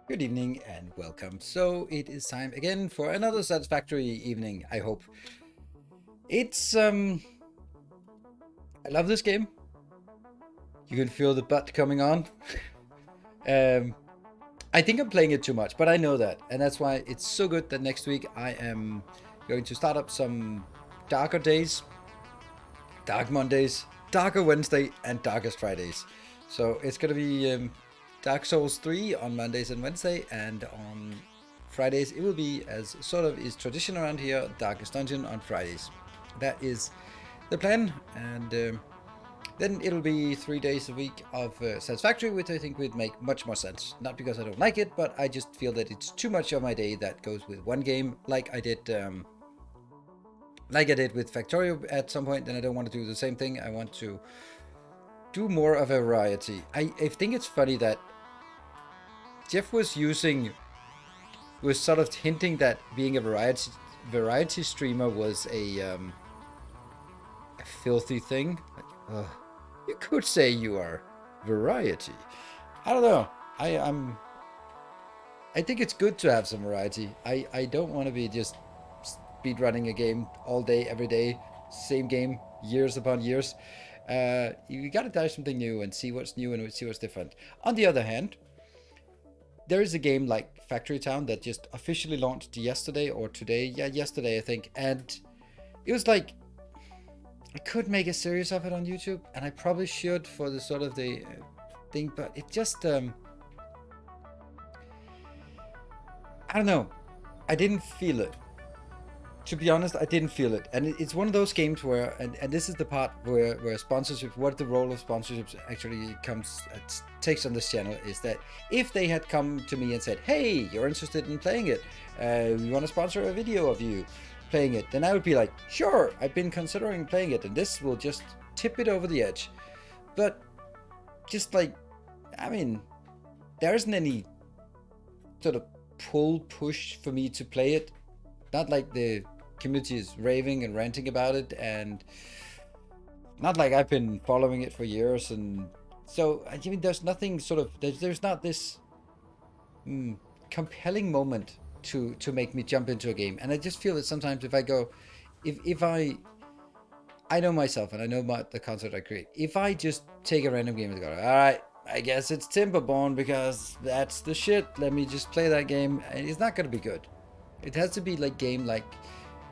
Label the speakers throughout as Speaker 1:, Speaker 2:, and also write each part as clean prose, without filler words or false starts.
Speaker 1: Good evening and welcome. So it is time again for another satisfactory evening, I hope. It's I love this game. You can feel the butt coming on. I think I'm playing it too much, but I know that, and that's why it's so good that next week I am going to start up some darker days, dark Mondays, darker Wednesday, and darkest Fridays. So it's gonna be Dark Souls 3 on Mondays and Wednesday, and on Fridays it will be, as sort of is tradition around here, Darkest Dungeon on Fridays. That is the plan, and then it'll be 3 days a week of Satisfactory, which I think would make much more sense. Not because I don't like it, but I just feel that it's too much of my day that goes with one game, like I did with Factorio at some point. Then I don't want to do the same thing. I want to do more of a variety. I think it's funny that Jeff was sort of hinting that being a variety streamer was a filthy thing. Like, you could say you are variety. I don't know. I think it's good to have some variety. I don't want to be just speed running a game all day, every day, same game, years upon years. You got to try something new and see what's new and see what's different. On the other hand, there is a game like Factory Town that just officially launched yesterday or today. Yeah, yesterday I think, and it was like I could make a series of it on YouTube, and I probably should for the sort of the thing, but it just I don't know. I didn't feel it. To be honest, I didn't feel it, and it's one of those games where, and this is the part where sponsorship, what the role of sponsorships actually takes on this channel, is that if they had come to me and said, "Hey, you're interested in playing it? We want to sponsor a video of you playing it," then I would be like, "Sure, I've been considering playing it, and this will just tip it over the edge." But just like, I mean, there isn't any sort of push for me to play it. Not like the community is raving and ranting about it, and not like I've been following it for years, and so I mean there's nothing sort of there's not this compelling moment to make me jump into a game. And I just feel that sometimes if I go, if I know myself and I know the concept I create, if I just take a random game and go, all right, I guess it's Timberborn because that's the shit, let me just play that game, and it's not going to be good. It has to be like game like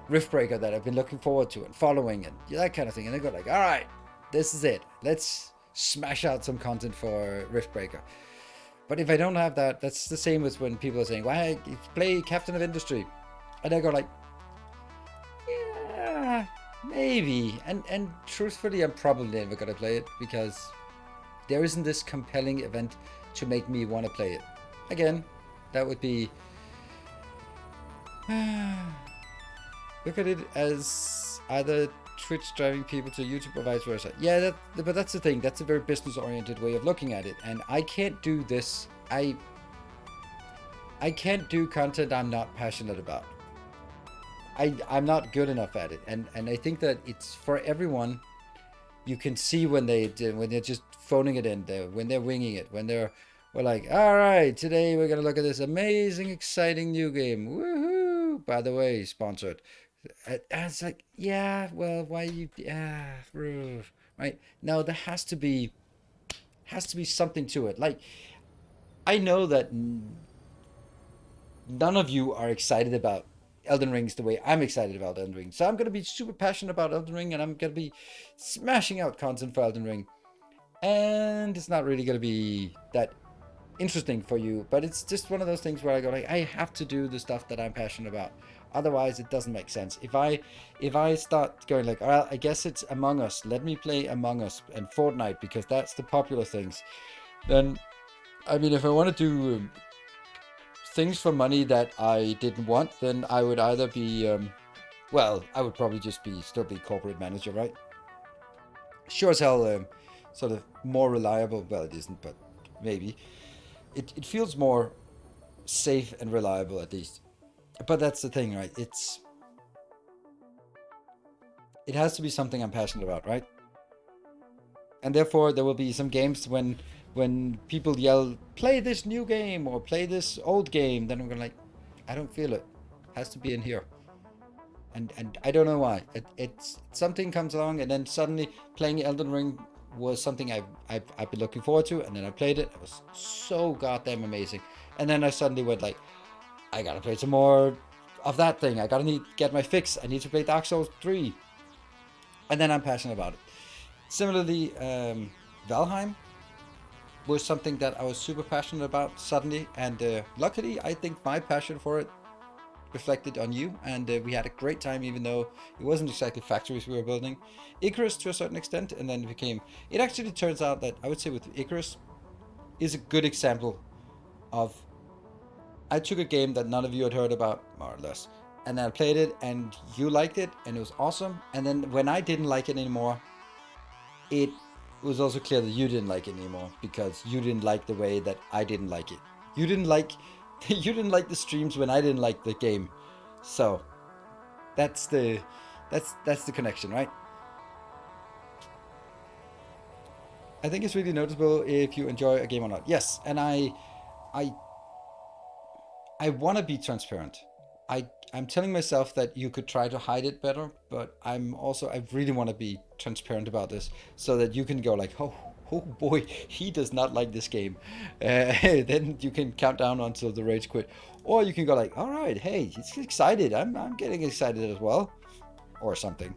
Speaker 1: Riftbreaker that I've been looking forward to and following and that kind of thing. And I go like, all right, this is it. Let's smash out some content for Riftbreaker. But if I don't have that, that's the same as when people are saying, why play Captain of Industry? And I go like, yeah, maybe. And truthfully, I'm probably never going to play it because there isn't this compelling event to make me want to play it. Again, that would be... look at it as either Twitch driving people to YouTube or vice versa. Yeah, but that's the thing. That's a very business-oriented way of looking at it, and I can't do this. I can't do content I'm not passionate about. I'm not good enough at it, and I think that it's for everyone. You can see when they're just phoning it in, when they're winging it, we're like, all right, today we're gonna look at this amazing, exciting new game. Woohoo! By the way, sponsored. And it's like, yeah, well, why you, yeah, right? No, there has to be something to it. Like, I know that none of you are excited about Elden Rings the way I'm excited about Elden Ring. So I'm gonna be super passionate about Elden Ring, and I'm gonna be smashing out content for Elden Ring. And it's not really gonna be that interesting for you, but it's just one of those things where I go like, I have to do the stuff that I'm passionate about. Otherwise, it doesn't make sense. If I start going like, well, I guess it's Among Us. Let me play Among Us and Fortnite because that's the popular things. Then, I mean, if I want to do things for money that I didn't want, then I would either be, well, I would probably just still be corporate manager, right? Sure as hell, sort of more reliable. Well, it isn't, but maybe. It feels more safe and reliable at least. But that's the thing, right? It has to be something I'm passionate about, right? And therefore there will be some games when people yell, play this new game or play this old game, then I'm going like, I don't feel it. It has to be in here. And I don't know why. It's something comes along, and then suddenly playing Elden Ring was something I've been looking forward to, and then I played it. It was so goddamn amazing. And then I suddenly went like, I gotta play some more of that thing. I gotta get my fix. I need to play Dark Souls 3. And then I'm passionate about it. Similarly, Valheim was something that I was super passionate about suddenly, and luckily I think my passion for it reflected on you, and we had a great time, even though it wasn't exactly factories we were building. Icarus to a certain extent, and then it actually turns out that I would say with Icarus is a good example of, I took a game that none of you had heard about, more or less, and I played it, and you liked it, and it was awesome. And then when I didn't like it anymore, it was also clear that you didn't like it anymore, because you didn't like the way that I didn't like it. You didn't like you didn't like the streams when I didn't like the game. So that's the connection, right? I think it's really noticeable if you enjoy a game or not. Yes, and I I want to be transparent. I'm telling myself that you could try to hide it better, but I really want to be transparent about this, so that you can go like, oh boy, he does not like this game. Then you can count down until the rage quit, or you can go like, all right, hey, he's excited. I'm getting excited as well, or something.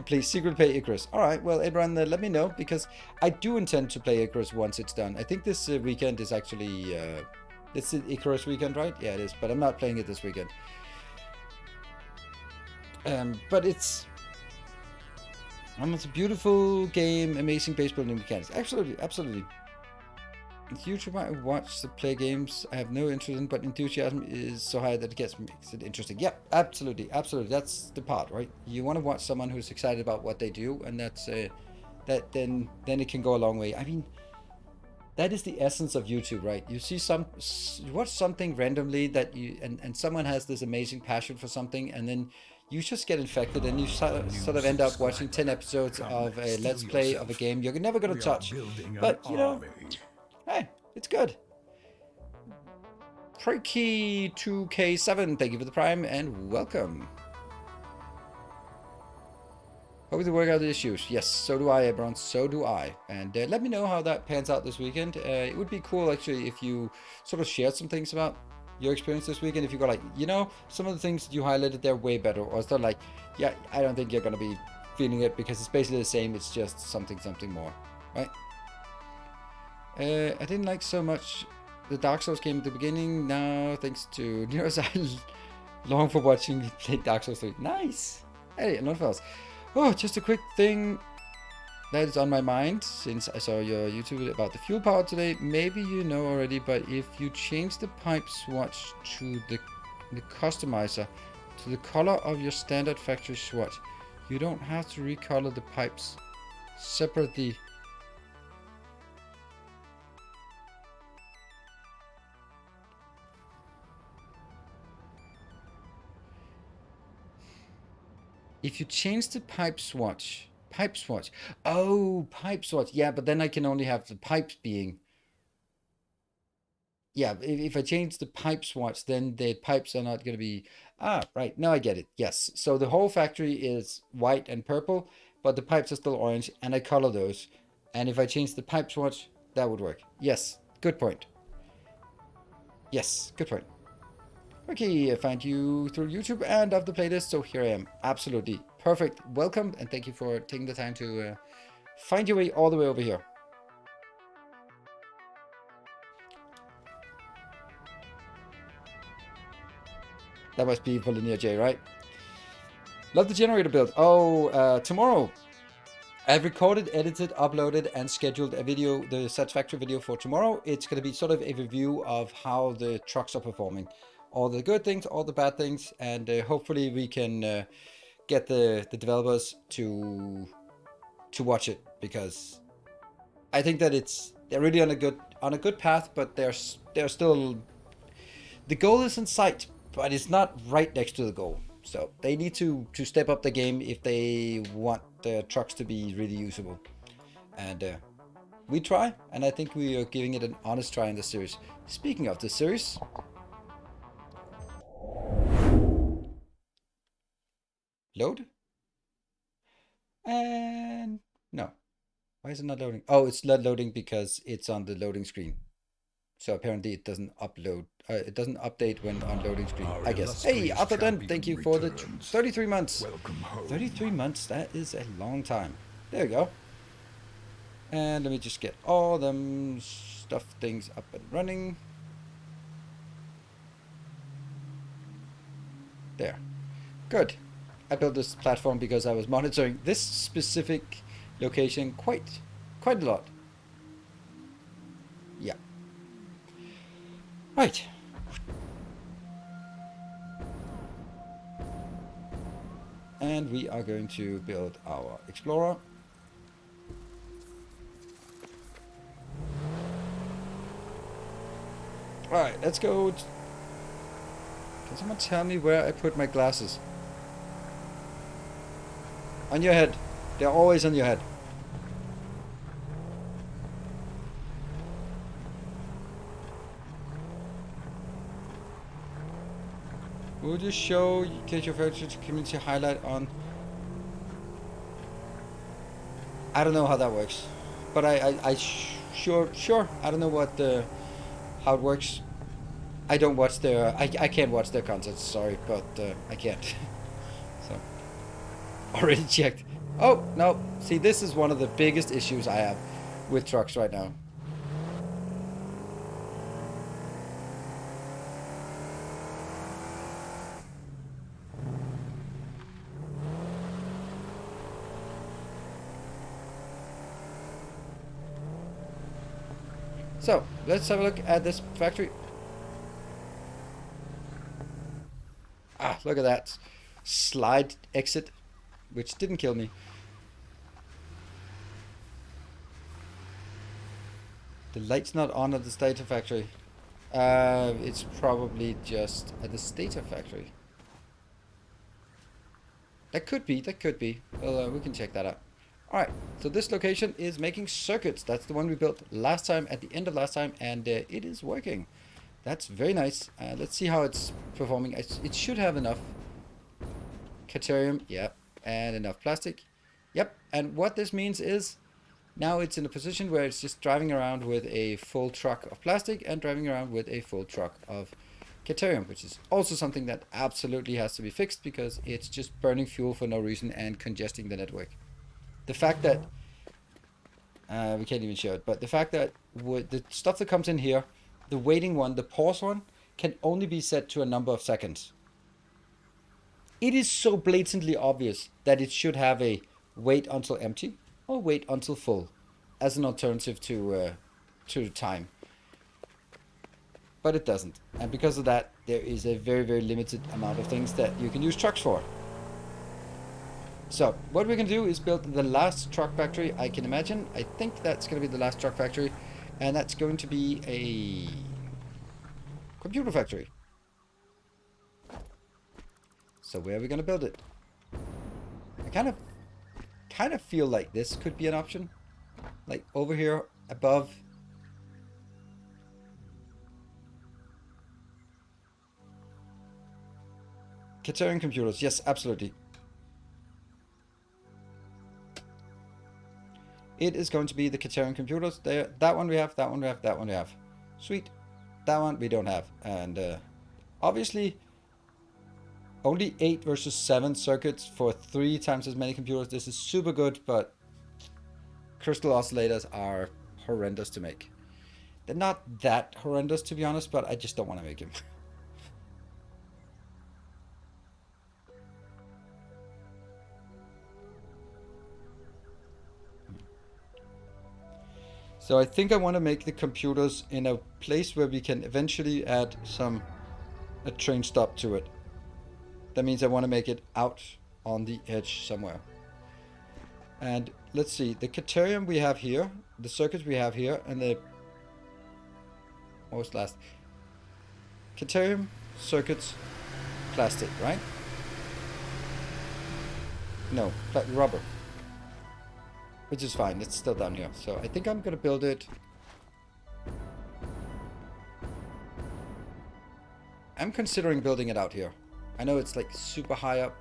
Speaker 1: Please secret play Icarus. All right, well, Abraham, let me know, because I do intend to play Icarus once it's done. I think this weekend is actually it's the Icarus weekend, right? Yeah, it is. But I'm not playing it this weekend. But it's a beautiful game, amazing base building mechanics. Absolutely, absolutely. It's YouTube I watch the play games I have no interest in, but enthusiasm is so high that makes it interesting. Yeah, absolutely, absolutely. That's the part, right? You want to watch someone who's excited about what they do, and that's that. Then it can go a long way. I mean, that is the essence of YouTube, right? You see you watch something randomly that and someone has this amazing passion for something, and then you just get infected, and you sort of end up watching 10 episodes of a let's play of a game you're never going to touch. But you know, hey, it's good. Prikey 2K7, thank you for the prime and welcome. Hope to work out the issues. Yes, so do I, Ebron. So do I. And let me know how that pans out this weekend. It would be cool, actually, if you sort of shared some things about your experience this weekend. If you go like, you know, some of the things you highlighted, they're way better. Or it's not like, yeah, I don't think you're going to be feeling it, because it's basically the same. It's just something more, right? I didn't like so much the Dark Souls game at the beginning. Now, thanks to Neros, I long for watching you play Dark Souls 3. Nice! Hey, enough else. Oh, just a quick thing that is on my mind since I saw your YouTube about the fuel power today. Maybe you know already, but if you change the pipe swatch to the customizer to the color of your standard factory swatch, you don't have to recolor the pipes separately. If you change the pipe swatch, oh, pipe swatch, yeah, but then I can only have the pipes being, yeah, if I change the pipe swatch, then the pipes are not going to be, right, now I get it, yes. So the whole factory is white and purple, but the pipes are still orange, and I color those. And if I change the pipe swatch, that would work. Yes, good point. Yes, good point. Okay, I found you through YouTube and of the playlist, so here I am. Absolutely perfect. Welcome, and thank you for taking the time to find your way all the way over here. That must be Volinier J, right? Love the generator build. Oh, tomorrow. I've recorded, edited, uploaded, and scheduled a video, the Satisfactory video for tomorrow. It's going to be sort of a review of how the trucks are performing. All the good things, all the bad things, and hopefully we can get the developers to watch it, because I think that they're really on a good path, but they're still, the goal is in sight, but it's not right next to the goal. So they need to step up the game if they want the trucks to be really usable. And we try, and I think we are giving it an honest try in this series. Speaking of this series, load. And no. Why is it not loading? Oh, it's not loading because it's on the loading screen. So apparently it doesn't upload. It doesn't update when on loading screen, I guess. Hey, Arthur Dunn, thank you for the 33 months.
Speaker 2: Welcome home.
Speaker 1: 33 months, that is a long time. There we go. And let me just get all them stuff things up and running. There. Good. I built this platform because I was monitoring this specific location quite a lot. Yeah. Right. And we are going to build our Explorer. Alright, let's go. Can someone tell me where I put my glasses? On your head. They're always on your head. Would you show get your virtual community highlight on? I don't know how that works, but sure. I don't know what how it works. I don't watch their. I can't watch their content. Sorry, but I can't. So already checked. Oh no! See, this is one of the biggest issues I have with trucks right now. So let's have a look at this factory. Ah, look at that slide exit, which didn't kill me. The light's not on at the data factory. It's probably just at the data factory. That could be. That could be. Well, we can check that out. All right. So this location is making circuits. That's the one we built last time at the end of last time, and it is working. That's very nice. Let's see how it's performing. It should have enough Caterium. Yep. And enough plastic. Yep. And what this means is now it's in a position where it's just driving around with a full truck of plastic and driving around with a full truck of Caterium, which is also something that absolutely has to be fixed because it's just burning fuel for no reason and congesting the network. The fact that we can't even show it, but the fact that the stuff that comes in here, the waiting one, the pause one, can only be set to a number of seconds. It is so blatantly obvious that it should have a wait until empty or wait until full as an alternative to time. But it doesn't. And because of that, there is a very, very limited amount of things that you can use trucks for. So what we're going to do is build the last truck factory I can imagine. I think that's going to be the last truck factory. And that's going to be a computer factory. So where are we going to build it? I kind of feel like this could be an option. Like over here above. Caterium computers. Yes, absolutely. It is going to be the Caterium computers. There, that one we have, that one we have, that one we have. Sweet. That one we don't have. And obviously, only 8 versus 7 circuits for 3 times as many computers. This is super good, but crystal oscillators are horrendous to make. They're not that horrendous, to be honest, but I just don't want to make them. So I think I want to make the computers in a place where we can eventually add a train stop to it. That means I want to make it out on the edge somewhere. And let's see, the Caterium we have here, the circuits we have here, and the... what was last? Caterium, circuits, plastic, right? No, rubber. Which is fine, it's still down here. So I think I'm gonna build it. I'm considering building it out here. I know it's like super high up.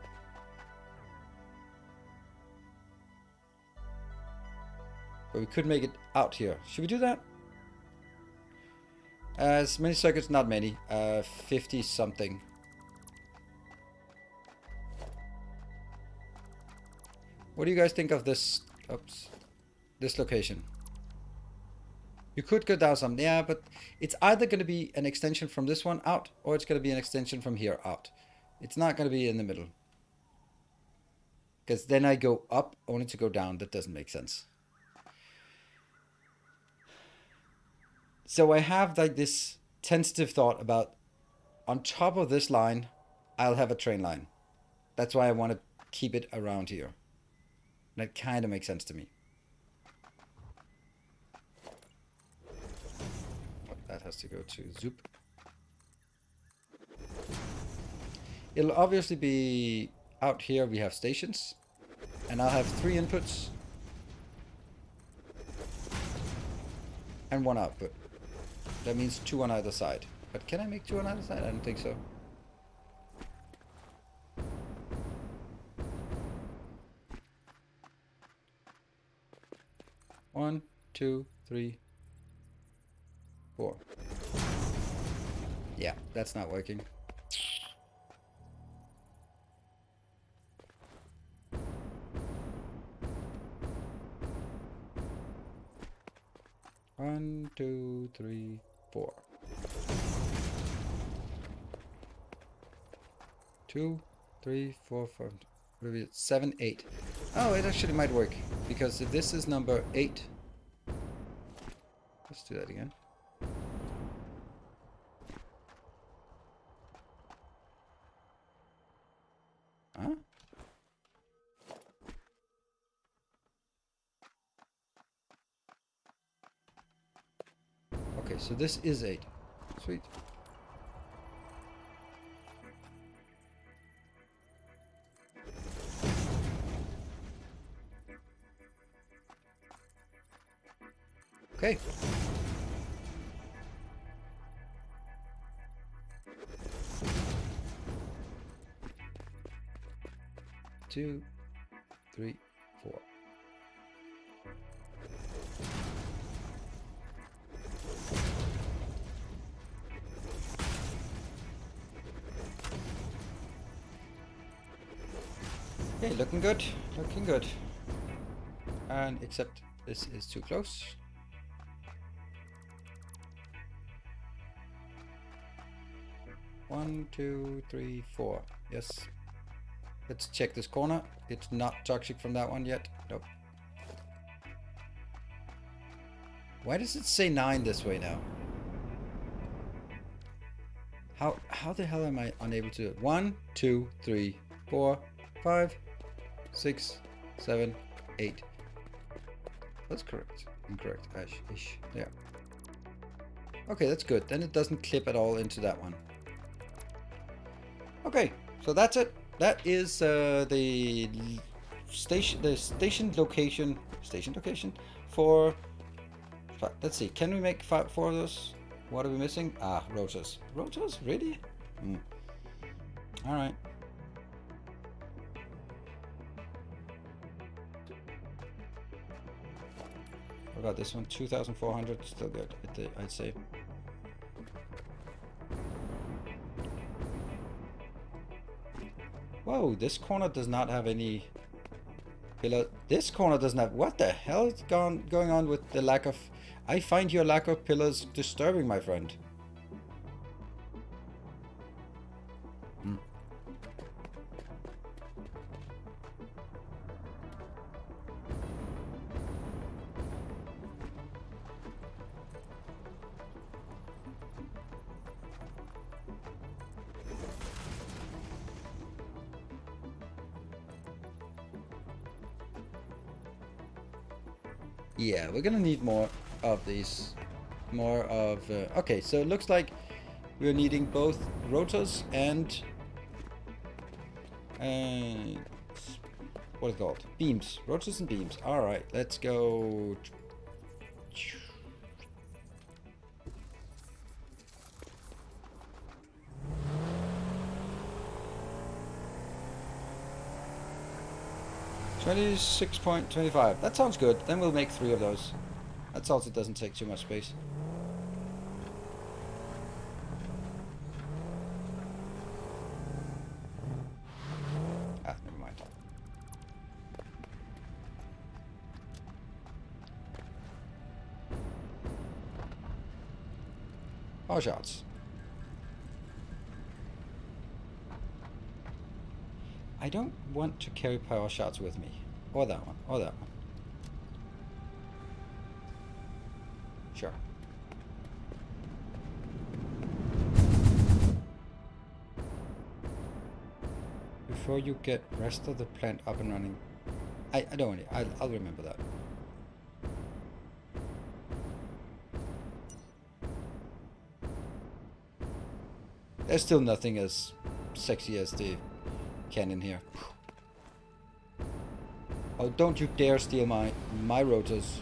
Speaker 1: But we could make it out here. Should we do that? As many circuits, not many. 50 something. What do you guys think of this? Oops. This location. You could go down some. Yeah, but it's either going to be an extension from this one out, or it's going to be an extension from here out. It's not going to be in the middle. Because then I go up only to go down. That doesn't make sense. So I have like this tentative thought about on top of this line, I'll have a train line. That's why I want to keep it around here. That kind of makes sense to me. That has to go to Zoop. It'll obviously be out here. We have stations, and I'll have 3 inputs and 1 output. That means 2 on either side. But can I make 2 on either side? I don't think so. One, 2, 3, 4. Yeah, that's not working. One, 2, 3, 4. 2, 3, 4, 5, 7, 8. Oh, it actually might work. Because if this is number 8. Let's do that again. Huh? Okay, so this is 8. Sweet. Okay. Two, 3, 4. Okay, looking good. Looking good. And except this is too close. One, 2, 3, 4. Yes. Let's check this corner. It's not toxic from that one yet. Nope. Why does it say 9 this way now? How the hell am I unable to do it? 1, 2, 3, 4, 5, 6, 7, 8. That's correct. Incorrect. Ish. Yeah. Okay, that's good. Then it doesn't clip at all into that one. Okay, so that's it. That is the station location for. Let's see. Can we make 4 of those? What are we missing? Ah, rotors. Rotors, really? All right. What about this one? 2,400. Still good. I'd say. Whoa, this corner does not have any pillar. This corner doesn't have. What the hell is going on with the lack of? I find your lack of pillars disturbing, my friend. Yeah, we're gonna need more of these. More of... okay, so it looks like we're needing both rotors and... what is it called? Beams. Rotors and beams. Alright, let's go... 26.25. That sounds good. Then we'll make 3 of those. That also doesn't take too much space. Ah, never mind. Power shots. I don't want to carry power shots with me. Or that one. Or that one. Sure. Before you get rest of the plant up and running. I don't want it. I'll remember that. There's still nothing as sexy as the cannon here. Oh, don't you dare steal my rotors.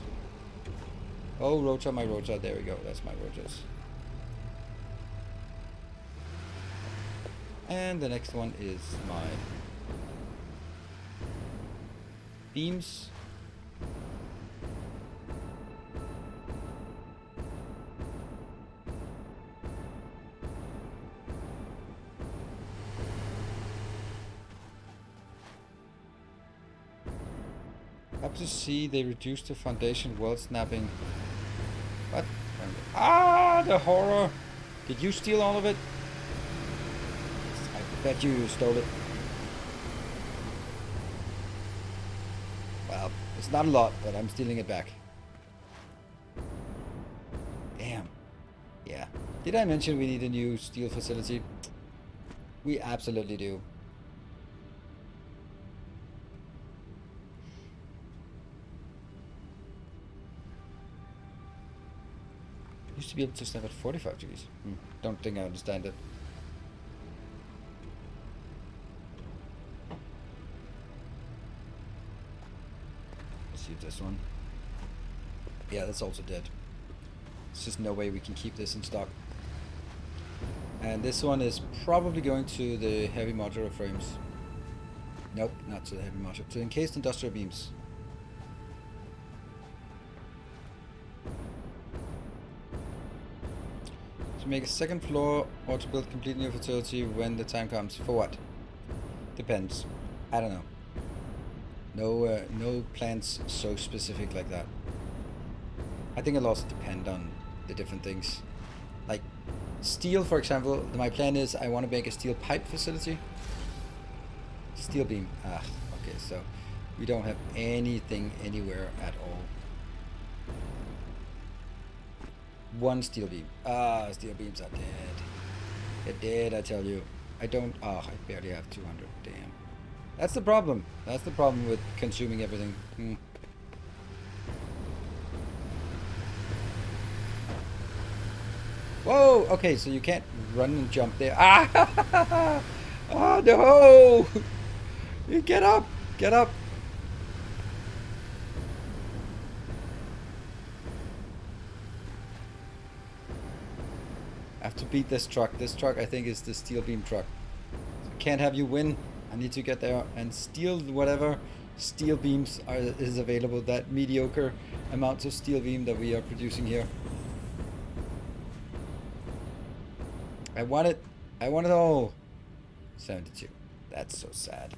Speaker 1: Oh, rotor, my rotor. There we go. That's my rotors. And the next one is my beams. Up to see they reduced the foundation wall snapping. What? Ah, the horror! Did you steal all of it? I bet you stole it. Well, it's not a lot, but I'm stealing it back. Damn. Yeah. Did I mention we need a new steel facility? We absolutely do. Used to be able to snap at 45 degrees. Don't think I understand it. Let's see this one. Yeah, that's also dead. There's just no way we can keep this in stock. And this one is probably going to the heavy modular frames. Nope, not to the heavy modular. To encased industrial beams. To make a second floor or to build complete new facility when the time comes. For what? Depends. I don't know. No plans so specific like that. I think it'll also depend on the different things. Like steel, for example, my plan is I want to make a steel pipe facility. Steel beam. Ah, okay, so we don't have anything anywhere at all. One steel beam. Ah, steel beams are dead. They're dead, I tell you. I don't... Oh, I barely have 200. Damn. That's the problem. That's the problem with consuming everything. Whoa! Okay, so you can't run and jump there. Ah! Oh, no! Get up! Get up! I have to beat this truck. This truck, I think, is the steel beam truck. So I can't have you win. I need to get there and steal whatever steel beams is available. That mediocre amounts of steel beam that we are producing here. I want it. I want it all. 72. That's so sad.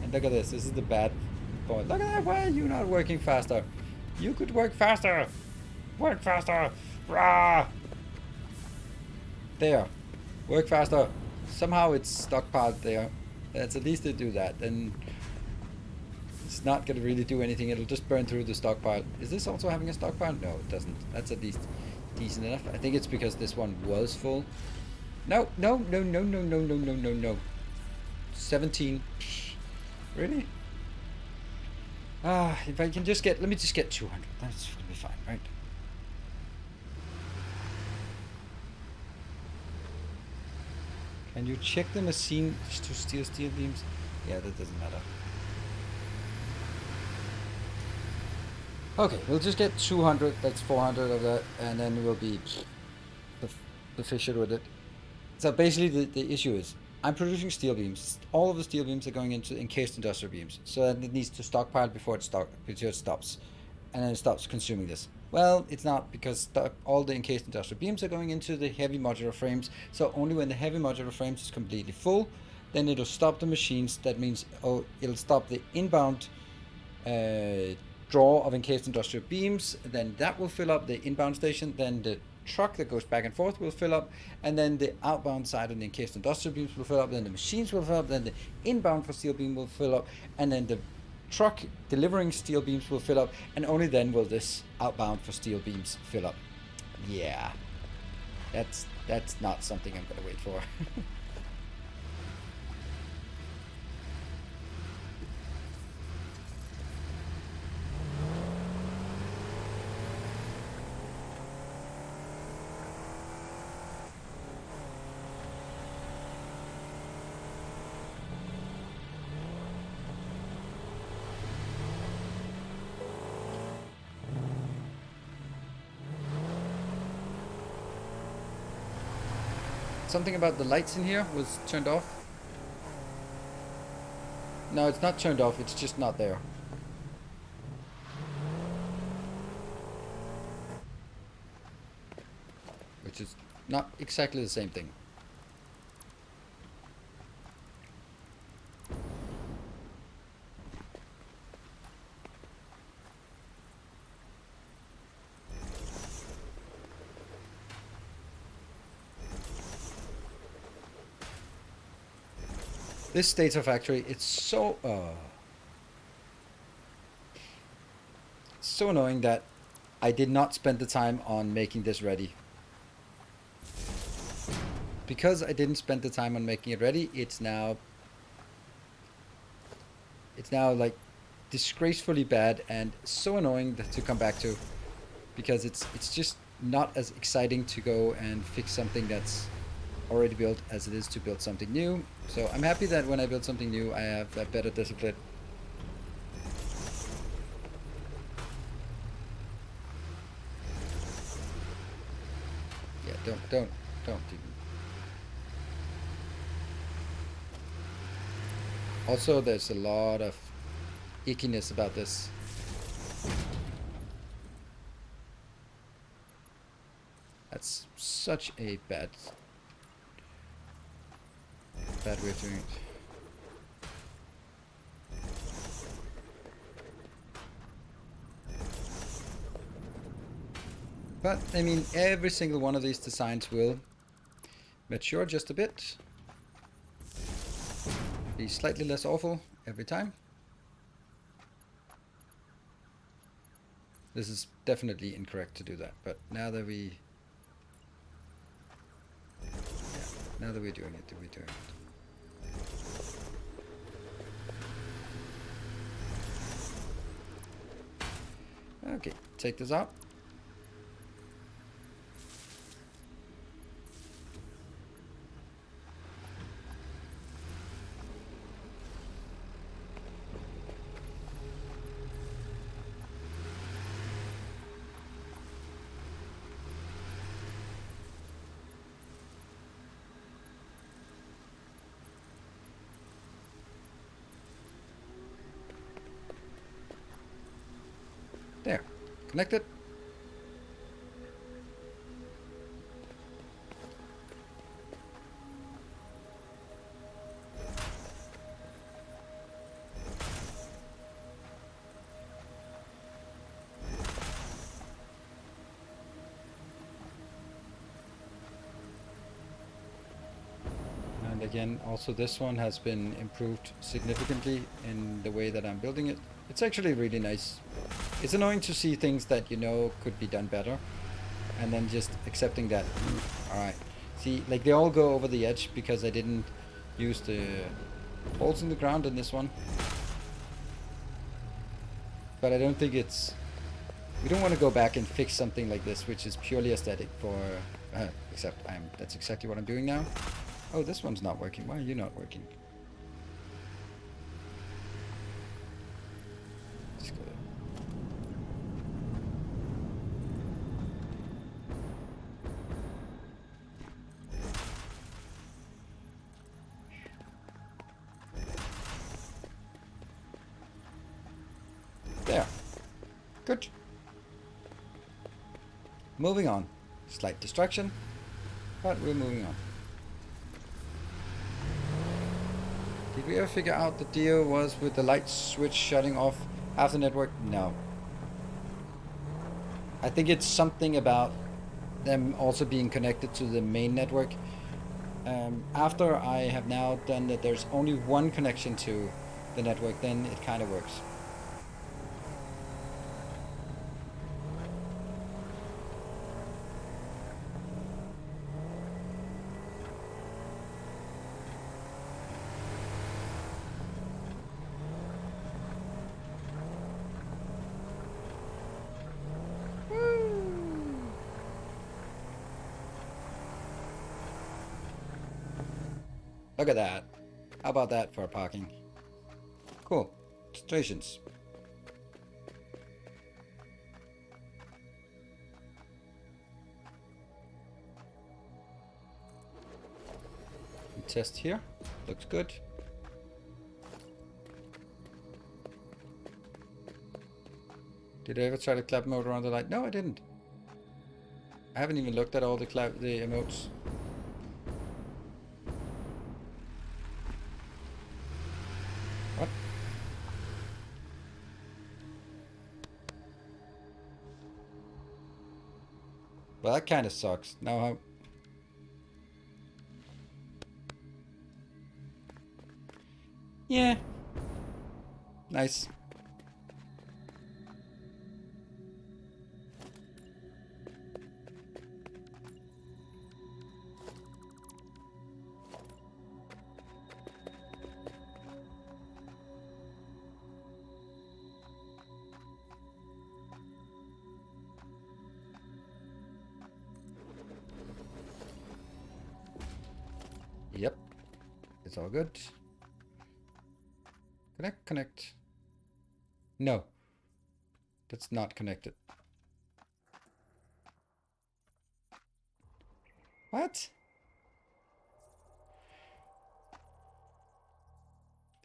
Speaker 1: And look at this. This is the bad point. Look at that. Why are you not working faster? You could work faster! Work faster! Rah! There. Work faster. Somehow it's stockpiled there. Let's at least do that. Then it's not going to really do anything. It'll just burn through the stockpile. Is this also having a stockpile? No, it doesn't. That's at least decent enough. I think it's because this one was full. No, no, no, no, no, no, no, no, no, no. 17. Really? Ah, if I can just get, let me just get 200. That's gonna be fine, right? Can you check the machine to steal steel beams? Yeah, that doesn't matter. Okay, we'll just get 200. That's 400 of that, and then we'll be efficient with it. So basically, the issue is I'm producing steel beams. All of the steel beams are going into encased industrial beams, so that it needs to stockpile before it stops, and then it stops consuming this. Well, it's not, because all the encased industrial beams are going into the heavy modular frames. So only when the heavy modular frames is completely full, then it'll stop the machines. That means it'll stop the inbound draw of encased industrial beams. Then that will fill up the inbound station. Then the truck that goes back and forth will fill up, and then the outbound side of the encased industrial beams will fill up. Then the machines will fill up. Then the inbound for steel beam will fill up, and then the truck delivering steel beams will fill up, and only then will this outbound for steel beams fill up. Yeah, that's not something I'm gonna wait for. Something about the lights in here was turned off. No, it's not turned off, it's just not there. Which is not exactly the same thing. This Satisfactory, it's so annoying that I did not spend the time on making this ready. Because I didn't spend the time on making it ready, it's now like disgracefully bad and so annoying to come back to, because it's just not as exciting to go and fix something that's already built as it is to build something new. So I'm happy that when I build something new, I have a better discipline. Yeah, don't do. Also, there's a lot of ickiness about this. That's such a bad way of doing it. But, I mean, every single one of these designs will mature just a bit. Be slightly less awful every time. This is definitely incorrect to do that, but now that we're doing it, we're doing it. Okay, take this out. There, connected. And again, also this one has been improved significantly in the way that I'm building it. It's actually really nice. It's annoying to see things that you know could be done better, and then just accepting that. Alright. See, like they all go over the edge because I didn't use the holes in the ground in this one. But I don't think it's... We don't want to go back and fix something like this, which is purely aesthetic for... except that's exactly what I'm doing now. Oh, this one's not working. Why are you not working? Just go there. Good. Moving on. Slight distraction, but we're moving on. Did we ever figure out the deal was with the light switch shutting off half the network? No. I think it's something about them also being connected to the main network. After I have now done that there's only one connection to the network, then it kind of works. Look at that. How about that for parking? Cool. Stations. Test here. Looks good. Did I ever try the clap mode around the light? No, I didn't. I haven't even looked at all the emotes. What? Well, that kind of sucks. Now how... Yeah. Nice. Yep. It's all good. Connect, connect. No. That's not connected. What?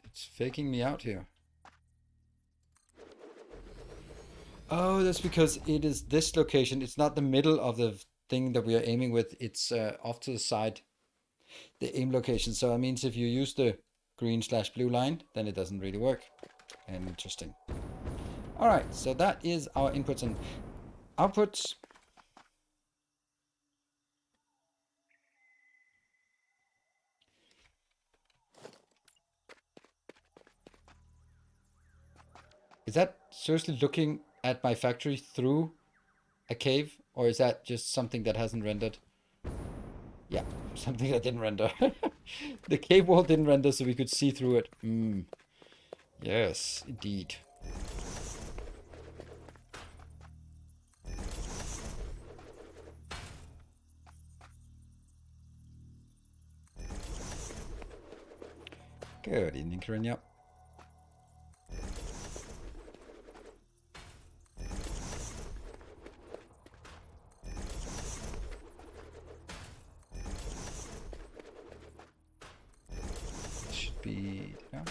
Speaker 1: It's faking me out here. Oh, that's because it is this location. It's not the middle of the thing that we are aiming with. It's off to the side. The aim location. So that means if you use the green/blue line, then it doesn't really work. And interesting. All right, so that is our inputs and outputs. Is that seriously looking at my factory through a cave, or is that just something that hasn't rendered? Yeah, something that didn't render. The cave wall didn't render, so we could see through it. Yes, indeed. Good evening, Karinya. Should be... Yeah.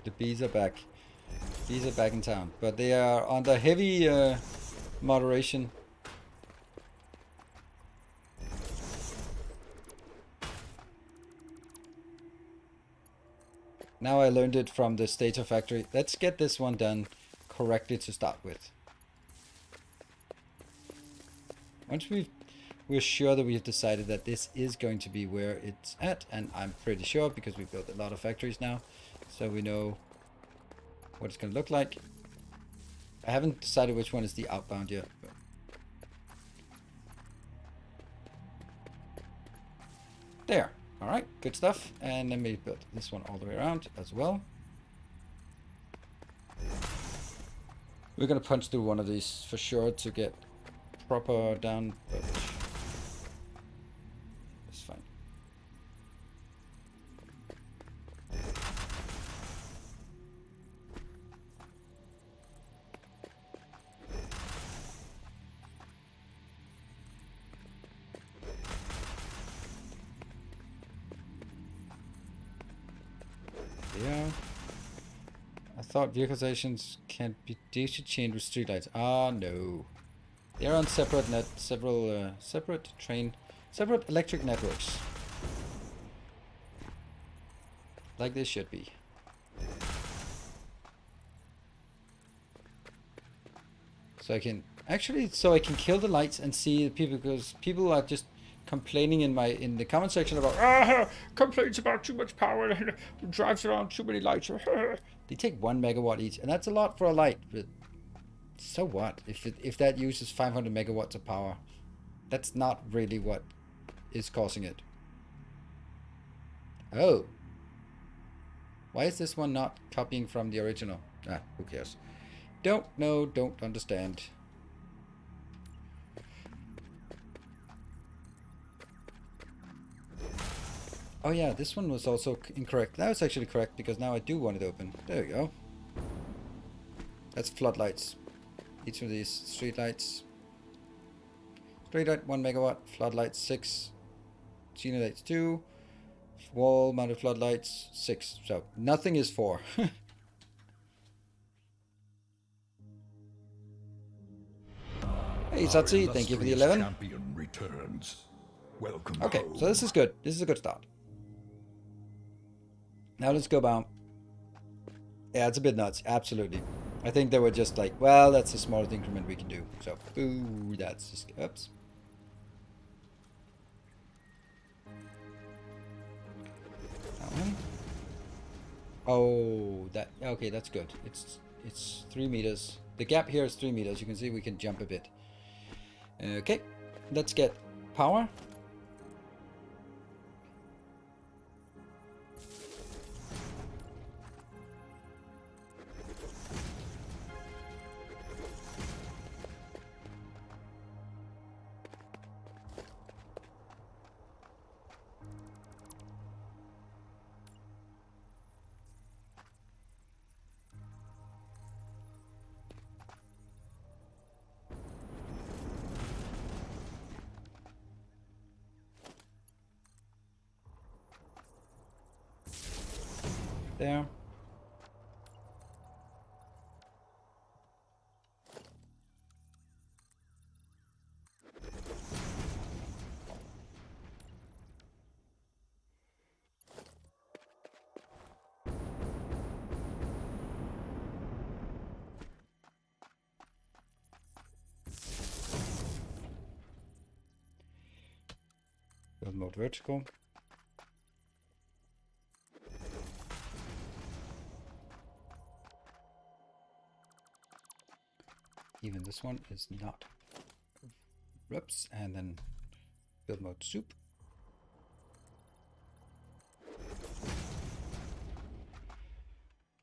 Speaker 1: The bees are back. Bees are back in town, but they are under heavy moderation. Now I learned it from the Satisfactory. Let's get this one done correctly to start with. Once we're sure that we have decided that this is going to be where it's at, and I'm pretty sure because we've built a lot of factories now, so we know what it's going to look like. I haven't decided which one is the outbound yet. But... There. All right, good stuff. And then we build this one all the way around as well. We're going to punch through one of these for sure to get proper down, but it's fine. thought vehicle stations can be daisy chained with streetlights. Ah, no. They're on separate separate electric networks. Like they should be. So I can kill the lights and see the people, because people are just complaining in the comment section about complaints about too much power and drives around too many lights. They take 1 megawatt each, and that's a lot for a light. But so what if that uses 500 megawatts of power? That's not really what is causing it. Oh, why is this one not copying from the original? Ah, who cares? Don't know, don't understand. Oh yeah, this one was also incorrect. That was actually correct, because now I do want it open. There we go. That's floodlights. Each of these streetlights. Streetlight 1 megawatt, floodlights 6, xenolights 2, wall mounted floodlights 6. So nothing is 4. Hey Satsi, thank you for the 11.
Speaker 2: Champion returns. Welcome
Speaker 1: okay,
Speaker 2: home.
Speaker 1: So this is good. This is a good start. Now let's go down. Yeah, it's a bit nuts. Absolutely. I think they were just like, well, that's the smallest increment we can do. So, ooh, that's just, oops. That one. Oh, that, okay, that's good. It's 3 meters. The gap here is 3 meters. You can see we can jump a bit. Okay, let's get power. There. Build mode vertical. Even this one is not. Whoops, and then build mode soup.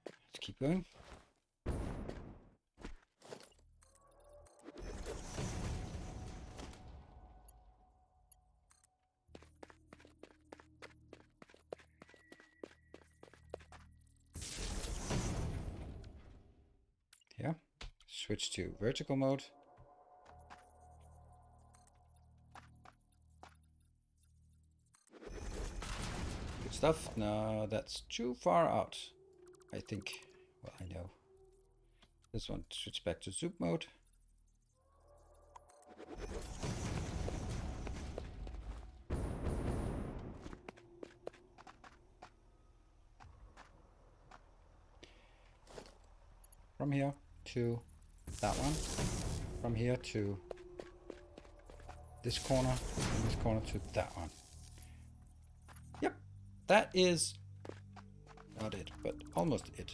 Speaker 1: Let's keep going. Yeah, switch to vertical mode. Good stuff. No, that's too far out, I think. Well, I know. This one, switch back to soup mode. From here to that one. From here to this corner. From this corner to that one. Yep, that is not it, but almost it.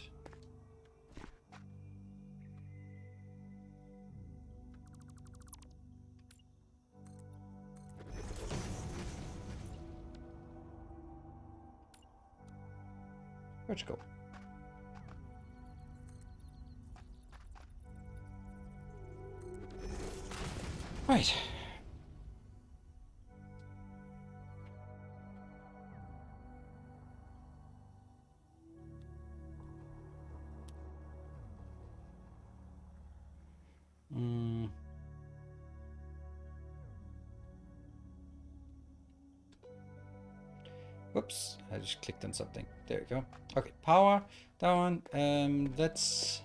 Speaker 1: Vertical. Right. Whoops, I just clicked on something. There we go. Okay, power, that one. Let's...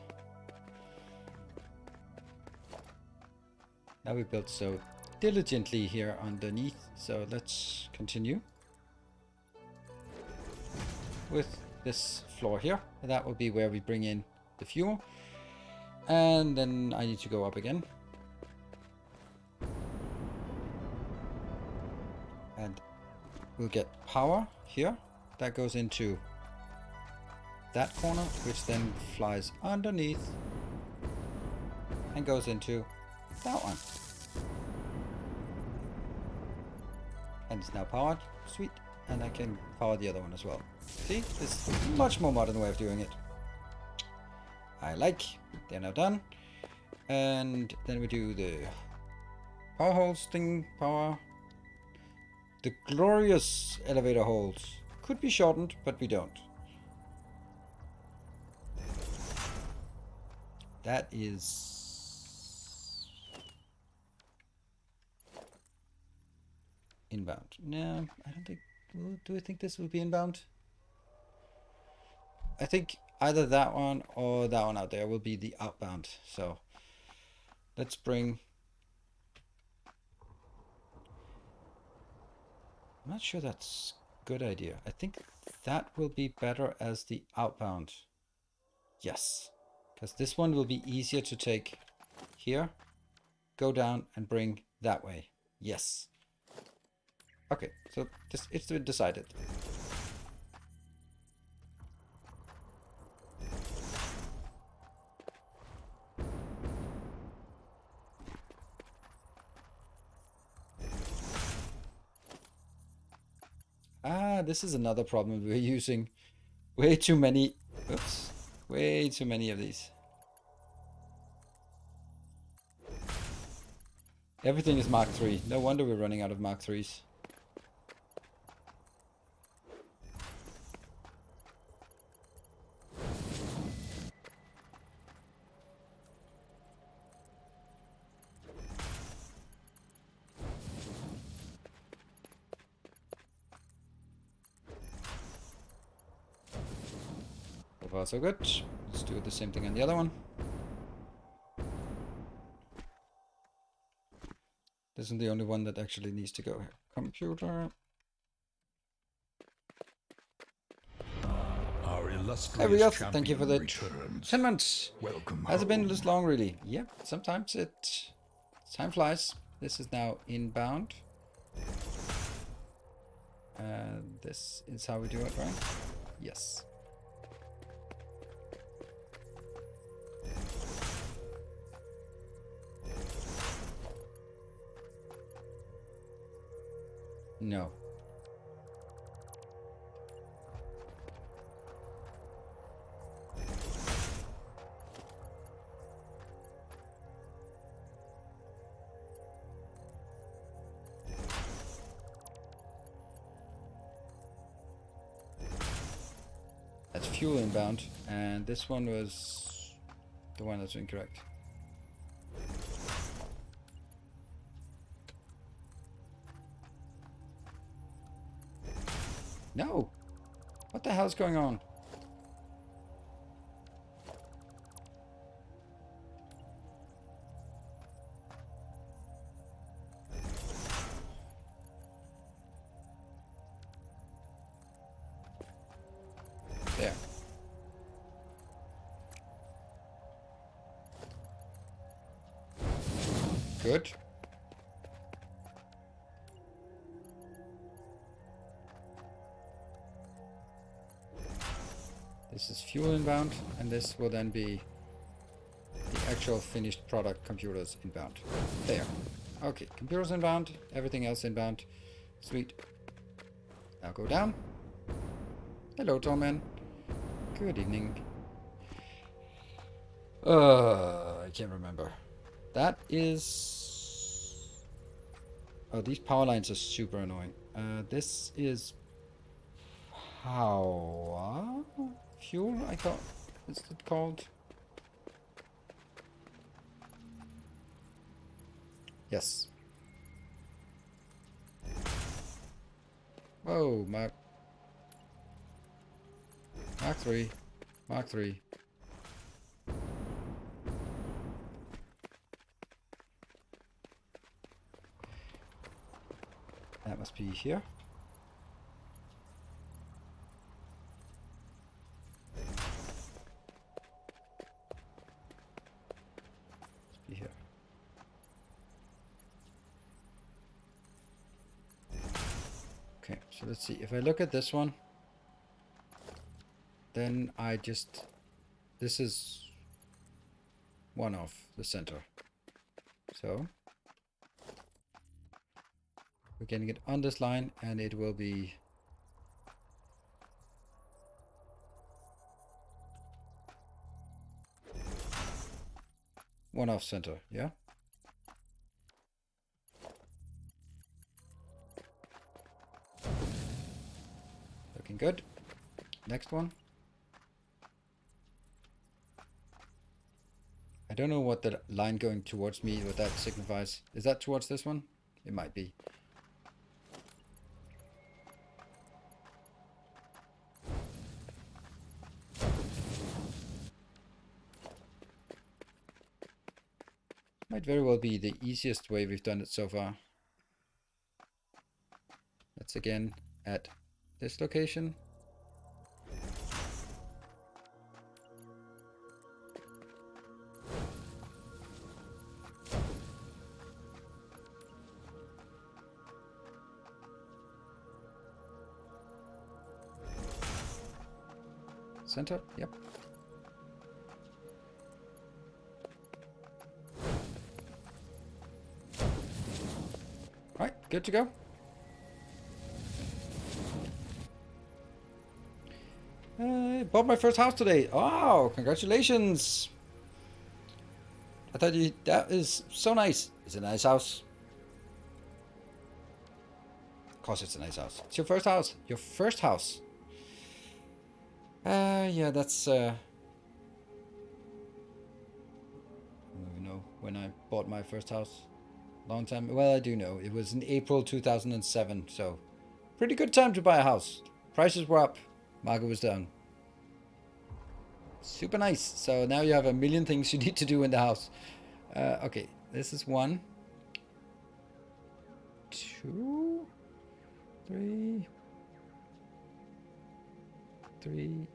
Speaker 1: Now we built so diligently here underneath, so let's continue with this floor here. That will be where we bring in the fuel. And then I need to go up again. And we'll get power here. That goes into that corner, which then flies underneath and goes into that one. And it's now powered. Sweet. And I can power the other one as well. See? This is a much more modern way of doing it. I like. They're now done. And then we do the power holes thing. Power. The glorious elevator holes. Could be shortened, but we don't. That is... inbound. No, I don't think... Do I think this will be inbound? I think either that one or that one out there will be the outbound. So let's bring... I'm not sure that's a good idea. I think that will be better as the outbound. Yes. Because this one will be easier to take here, go down and bring that way. Yes. Okay, so this, it's been decided. Ah, this is another problem. We're using way too many... Oops. Way too many of these. Everything is Mark III. No wonder we're running out of Mark IIIs. So far so good. Let's do the same thing on the other one. This isn't the only one that actually needs to go here. Computer.
Speaker 2: Our illustrious
Speaker 1: There we go.
Speaker 2: champion
Speaker 1: Thank you for the
Speaker 2: returns.
Speaker 1: 10 months.
Speaker 2: Welcome
Speaker 1: Has it been
Speaker 2: home.
Speaker 1: this long, really? Yep. Sometimes time flies. This is now inbound. This is how we do it, right? Yes. No. That's fuel inbound, and this one was the one that's incorrect. No! What the hell's going on? There. Good. This is fuel inbound, and this will then be the actual finished product computers inbound. There. Okay, computers inbound, everything else inbound. Sweet. Now go down. Hello, Torman. Good evening. I can't remember. That is... Oh, these power lines are super annoying. This is power fuel, I thought. Is it called? Yes. Whoa, my Mark 3. Mark 3. That must be here. Must be here. Okay, so let's see. If I look at this one, then I just... This is one of the center. So we're getting it on this line, and it will be one off center, yeah? Looking good. Next one. I don't know what the line going towards me, what that signifies. Is that towards this one? It might be. Might very well be the easiest way we've done it so far. Let's again at this location. Center, yep. Right, good to go. Bought my first house today. Oh, congratulations. I thought that is so nice. It's a nice house. Of course it's a nice house. It's your first house. Your first house. Yeah, that's, I don't even know when I bought my first house. Long time. Well, I do know. It was in April 2007, so pretty good time to buy a house. Prices were up. Market was down. Super nice. So now you have a million things you need to do in the house. Okay, this is 1, 2, 3, 3.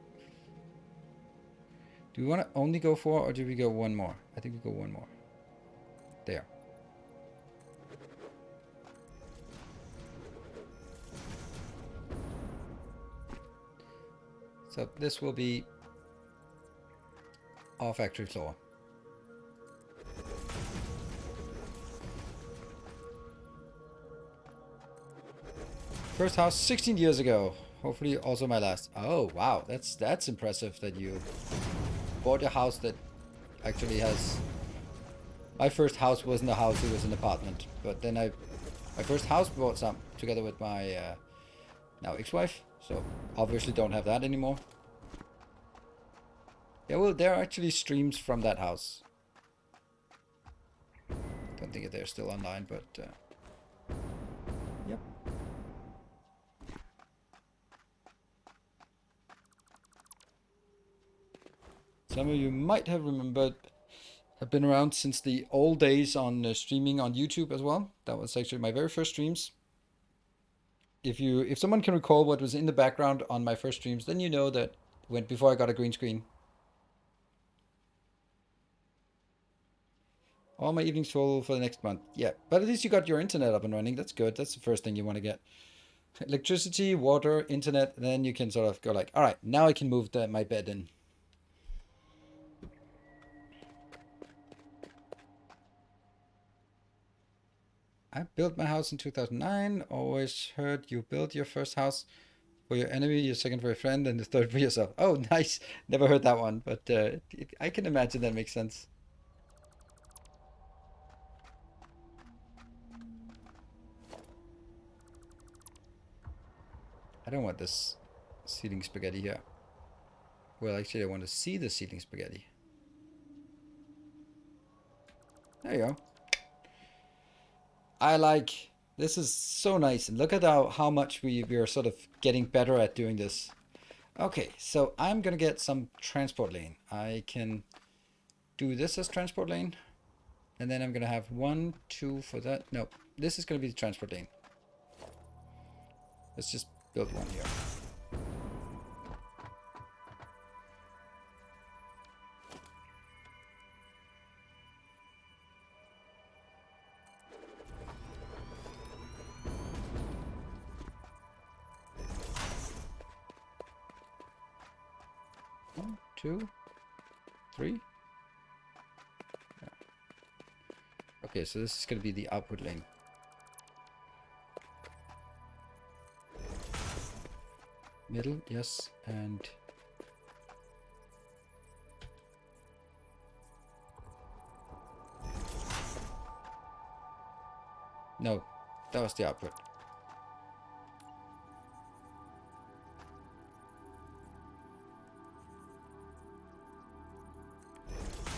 Speaker 1: Do we want to only go 4 or do we go 1 more? I think we go 1 more. There. So this will be our factory floor. First house 16 years ago. Hopefully also my last. Oh wow, that's impressive that you bought a house that actually has... My first house wasn't a house, it was an apartment. But then my first house bought some together with my now ex-wife. So obviously don't have that anymore. Yeah, well, there are actually streams from that house. Don't think they're still online, but yep. Some of you might have remembered, have been around since the old days on streaming on YouTube as well. That was actually my very first streams. If someone can recall what was in the background on my first streams, then you know that went before I got a green screen. All my evenings full for the next month. Yeah, but at least you got your internet up and running. That's good. That's the first thing you want to get. Electricity, water, internet. Then you can sort of go like, all right, now I can move my bed in. I built my house in 2009. Always heard you built your first house for your enemy, your second for your friend, and the third for yourself. Oh, nice. Never heard that one, but I can imagine that makes sense. I don't want this ceiling spaghetti here. Well, actually, I want to see the ceiling spaghetti. There you go. I like... This is so nice. And look at how much we are sort of getting better at doing this. Okay, so I'm gonna get some transport lane. I can do this as transport lane, and then I'm gonna have 1, 2 for that. No, this is gonna be the transport lane. Let's just build one here. One, 2, 3. Yeah. Okay, so this is gonna be the output lane. Middle, yes, and no, that was the output.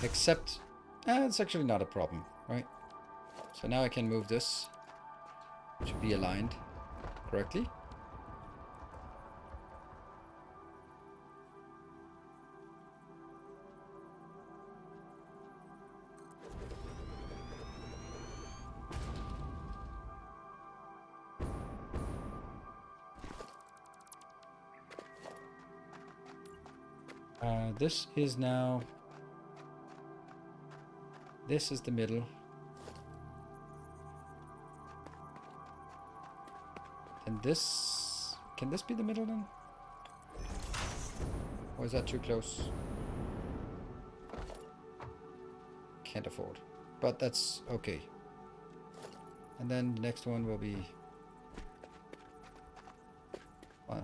Speaker 1: Except, it's actually not a problem, right? So now I can move this to be aligned correctly. This is now, this is the middle. And this, can this be the middle then? Or is that too close? Can't afford. But that's okay. And then the next one will be,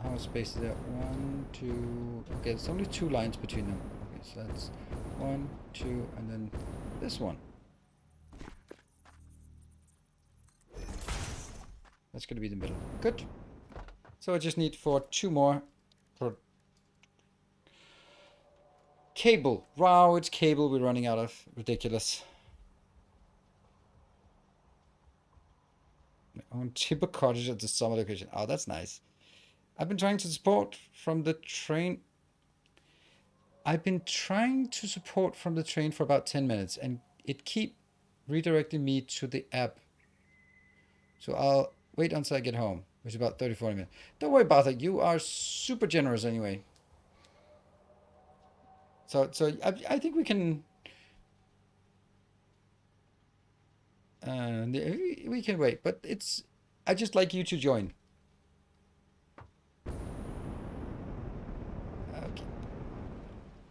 Speaker 1: how much space is there? 1, 2, okay, there's only 2 lines between them. Okay, so that's 1, 2, and then this one. That's gonna be the middle. Good. So I just need for 2 more for cable. Wow, it's cable we're running out of. Ridiculous. My own timber cottage at the summer location. Oh, that's nice. I've been trying to support from the train. I've been trying to support from the train for about 10 minutes, and it keep redirecting me to the app. So I'll wait until I get home, which is about 30, 40 minutes. Don't worry about it. You are super generous anyway. So I think we can we can wait, but it's, I just like you to join. Okay.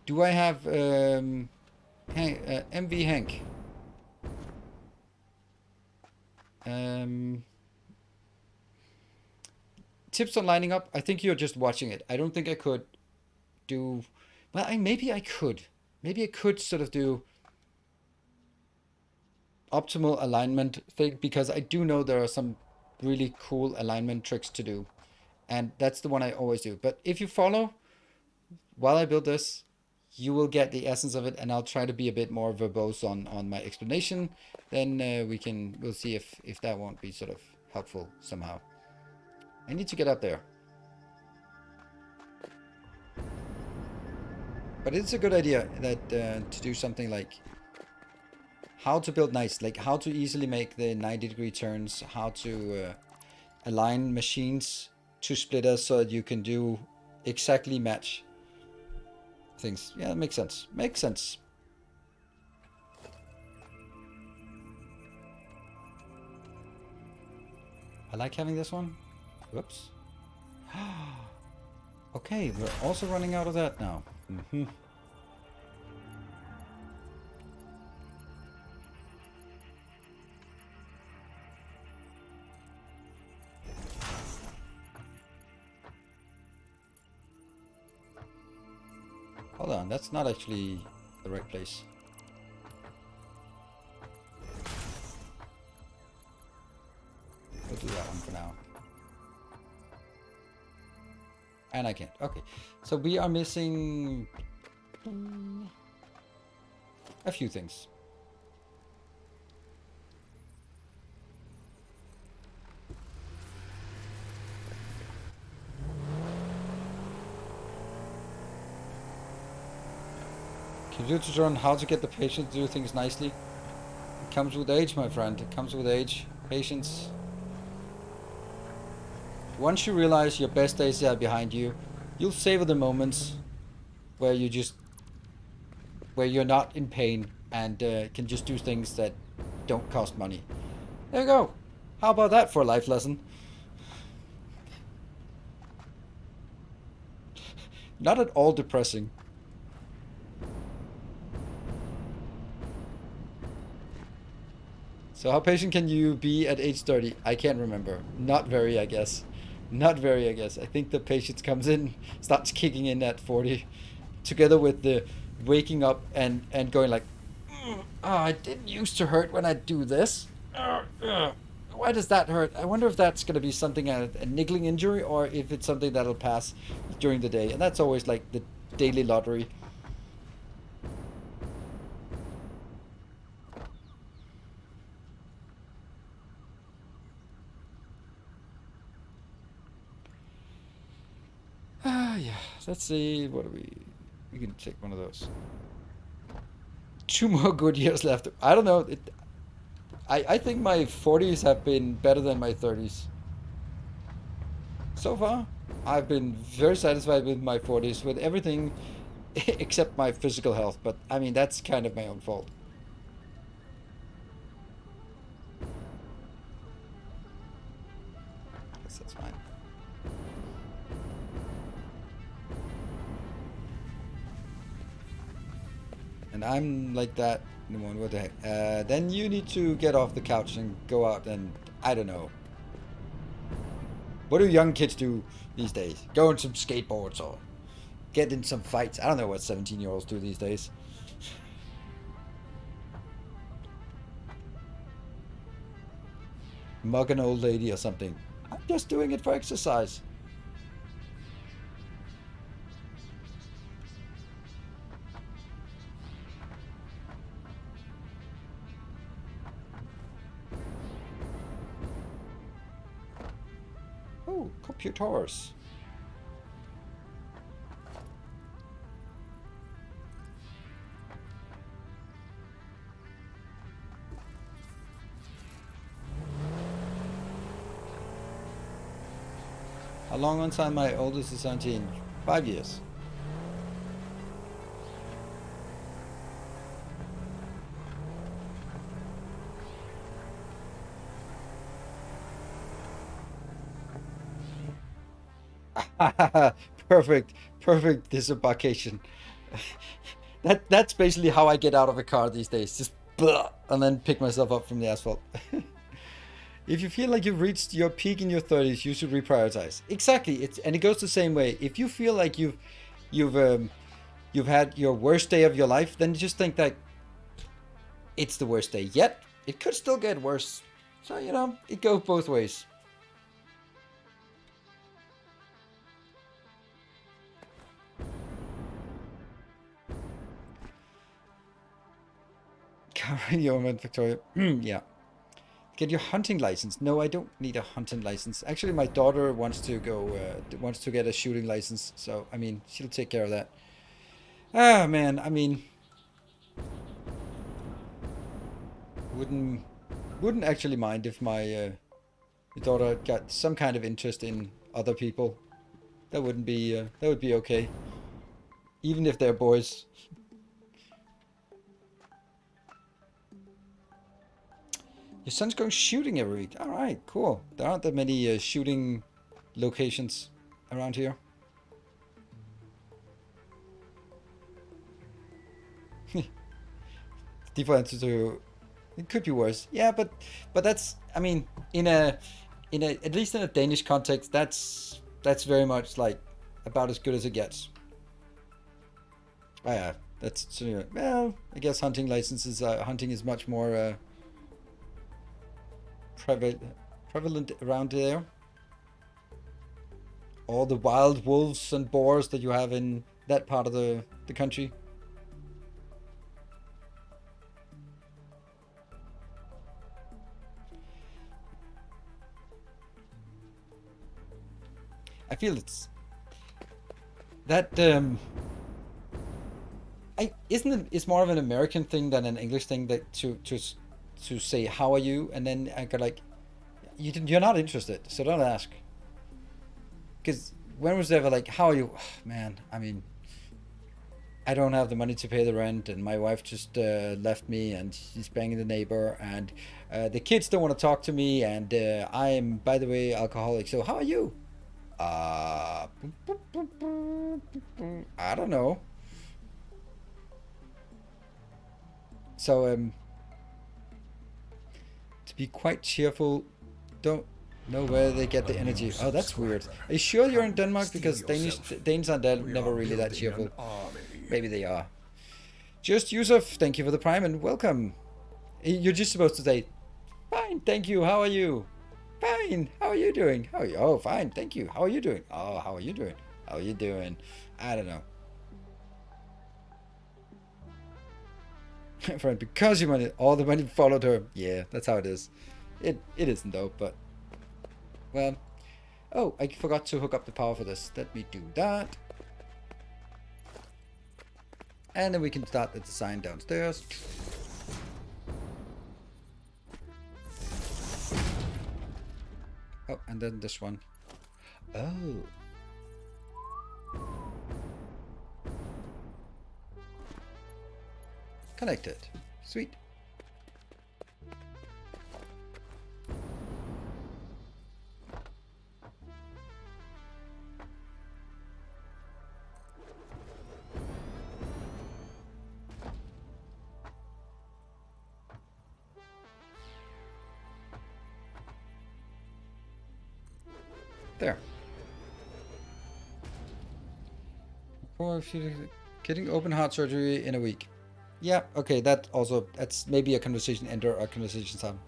Speaker 1: Do I have MV Hank? Tips on lining up. I think you're just watching it. I don't think I could do. Well, maybe I could. Maybe I could sort of do optimal alignment thing, because I do know there are some really cool alignment tricks to do, and that's the one I always do. But if you follow while I build this, you will get the essence of it, and I'll try to be a bit more verbose on my explanation. Then we'll see if that won't be sort of helpful somehow. I need to get up there. But it's a good idea that to do something like how to build nice, like how to easily make the 90-degree turns, how to align machines to splitters so that you can do exactly match things. Yeah, that makes sense. Makes sense. I like having this one. Whoops. Okay, we're also running out of that now. Hold on, that's not actually the right place. We'll do that one for now. And I can't. Okay, so we are missing a few things. Tutorial on how to get the patient to do things nicely. It comes with age, my friend. It comes with age. Patience. Once you realize your best days are behind you, you'll savor the moments where you're not in pain and can just do things that don't cost money. There you go. How about that for a life lesson? Not at all depressing. So how patient can you be at age 30? I can't remember. Not very, I guess. Not very, I guess. I think the patience comes in, starts kicking in at 40, together with the waking up and going like, oh, it didn't used to hurt when I do this. Why does that hurt? I wonder if that's going to be something, a niggling injury, or if it's something that'll pass during the day. And that's always like the daily lottery. Yeah. Let's see. What do we? We can take one of those. 2 more good years left. I don't know. I think my 40s have been better than my 30s. So far, I've been very satisfied with my 40s, with everything except my physical health. But I mean, that's kind of my own fault. I guess that's fine. And I'm like that. What the heck? Then you need to get off the couch and go out and, I don't know. What do young kids do these days? Go on some skateboards or get in some fights. I don't know what 17-year-olds do these days. Mug an old lady or something. I'm just doing it for exercise. Oh, computers. How long on time? My oldest is 17. 5 years. Perfect, perfect disembarkation. That's basically how I get out of a car these days. Just blah, and then pick myself up from the asphalt. If you feel like you've reached your peak in your 30s, you should reprioritize. Exactly. It goes the same way. If you feel like you've had your worst day of your life, then just think that it's the worst day yet. It could still get worse. So, it goes both ways. Covering your moment, Victoria. Yeah. Get your hunting license. No, I don't need a hunting license. Actually, my daughter wants to wants to get a shooting license. So, I mean, she'll take care of that. Ah, man. I mean, wouldn't wouldn't actually mind if my daughter got some kind of interest in other people. That would be okay, even if they're boys. Your son's going shooting every week. All right, cool. There aren't that many shooting locations around here. Default answer to it could be worse. Yeah, but that's, I mean, in a at least in a Danish context, that's very much like about as good as it gets. Oh, yeah, that's well, I guess hunting is much more prevalent around there. All the wild wolves and boars that you have in that part of the country. I feel it's that isn't it? It's more of an American thing than an English thing that to say how are you, and then I go like, you're not interested, so don't ask. Because when was there ever like, how are you? Man, I mean, I don't have the money to pay the rent, and my wife just left me, and she's banging the neighbor, and the kids don't want to talk to me, and I am, by the way, alcoholic. So how are you? I don't know. So to be quite cheerful, don't know where they get the energy. Oh, that's weird. Are you sure you're in Denmark? Because Danes are never really that cheerful. Maybe they are. Just Yusuf, thank you for the prime and welcome. You're just supposed to say, fine, thank you, how are you? Fine, how are you doing? How are you? Oh, fine, thank you. How are you doing? Oh, how are you doing? How are you doing? I don't know. Friend, because you money, all the money followed her. Yeah, that's how it is. It isn't though, but well. Oh, I forgot to hook up the power for this. Let me do that. And then we can start the design downstairs. Oh, and then this one. Oh. Connected. Sweet. There. Or if you're getting open heart surgery in a week. Yeah, okay, that's maybe a conversation ender or a conversation sum.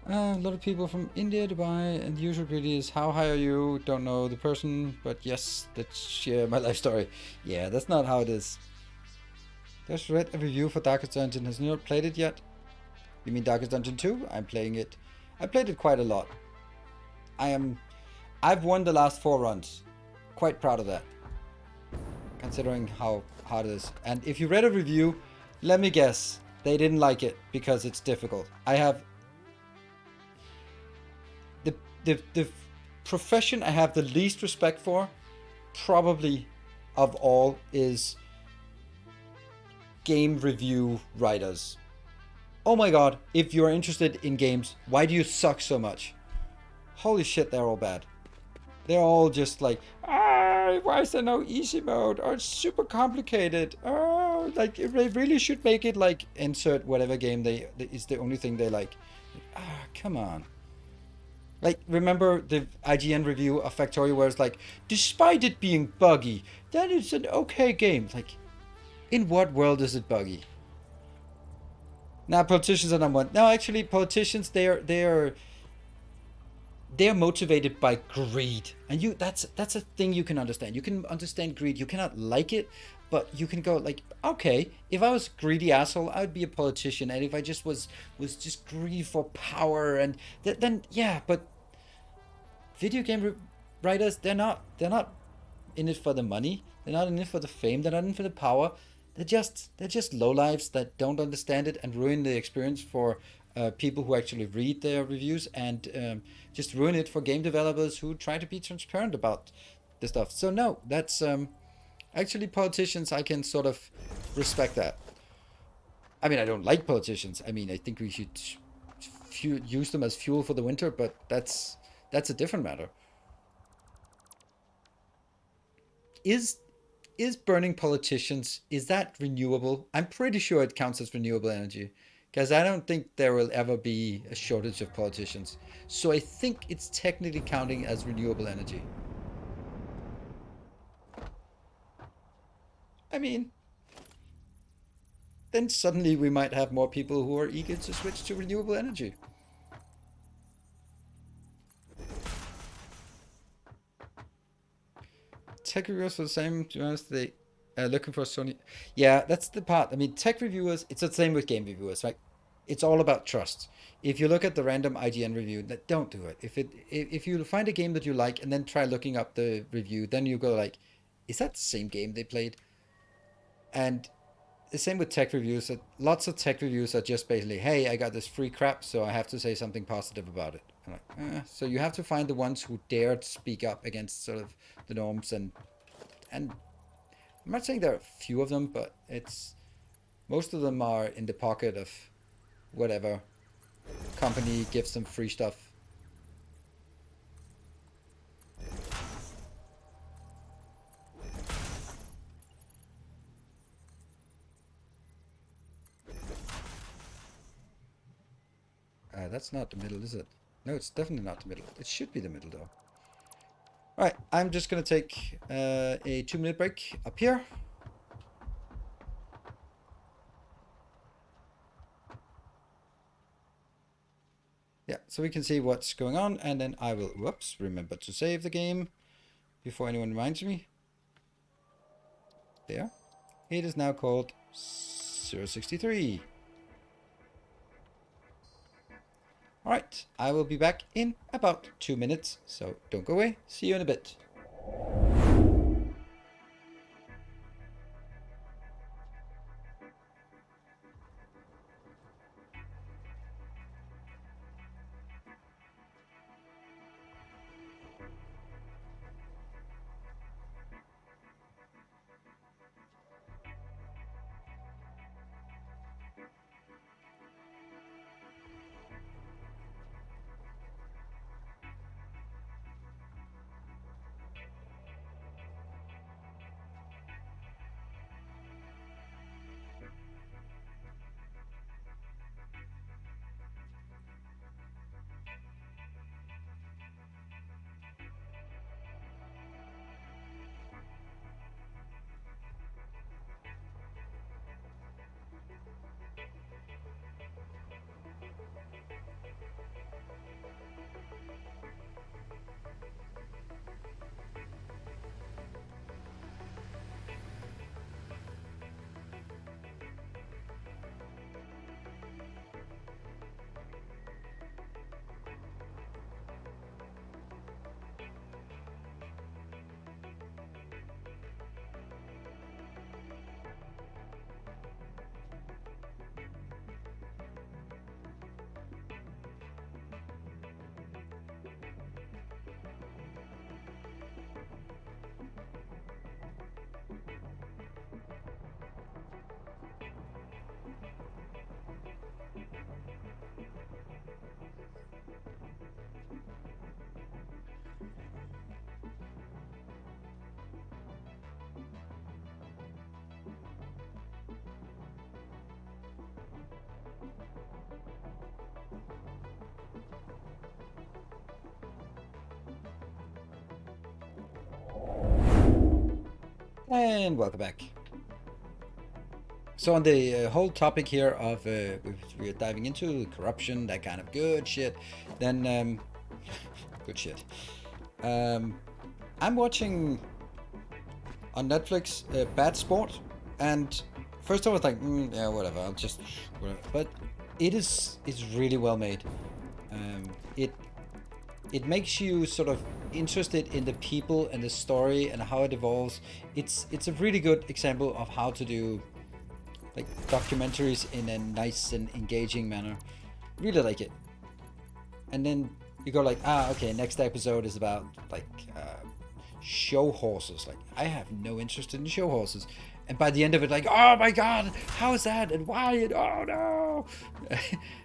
Speaker 1: A lot of people from India, Dubai, and the usual greeting is, how high are you? Don't know the person, but yes, let's share my life story. Yeah, that's not how it is. Just read a review for Darkest Dungeon. Has not played it yet? You mean Darkest Dungeon 2? I'm playing it. I played it quite a lot. I've won the last 4 runs. Quite proud of that. Considering how hard it is. And if you read a review, let me guess. They didn't like it because it's difficult. I have the profession I have the least respect for, probably of all, is game review writers. Oh my god, if you're interested in games, why do you suck so much? Holy shit, they're all bad. They're all just like, why is there no easy mode? Or it's super complicated. Oh, like they really should make it like insert whatever game they is the only thing they like. Come on. Like, remember the IGN review of Factorio where it's like, despite it being buggy, that is an okay game. Like, in what world is it buggy? Now, politicians are number one. No, actually, politicians, they're motivated by greed, and that's a thing you can understand. You can understand greed. You cannot like it, but you can go like, okay, if I was a greedy asshole, I would be a politician, and if I just was just greedy for power, and then yeah, but video game writers, they're not in it for the money. They're not in it for the fame. They're not in it for the power. They're just lowlifes that don't understand it and ruin the experience for people who actually read their reviews, and just ruin it for game developers who try to be transparent about the stuff. So no, that's actually politicians. I can sort of respect that. I mean, I don't like politicians. I mean, I think we should use them as fuel for the winter, but that's a different matter. Is burning politicians, is that renewable? I'm pretty sure it counts as renewable energy, because I don't think there will ever be a shortage of politicians. So I think it's technically counting as renewable energy. I mean, then suddenly we might have more people who are eager to switch to renewable energy. Tech reviewers for the same, to be honest, they looking for Sony. Yeah, that's the part. I mean, tech reviewers, it's the same with game reviewers, right? It's all about trust. If you look at the random IGN review, don't do it. If you find a game that you like and then try looking up the review, then you go like, is that the same game they played? And the same with tech reviews. Lots of tech reviews are just basically, hey, I got this free crap, so I have to say something positive about it. I'm like, so you have to find the ones who dare to speak up against sort of the norms, and I'm not saying there are few of them, but it's most of them are in the pocket of whatever company gives them free stuff. That's not the middle, is it? No, it's definitely not the middle. It should be the middle, though. All right, I'm just going to take a 2-minute break up here. Yeah, so we can see what's going on, and then I will, whoops, remember to save the game before anyone reminds me. There. It is now called 063. Alright, I will be back in about 2 minutes, so don't go away. See you in a bit. And welcome back. So on the whole topic here of we're diving into corruption, that kind of good shit, then good shit. I'm watching on Netflix Bad Sport, and first I was like, yeah, whatever, I'll just whatever. But it's really well made. It makes you sort of interested in the people and the story and how it evolves. It's a really good example of how to do like documentaries in a nice and engaging manner. Really like it. And then you go like, okay, next episode is about like show horses. Like, I have no interest in show horses. And by the end of it, like, oh my god, how is that and why? And oh no.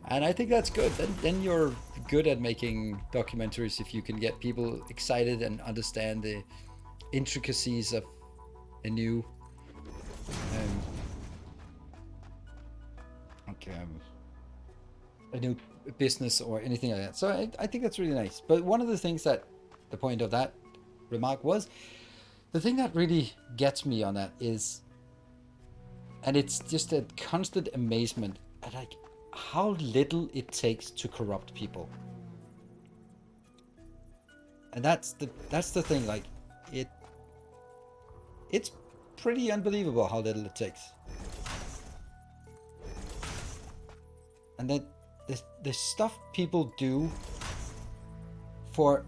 Speaker 1: And I think that's good. Then you're good at making documentaries if you can get people excited and understand the intricacies of a new a new business or anything like that. So I think that's really nice. But one of the things that the point of that remark was, the thing that really gets me on that is, and it's just a constant amazement at like how little it takes to corrupt people. And that's the thing, like it's pretty unbelievable how little it takes. And then the stuff people do for,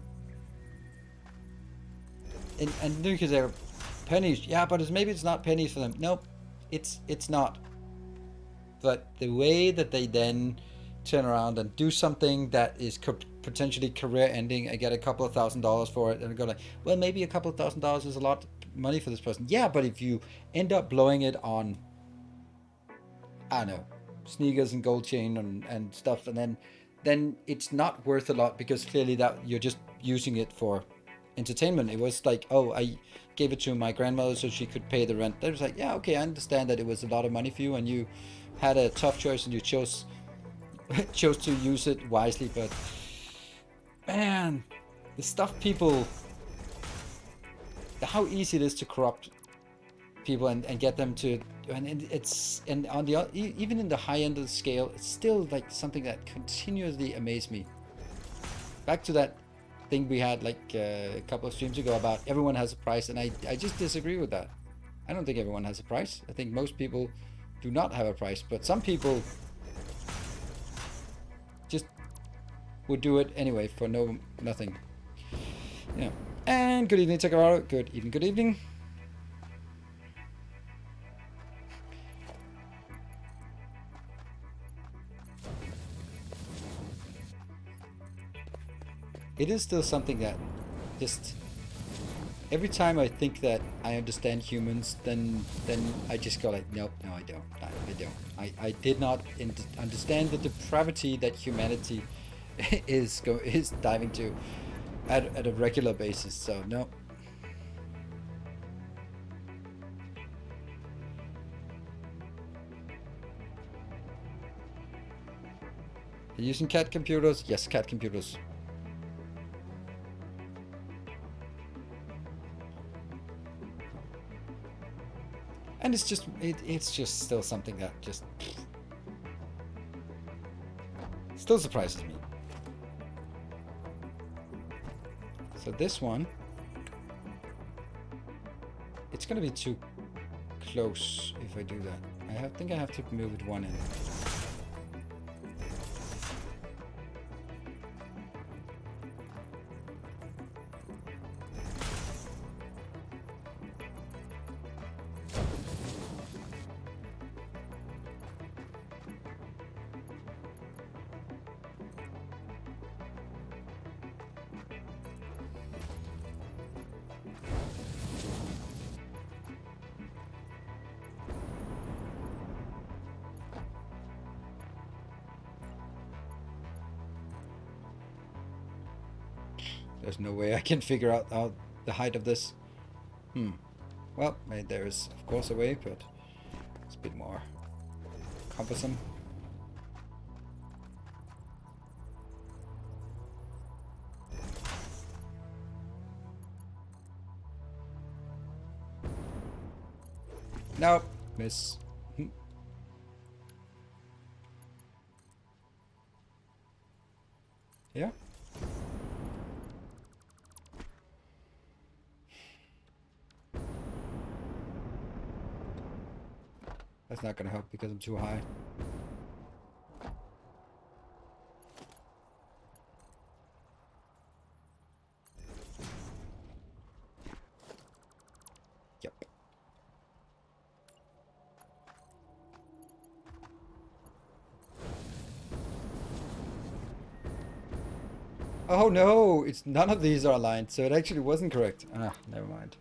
Speaker 1: and because they're pennies, yeah, but maybe it's not pennies for them. Nope, it's not. But the way that they then turn around and do something that is potentially career ending and get a couple of $1,000s for it, and go like, well, maybe a couple of $1,000s is a lot of money for this person. Yeah, but if you end up blowing it on, I don't know, sneakers and gold chain and stuff, and then it's not worth a lot, because clearly that you're just using it for entertainment. It was like, oh, I gave it to my grandmother so she could pay the rent. It was like, yeah, okay, I understand that it was a lot of money for you and you had a tough choice and you chose to use it wisely. But man, the stuff people, how easy it is to corrupt people and get them to, and it's, and on the even in the high end of the scale, it's still like something that continuously amazes me. Back to that thing we had like a couple of streams ago about everyone has a price, and I just disagree with that. I don't think everyone has a price. I think most people do not have a price, but some people just would do it anyway for nothing. Yeah. And good evening, Takaro. Good evening, good evening. It is still something that just, every time I think that I understand humans, then I just go like, nope, no, I don't. I don't. I did not understand the depravity that humanity is diving to at a regular basis. So no. You're using cat computers? Yes, cat computers. And it's just still something that just still surprises me. So this one, it's gonna be too close if I do that. I think I have to move it one end. There's no way I can figure out the height of this. Well, there is of course a way, but it's a bit more cumbersome. Nope, miss. Yeah. That's not gonna help because I'm too high. Yep. Oh no, it's none of these are aligned, so it actually wasn't correct. Ah, never mind.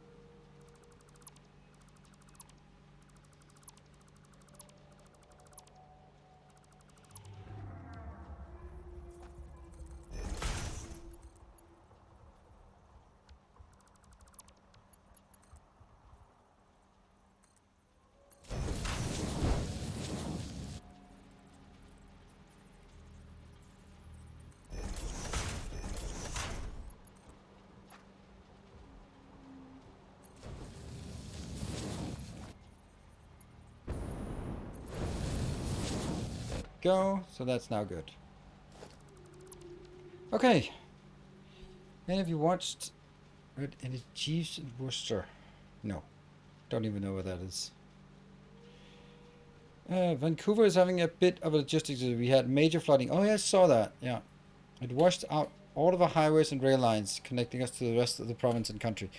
Speaker 1: Go, so that's now good. Okay. And have you watched any Jeeves in Worcester? No. Don't even know what that is. Vancouver is having a bit of a logistics issue. We had major flooding. Oh, yeah, I saw that. Yeah. It washed out all of the highways and rail lines connecting us to the rest of the province and country.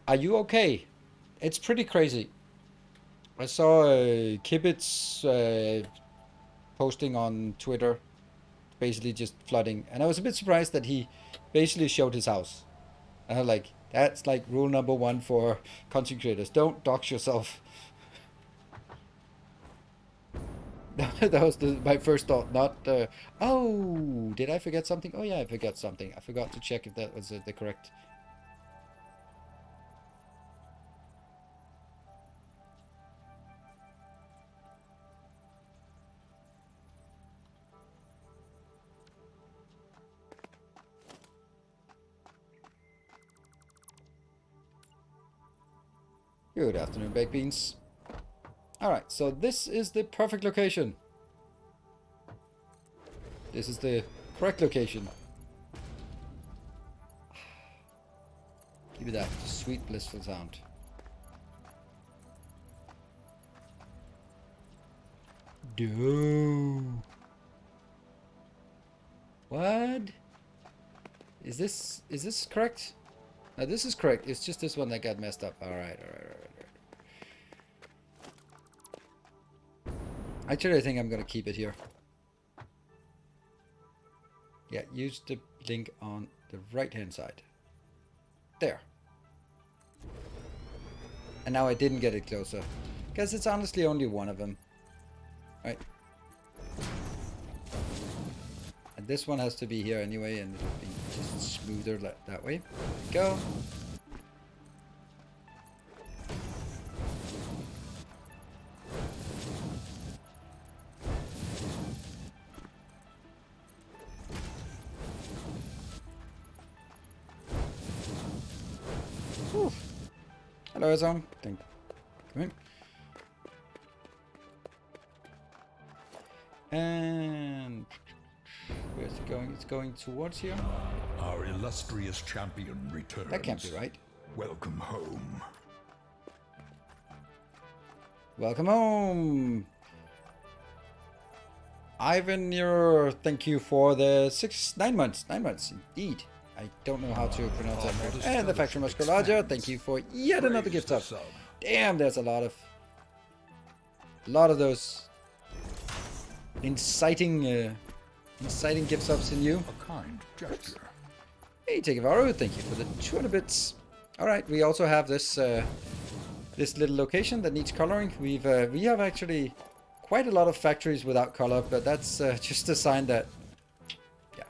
Speaker 1: Are you okay? It's pretty crazy. I saw Kibitz posting on Twitter, basically just flooding. And I was a bit surprised that he basically showed his house. And I'm like, that's like rule number one for content creators. Don't dox yourself. That was my first thought. Not, oh, did I forget something? Oh, yeah, I forgot something. I forgot to check if that was the correct. Good afternoon, baked beans. Alright, so this is the perfect location. This is the correct location. Give me that sweet, blissful sound. Do. What? Is this correct? No, this is correct. It's just this one that got messed up. Alright. Actually, I think I'm gonna keep it here. Yeah, use the link on the right-hand side. There. And now I didn't get it closer. Because it's honestly only one of them. Right? And this one has to be here anyway, and it'll be just smoother that way. There we go. Whew. Hello, Azam. Come in. And where's it going? It's going towards here.
Speaker 2: Our illustrious champion returns.
Speaker 1: That can't be right.
Speaker 2: Welcome home.
Speaker 1: Welcome home. Ivan, thank you for the 9 months. 9 months, indeed. I don't know how to pronounce that word. And the Factory Musculaja, thank you for yet another gift sub. Damn, there's a lot of those inciting gift subs in you.
Speaker 2: A kind gesture.
Speaker 1: Hey, Tekivaru, thank you for the 200 bits. All right, we also have this this little location that needs coloring. We have actually quite a lot of factories without color, but that's just a sign that, yeah,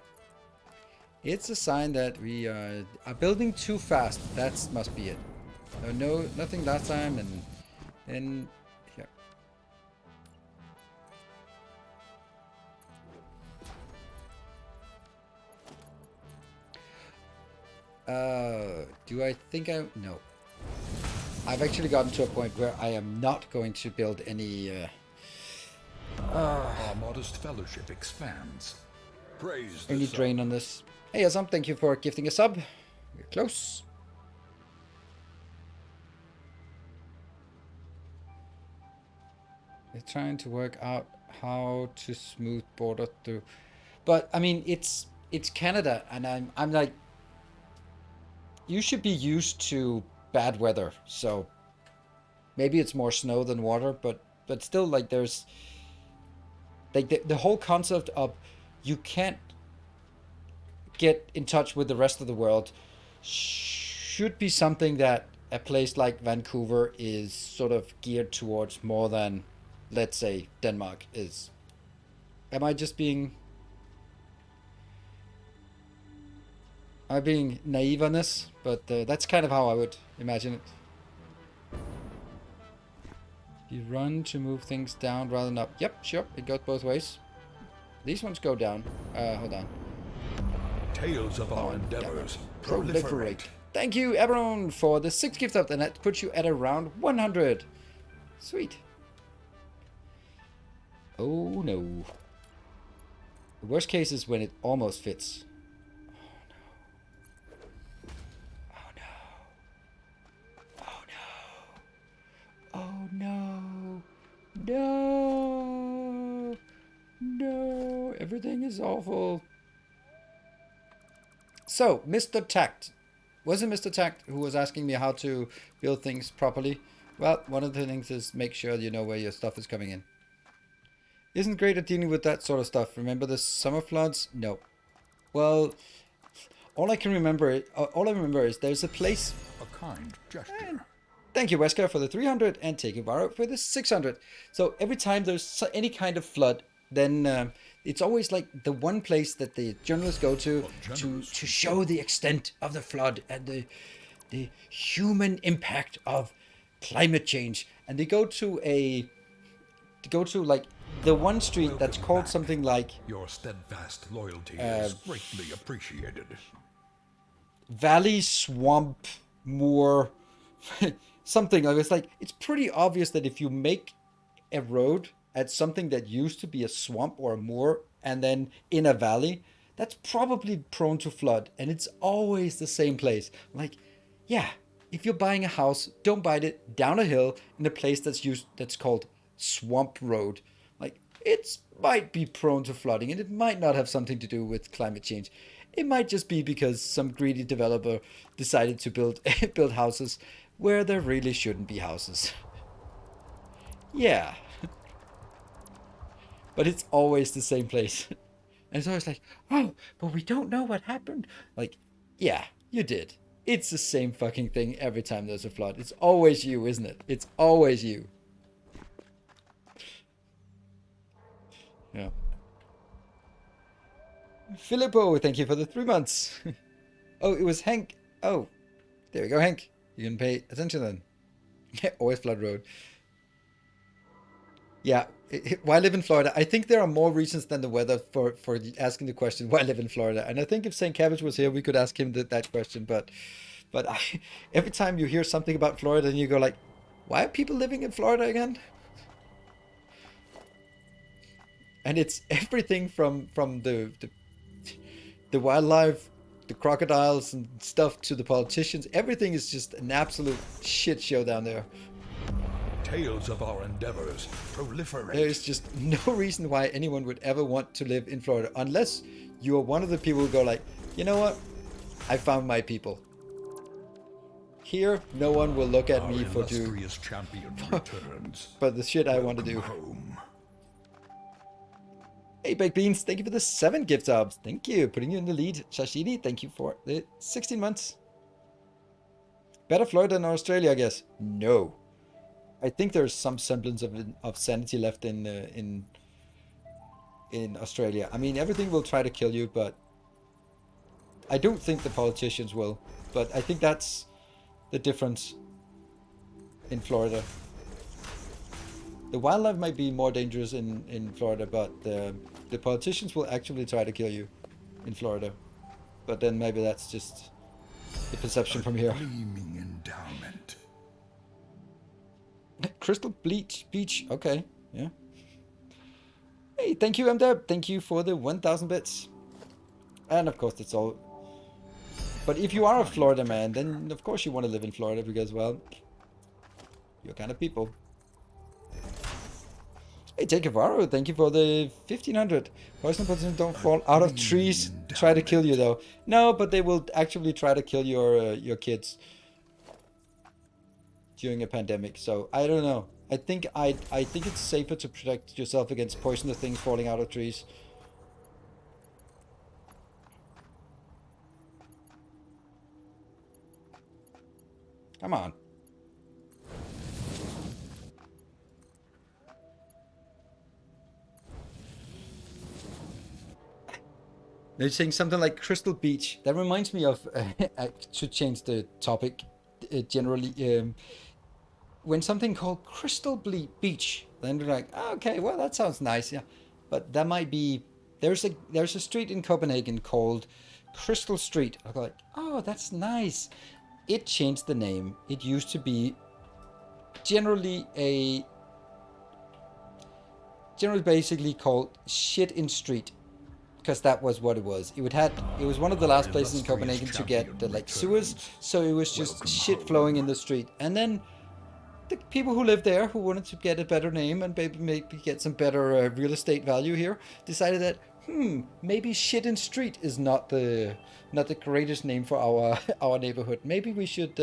Speaker 1: it's a sign that we are building too fast. That must be it. No, nothing last time, and yeah. Do I think no. I've actually gotten to a point where I am not going to build any
Speaker 2: Our modest fellowship expands. Praise the
Speaker 1: any
Speaker 2: sun.
Speaker 1: drain on this. Hey Azam, thank you for gifting a sub. We're close. We're trying to work out how to smooth border through, but I mean it's Canada, and I'm like, you should be used to bad weather, so maybe it's more snow than water, but still, like, there's like the whole concept of you can't get in touch with the rest of the world should be something that a place like Vancouver is sort of geared towards more than, let's say, Denmark is. Am I just being naive on this? But that's kind of how I would imagine it. You run to move things down rather than up. Yep, sure. It goes both ways. These ones go down. Hold on.
Speaker 2: Tales of our endeavors
Speaker 1: Proliferate. Thank you, Eberon, for the 6 gift up, and that puts you at around 100. Sweet. Oh no. The worst case is when it almost fits. Oh no. Oh no. No. no, everything is awful. So, Mr. Tact. Was it Mr. Tact who was asking me how to build things properly? Well, one of the things is make sure you know where your stuff is coming in. Isn't great at dealing with that sort of stuff. Remember the summer floods? No. Well, all I remember is there's a place.
Speaker 2: A kind gesture.
Speaker 1: Thank you, Wesker, for the 300, and take a borrow for the 600. So every time there's any kind of flood, then it's always like the one place that the journalists go to show the extent of the flood and the human impact of climate change. And they go to like the one street that's called something like
Speaker 2: Your steadfast loyalty is greatly appreciated.
Speaker 1: Valley, Swamp, Moor, something. I was like, it's pretty obvious that if you make a road at something that used to be a swamp or a moor and then in a valley, that's probably prone to flood. And it's always the same place. Like, yeah, if you're buying a house, don't buy it down a hill in a place that's called Swamp Road. Like, it might be prone to flooding and it might not have something to do with climate change. It might just be because some greedy developer decided to build houses where there really shouldn't be houses. Yeah. But it's always the same place. And it's always like, oh, but we don't know what happened. Like, yeah, you did. It's the same fucking thing every time there's a flood. It's always you, isn't it? It's always you. Yeah. Filippo, thank you for the 3 months. Oh, it was Hank. Oh, there we go, Hank. You can pay attention then. Always flood road. Yeah, why live in Florida? I think there are more reasons than the weather for asking the question, why live in Florida? And I think if St. Cabbage was here, we could ask him that question. But every time you hear something about Florida, and you go like, why are people living in Florida again? And it's everything from the wildlife, the crocodiles and stuff to the politicians. Everything is just an absolute shit show down there.
Speaker 2: Tales of our endeavors proliferate.
Speaker 1: There's just no reason why anyone would ever want to live in Florida unless you are one of the people who go like, you know what? I found my people. Here, no one will look at me for but the shit I want to do.
Speaker 2: Home.
Speaker 1: Hey, Baked Beans, thank you for the 7 gift subs. Thank you. Putting you in the lead. Shashini, thank you for the 16 months. Better Florida than Australia, I guess. No. I think there's some semblance of sanity left in Australia. I mean, everything will try to kill you, but I don't think the politicians will. But I think that's the difference in Florida. The wildlife might be more dangerous in Florida, but the politicians will actually try to kill you in Florida. But then maybe that's just the perception from here.
Speaker 2: Gleaming endowment.
Speaker 1: Crystal Beach. Okay, yeah. Hey, thank you, MDeb. Thank you for the 1,000 bits. And of course, it's all. But if you are a Florida man, then of course you want to live in Florida because, well, you're kind of people. Hey, Take Avaro, thank you for the 1,500. Poison politicians don't fall out of trees. Try to kill you though. No, but they will actually try to kill your kids during a pandemic. So I don't know. I think it's safer to protect yourself against poisonous things falling out of trees. Come on. They're saying something like Crystal Beach. That reminds me of, to change the topic generally, when something called Crystal Beach, then they're like, oh, okay, well, that sounds nice, yeah. But that might be, there's a street in Copenhagen called Crystal Street. I'm like, oh, that's nice. It changed the name. It used to be generally basically called Shit in Street. Because that was what it was. It was one of the last places in Copenhagen to get the sewers, so it was just shit flowing in the street. And then the people who lived there, who wanted to get a better name and maybe get some better real estate value here, decided that Maybe Shit in Street is not the greatest name for our our neighborhood. Maybe we should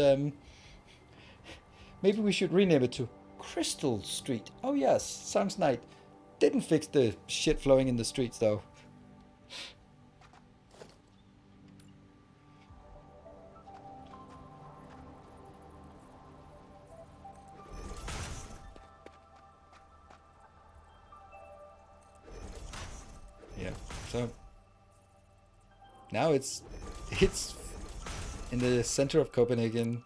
Speaker 1: rename it to Crystal Street. Oh yes, sounds nice. Didn't fix the shit flowing in the streets though. Yeah. So now it's in the center of Copenhagen.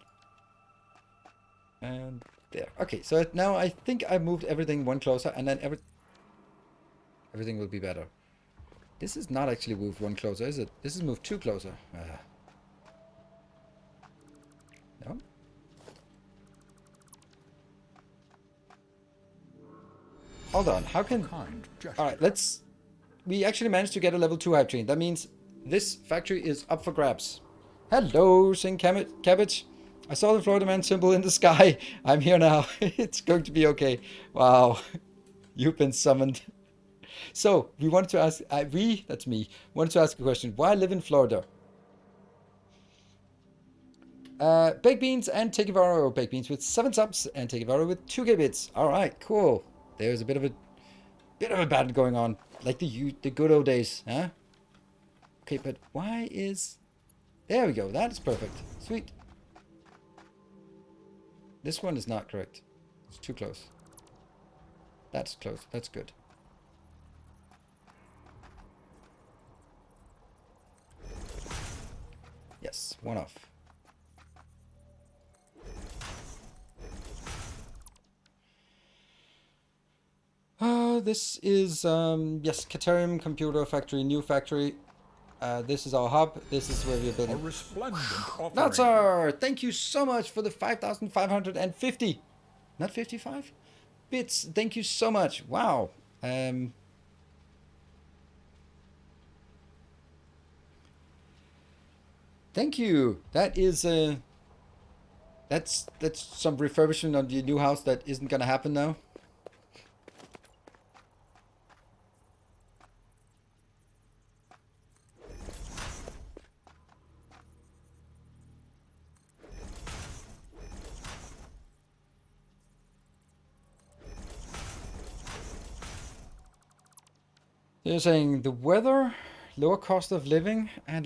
Speaker 1: And there. Okay, so now I think I moved everything one closer, and then everything will be better. This is not actually moved one closer, is it? This is moved two closer. No? Hold on, how can... Alright, we actually managed to get a level 2 hype train. That means this factory is up for grabs. Hello, Sing Cabbage. I saw the Florida Man symbol in the sky. I'm here now. It's going to be okay. Wow. You've been summoned. So, we wanted to ask... that's me. Wanted to ask a question. Why live in Florida? Baked Beans and Tekivaro. Baked Beans with 7 subs and Tekivaro with 2k bits. Alright, cool. There's a bit of a battle going on. Like the good old days, huh? Okay, but why is... There we go. That is perfect. Sweet. This one is not correct. It's too close. That's close. That's good. Yes, one off. This is, yes, Caterium Computer Factory, new factory. This is our hub. This is where we're building.
Speaker 2: A resplendent offering.
Speaker 1: Natsar, thank you so much for the 5,550. Not 55? Bits, thank you so much. Wow. Thank you. That is, that's some refurbishment on the new house that isn't gonna happen now. They're saying the weather, lower cost of living, and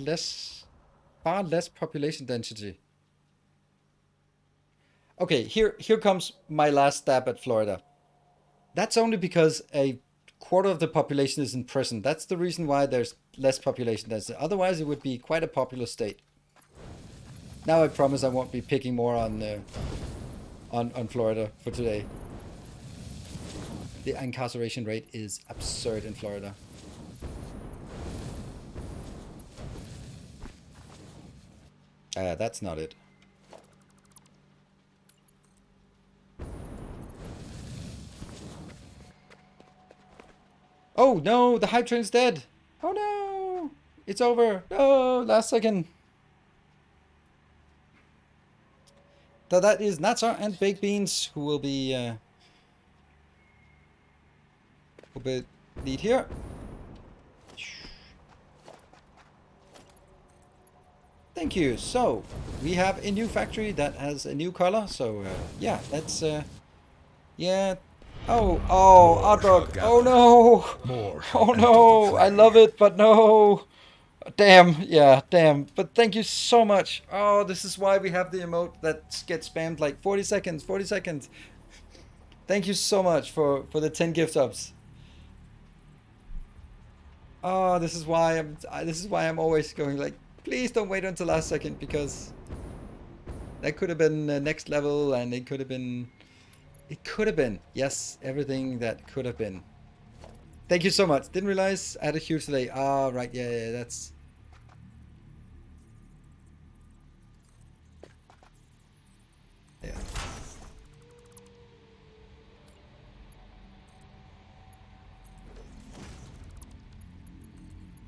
Speaker 1: far less population density. Okay, here comes my last stab at Florida. That's only because a quarter of the population is in prison. That's the reason why there's less population density. Otherwise, it would be quite a populous state. Now I promise I won't be picking more on Florida for today. The incarceration rate is absurd in Florida. That's not it. Oh no, the hype train's dead. Oh no, it's over. No, last second. So that is Natsar and Baked Beans who will be lead here. Thank you. So we have a new factory that has a new color. So yeah, that's yeah. Oh, hot dog. Oh no. Oh no. I love it, but no. Damn. Yeah, damn. But thank you so much. Oh, this is why we have the emote that gets spammed like 40 seconds. 40 seconds. Thank you so much for the 10 gift subs. Oh, this is why I'm always going like, please don't wait until last second, because that could have been next level, and it could have been, yes, everything that could have been. Thank you so much. Didn't realize I had a huge delay. Ah, right, yeah, that's. Yeah.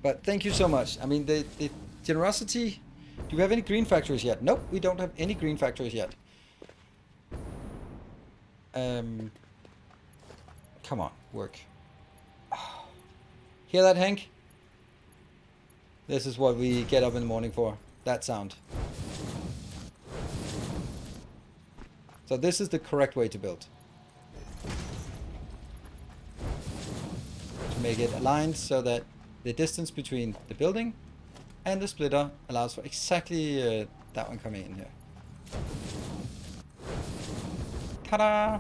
Speaker 1: But thank you so much. I mean, the generosity. Do we have any green factories yet? Nope, we don't have any green factories yet. Come on, work. Hear that, Hank? This is what we get up in the morning for. That sound. So this is the correct way to build. To make it aligned so that the distance between the building and the splitter allows for exactly that one coming in here. Ta-da!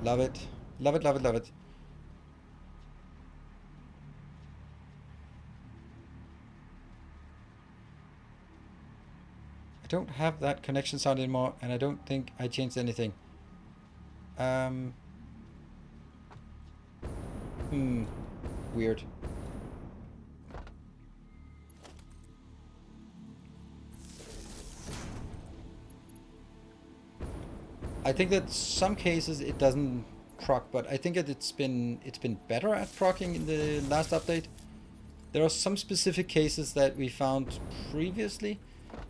Speaker 1: Love it. Love it, love it, love it. I don't have that connection sound anymore, and I don't think I changed anything. Weird. I think that some cases it doesn't proc, but I think that it's been better at procking in the last update. There are some specific cases that we found previously,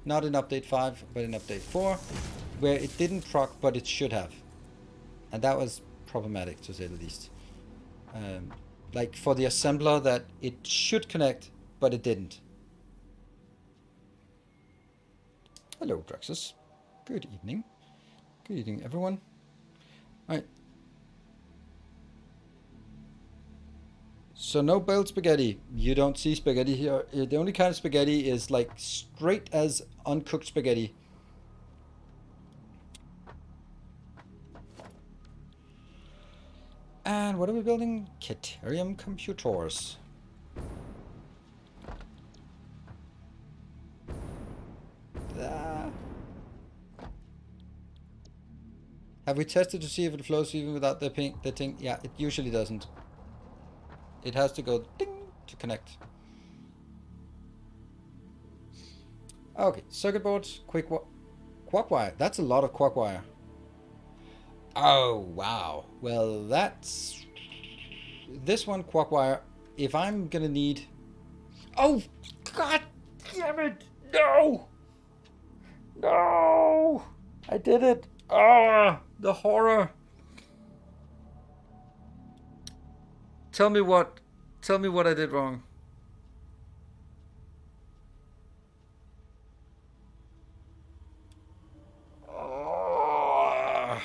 Speaker 1: not in update 5, but in update 4, where it didn't proc, but it should have. And that was problematic, to say the least. Like for the assembler, that it should connect, but it didn't. Hello, Draxus. Good evening. Good evening, everyone. All right. So no boiled spaghetti. You don't see spaghetti here. The only kind of spaghetti is like straight as uncooked spaghetti. And what are we building? Caterium computers. Have we tested to see if it flows even without the thing? Yeah, it usually doesn't. It has to go ding to connect. Okay, circuit boards, quark wire. That's a lot of quark wire. Oh, wow. Well, that's... This one, quark wire, if I'm gonna need... Oh, god damn it! No! No! I did it! Ah, the horror! Tell me what I did wrong. Oh.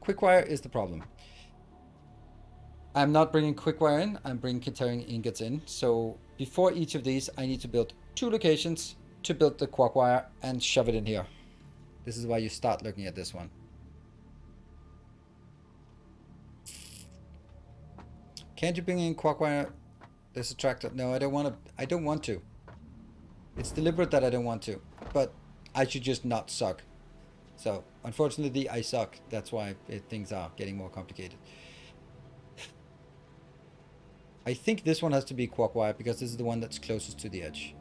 Speaker 1: Quickwire is the problem. I'm not bringing quickwire in, I'm bringing Caterium ingots in. So before each of these, I need to build 2 locations to build the quark wire and shove it in here. This is why you start looking at this one. Can't you bring in quark wire? This attractor? No, I don't want to. It's deliberate that I don't want to, but I should just not suck. So, unfortunately, I suck. That's why things are getting more complicated. I think this one has to be quark wire because this is the one that's closest to the edge.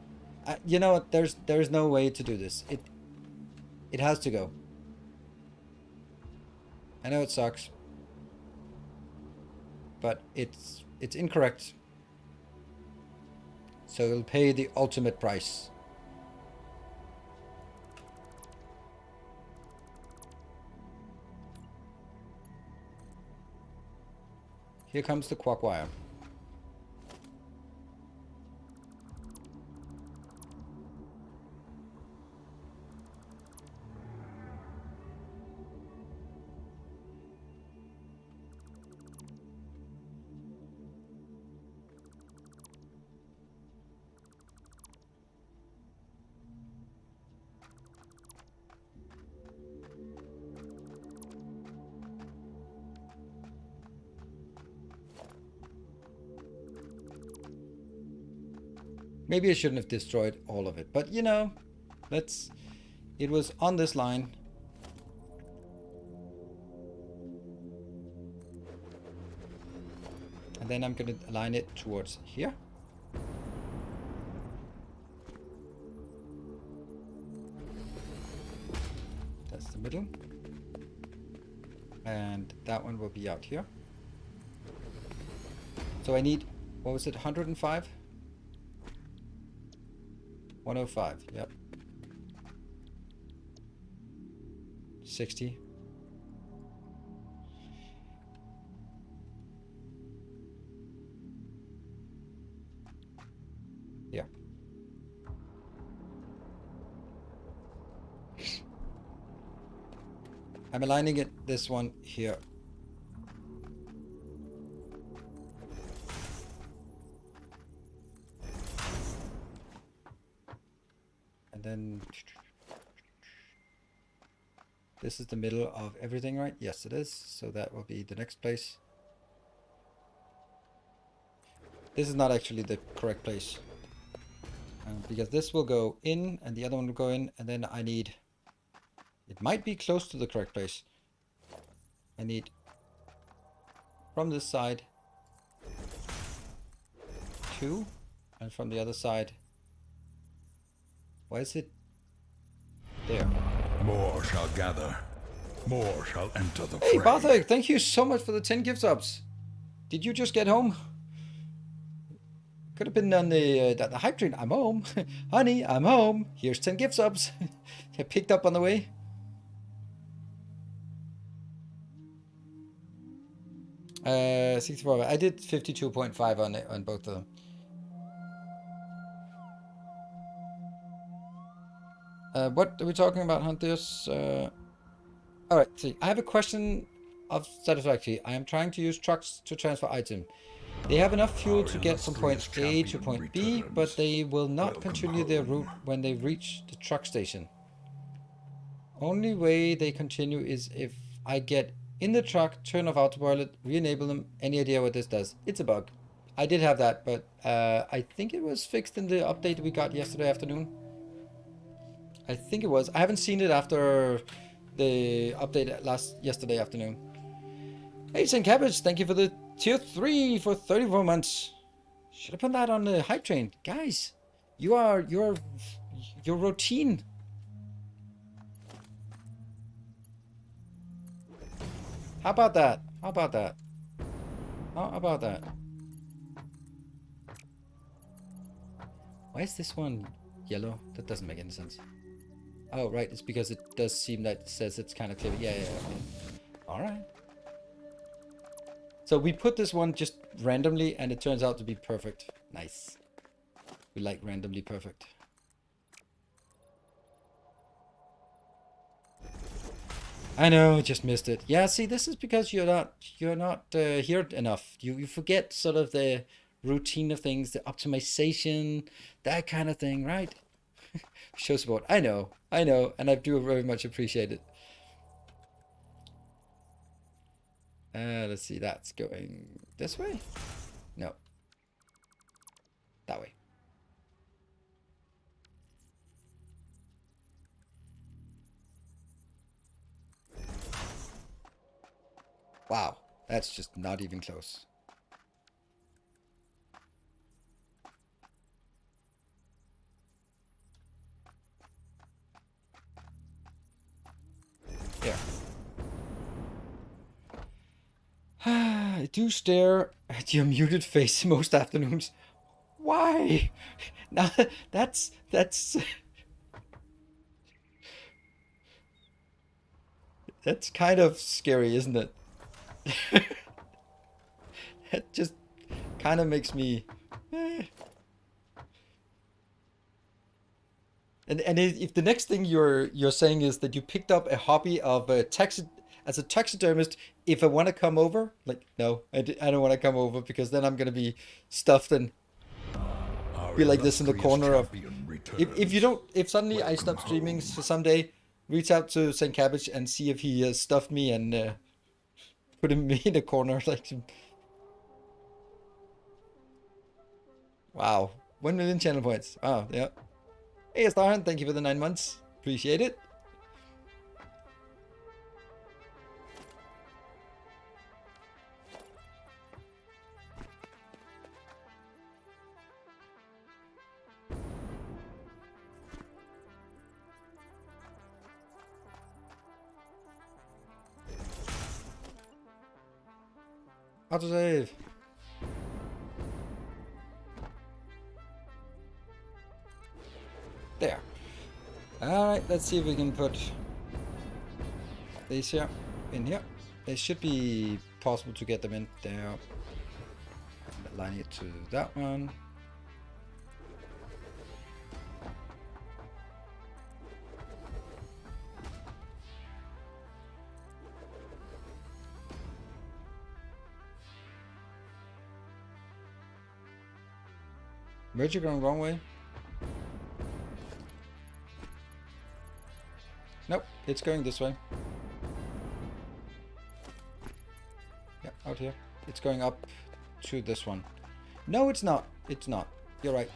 Speaker 1: You know what? There's no way to do this. It has to go. I know it sucks, but it's incorrect. So it'll pay the ultimate price. Here comes the quark wire. Maybe I shouldn't have destroyed all of it, but you know, it was on this line. And then I'm going to align it towards here. That's the middle. And that one will be out here. So I need, what was it, 105? 105, yep. 60. Yeah. I'm aligning it, this one here. And then this is the middle of everything, right? Yes, it is. So that will be the next place. This is not actually the correct place. Because this will go in and the other one will go in, and then I need, it might be close to the correct place. I need from this side 2, and from the other side, why is it there?
Speaker 2: More shall gather. More shall enter the
Speaker 1: Hey,
Speaker 2: fray.
Speaker 1: Barthik, thank you so much for the 10 gift subs. Did you just get home? Could have been on the hype train. I'm home. Honey, I'm home. Here's 10 gift subs. I picked up on the way. Uh, 64. I did 52.5 on it, on both of them. What are we talking about, Hunters? Alright, see, I have a question of Satisfactory. I am trying to use trucks to transfer item. They have enough fuel to get from point A to point B, but they will not continue their route when they reach the truck station. Only way they continue is if I get in the truck, turn off autopilot, re-enable them. Any idea what this does? It's a bug. I did have that, but I think it was fixed in the update we got yesterday afternoon. I think it was. I haven't seen it after the update yesterday afternoon. Hey, St. Cabbage, thank you for the tier 3 for 34 months. Should have put that on the hype train. Guys, your routine. How about that? How about that? How about that? Why is this one yellow? That doesn't make any sense. Oh, right. It's because it does seem that it says it's kind of clear. Yeah, okay. All right. So we put this one just randomly, and it turns out to be perfect. Nice. We like randomly perfect. I know, just missed it. Yeah, see, this is because you're not here enough. You forget sort of the routine of things, the optimization, that kind of thing, right? Show support. I know, and I do very much appreciate it. Let's see, that's going this way? No. That way. Wow, that's just not even close. There. I do stare at your muted face most afternoons. Why? Now that's that's kind of scary, isn't it? It just kind of makes me. And if the next thing you're saying is that you picked up a hobby of a as a taxidermist, if I want to come over, like no, I don't want to come over because then I'm gonna be stuffed and be like this in the corner of. If you don't, if suddenly I stop streaming for some day, reach out to St. Cabbage and see if he stuffed me and put me in a corner like. Wow, 1 million channel points. Wow, yeah. Hey, Starhan, thank you for the 9 months. Appreciate it. Autosave. There. Alright, let's see if we can put these here in here. It should be possible to get them in there. Align it to that one. Merger going wrong way? Nope, it's going this way. Yeah, out here. It's going up to this one. No, it's not. It's not. You're right.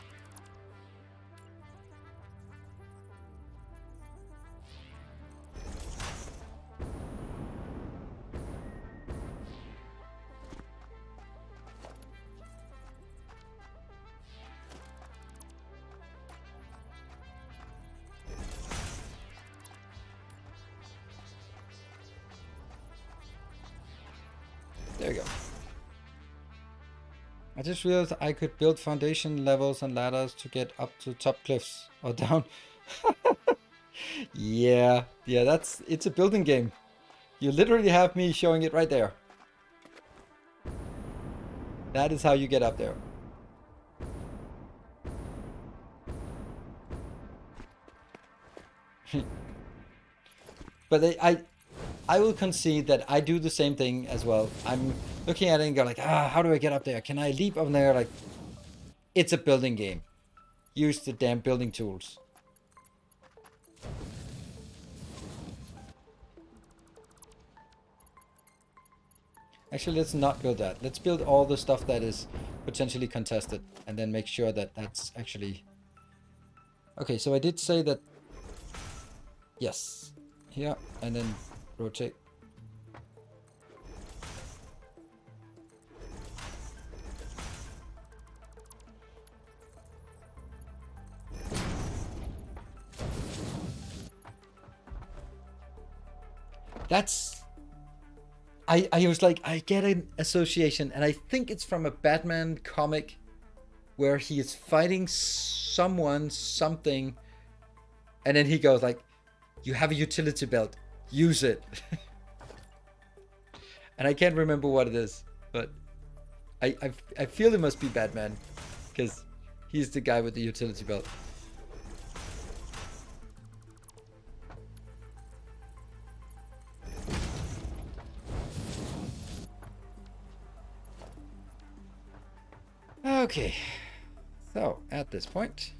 Speaker 1: There you go. I just realized I could build foundation levels and ladders to get up to top cliffs or down. Yeah, it's a building game. You literally have me showing it right there. That is how you get up there. But I will concede that I do the same thing as well. I'm looking at it and go like, how do I get up there? Can I leap up there? Like, it's a building game. Use the damn building tools. Actually, let's not build that. Let's build all the stuff that is potentially contested and then make sure that that's actually... Okay, so I did say that... Yes. Here, and then rotate. That's... I was like, I get an association, and I think it's from a Batman comic where he is fighting someone, something, and then he goes like, you have a utility belt, use it. And I can't remember what it is, but I feel it must be Batman, because he's the guy with the utility belt. Okay, so at this point,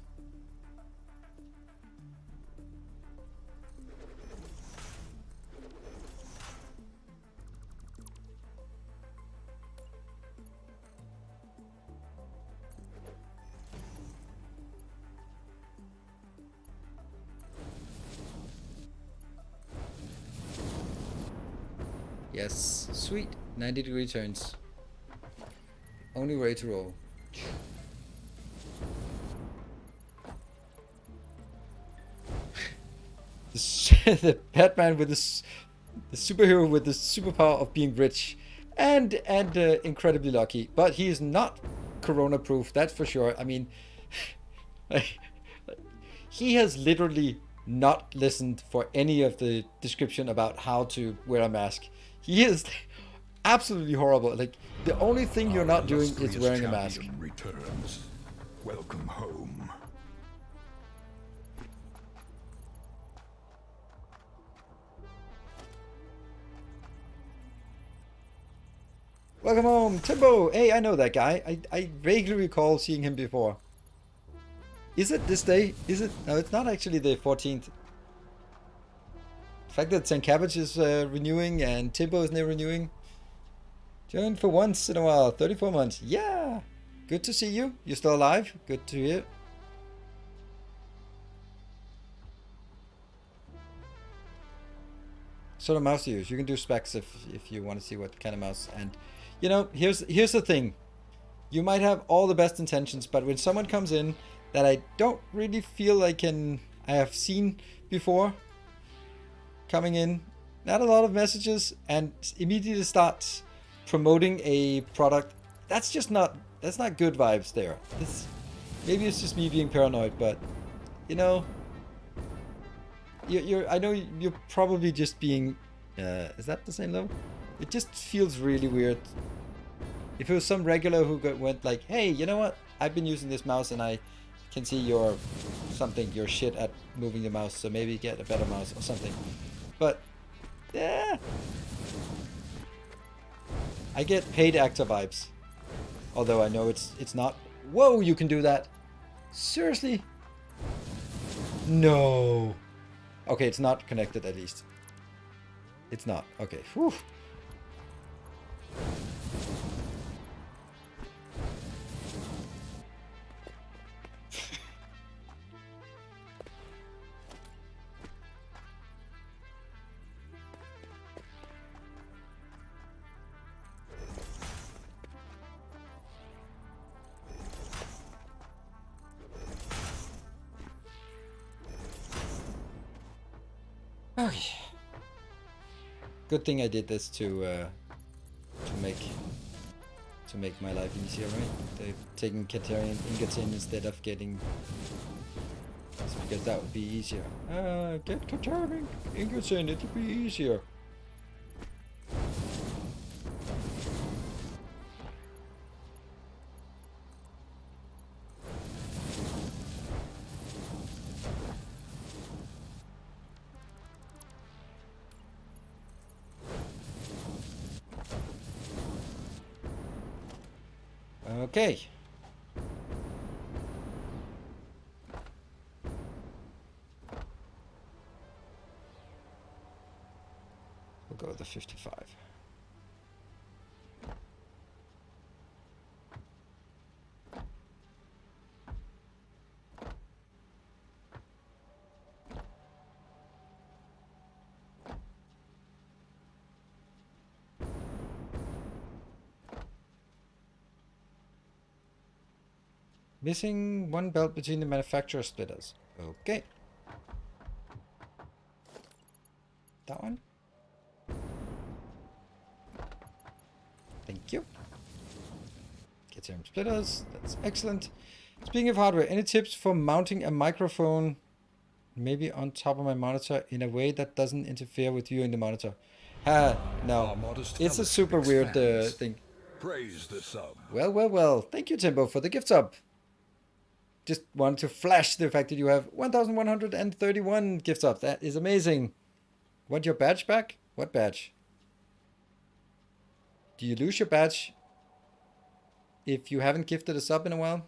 Speaker 1: yes, sweet, 90-degree turns. Only way to roll. The Batman with the superhero with the superpower of being rich and incredibly lucky, but he is not corona proof, that's for sure. I mean, he has literally not listened for any of the description about how to wear a mask. He is absolutely horrible. Like, the only thing you're not doing is wearing a mask.
Speaker 2: Returns. Welcome home.
Speaker 1: Welcome home, Timbo! Hey, I know that guy. I vaguely recall seeing him before. Is it this day? Is it? No, it's not actually the 14th. The fact that St. Cabbage is renewing and Timbo is never renewing. Join for once in a while, 34 months. Yeah! Good to see you. You're still alive. Good to hear. Sort of mouse to use. You can do specs if you want to see what kind of mouse. And you know, here's the thing. You might have all the best intentions, but when someone comes in that I don't really feel I have seen before coming in, not a lot of messages, and immediately starts promoting a product. That's not good vibes there. Maybe it's just me being paranoid, but you know, I know you're probably just being. Is that the same level? It just feels really weird. If it was some regular who went like, hey, you know what? I've been using this mouse and I can see you're shit at moving the mouse, so maybe get a better mouse or something. But yeah, I get paid actor vibes. Although I know it's not. Whoa, you can do that. Seriously? No. Okay, it's not connected at least. It's not. Okay. Whew. Okay. Good thing I did this to make my life easier, right? They've taken Katerian ingots in instead of getting, because that would be easier. Get Katerian ingots in, it'll be easier. Okay. We'll go with the 55. Missing one belt between the manufacturer splitters. Okay. That one. Thank you. Get some splitters. That's excellent. Speaking of hardware, any tips for mounting a microphone maybe on top of my monitor in a way that doesn't interfere with viewing the monitor? No. It's a super weird thing.
Speaker 2: Praise the sub.
Speaker 1: Well. Thank you, Timbo, for the gift sub. Just wanted to flash the fact that you have 1,131 gift subs. That is amazing. Want your badge back? What badge? Do you lose your badge if you haven't gifted a sub in a while?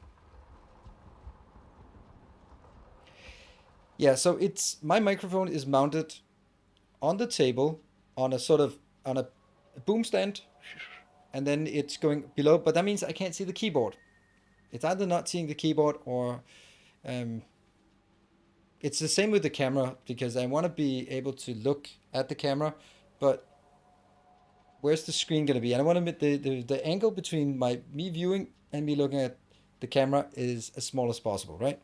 Speaker 1: Yeah, so my microphone is mounted on the table on a boom stand, and then it's going below, but that means I can't see the keyboard. It's either not seeing the keyboard or it's the same with the camera, because I want to be able to look at the camera, but where's the screen going to be? And I want to make the angle between me viewing and me looking at the camera is as small as possible, right?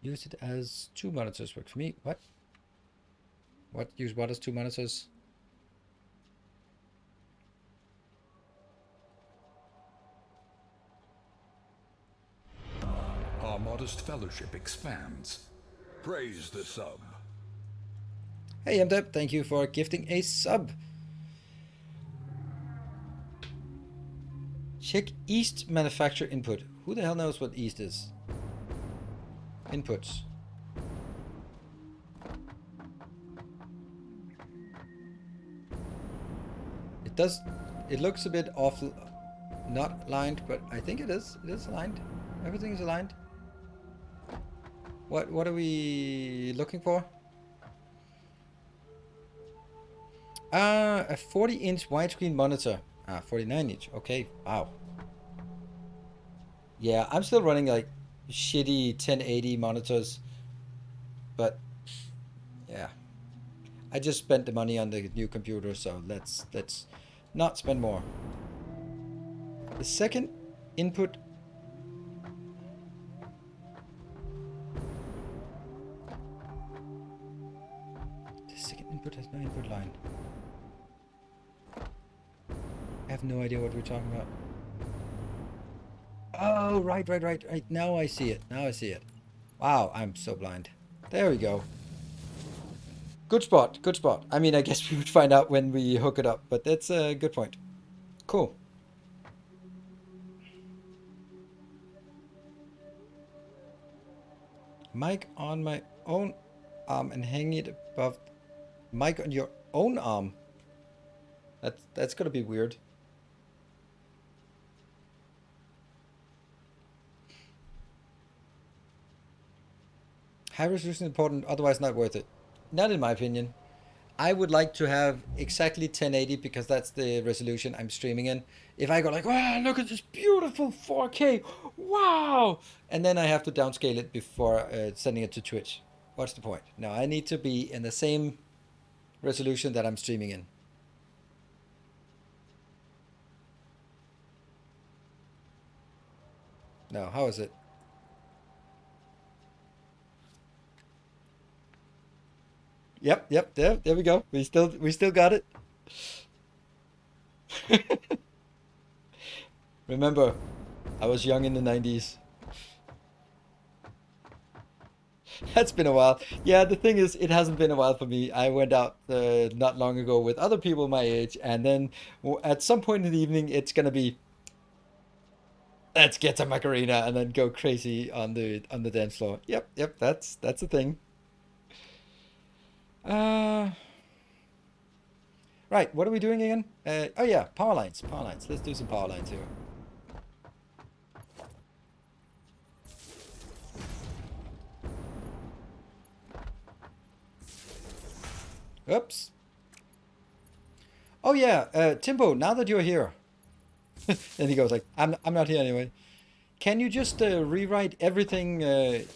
Speaker 1: Use it as 2 monitors work for me. What? Use what as 2 monitors?
Speaker 2: Our modest fellowship expands. Praise the sub.
Speaker 1: Hey MDeb, thank you for gifting a sub. Check East manufacturer input. Who the hell knows what East is? Inputs. It looks a bit off, not aligned, but I think it is. It is aligned. Everything is aligned. What are we looking for? A 40-inch widescreen monitor. 49-inch. Okay, wow. Yeah, I'm still running like shitty 1080 monitors, but yeah, I just spent the money on the new computer, so let's not spend more. The second input output has no input line. I have no idea what we're talking about. Oh, right. Now I see it. Wow, I'm so blind. There we go. Good spot. I mean, I guess we would find out when we hook it up, but that's a good point. Cool. Mic on my own arm and hang it above. Mic on your own arm. That's gonna be weird. High resolution is important, otherwise not worth it. Not in my opinion. I would like to have exactly 1080 because that's the resolution I'm streaming in. If I go like, wow, look at this beautiful 4K, wow, and then I have to downscale it before sending it to Twitch. What's the point? No, I need to be in the same resolution that I'm streaming in. No, how is it? Yep, there we go. We still got it. Remember, I was young in the 90s. That's been a while. Yeah, the thing is, it hasn't been a while for me. I went out not long ago with other people my age, and then at some point in the evening, it's gonna be let's get some Macarena and then go crazy on the dance floor. Yep, that's a thing. Uh, right, what are we doing again? Oh yeah, power lines. Let's do some power lines here. Oops. Oh yeah, Timbo. Now that you're here, and he goes like, I'm not here anyway. Can you just rewrite everything the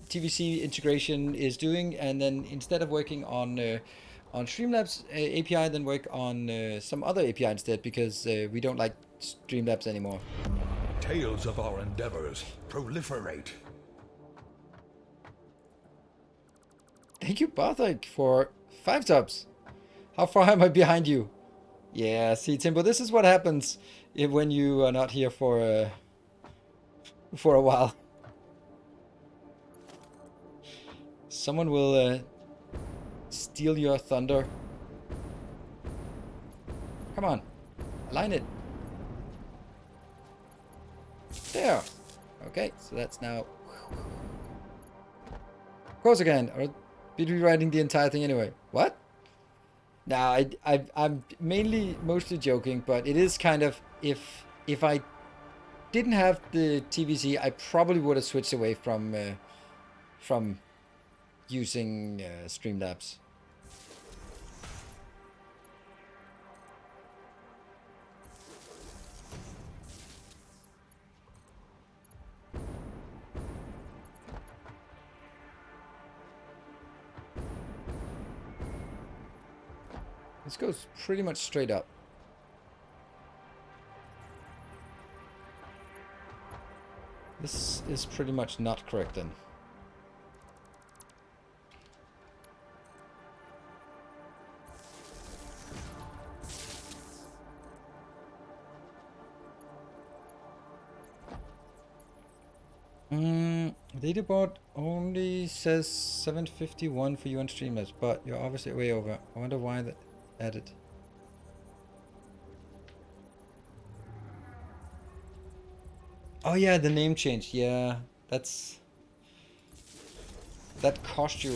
Speaker 1: TVC integration is doing, and then instead of working on Streamlabs API, then work on some other API instead, because we don't like Streamlabs anymore.
Speaker 2: Tales of our endeavors proliferate.
Speaker 1: Thank you, Barthik, for 5 subs. How far am I behind you? Yeah, see, Timbo, this is what happens when you are not here for a while. Someone will steal your thunder. Come on, align it. There. Okay, so that's now. Of course again, or be rewriting the entire thing anyway. What? Nah, I'm mostly joking, but it is kind of if I didn't have the TVC, I probably would have switched away from using Streamlabs. This goes pretty much straight up. This is pretty much not correct then. Leaderboard only says 751 for you on Streamlabs, but you're obviously way over. I wonder why that added. Oh yeah, the name change. Yeah, that cost you.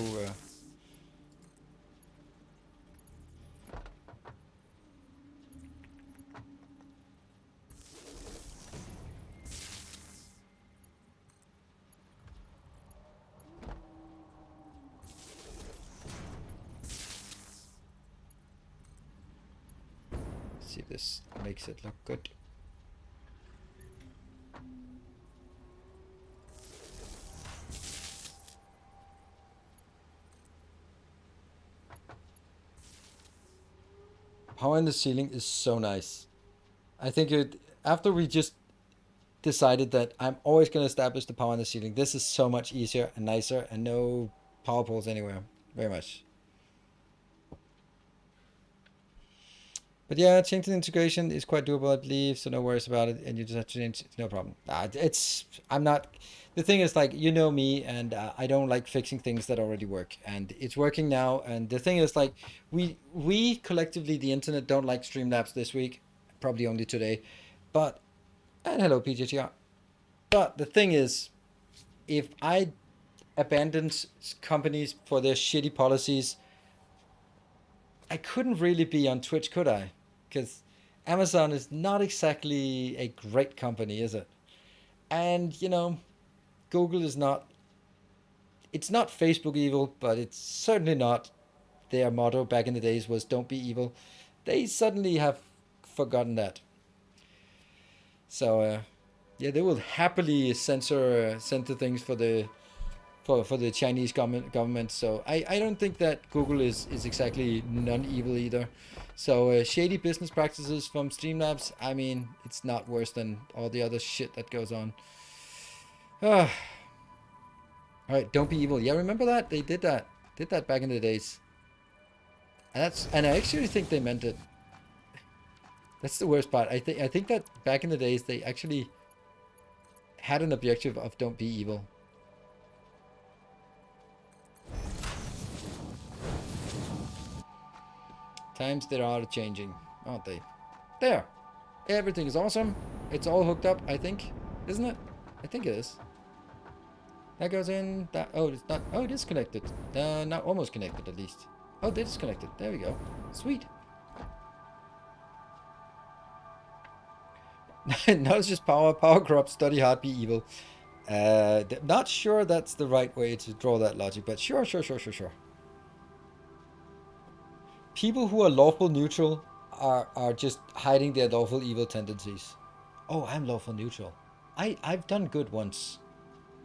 Speaker 1: See if this makes it look good. Power in the ceiling is so nice. I think after we just decided that I'm always going to establish the power in the ceiling, this is so much easier and nicer, and no power poles anywhere. Very much. But yeah, changing the integration is quite doable, I believe, so no worries about it. And you just have to change, it's no problem. I'm not, the thing is like, you know me, and I don't like fixing things that already work. And it's working now. And the thing is like, we collectively, the internet, don't like Streamlabs this week, probably only today. But, and hello, PGTR. But the thing is, if I abandoned companies for their shitty policies, I couldn't really be on Twitch, could I? Because Amazon is not exactly a great company, is it? And, you know, Google is not, it's not Facebook evil, but it's certainly not their motto back in the days was don't be evil. They suddenly have forgotten that. So, yeah, they will happily censor things for the Chinese government. So I don't think that Google is exactly non-evil either. So shady business practices from Streamlabs, I mean, it's not worse than all the other shit that goes on. All right, don't be evil. Yeah, remember that? They did that. Did that back in the days. And I actually think they meant it. That's the worst part. I think that back in the days they actually had an objective of don't be evil. Times they are changing, aren't they? There. Everything is awesome. It's all hooked up, I think. Isn't it? I think it is. That goes in. That, oh, it's not. Oh, it is connected. Not almost connected, at least. Oh, it is connected. There we go. Sweet. Now it's just power corrupt, study hard, be evil. Not sure that's the right way to draw that logic, but sure. People who are lawful neutral are just hiding their lawful evil tendencies. Oh, I'm lawful neutral. I've done good once.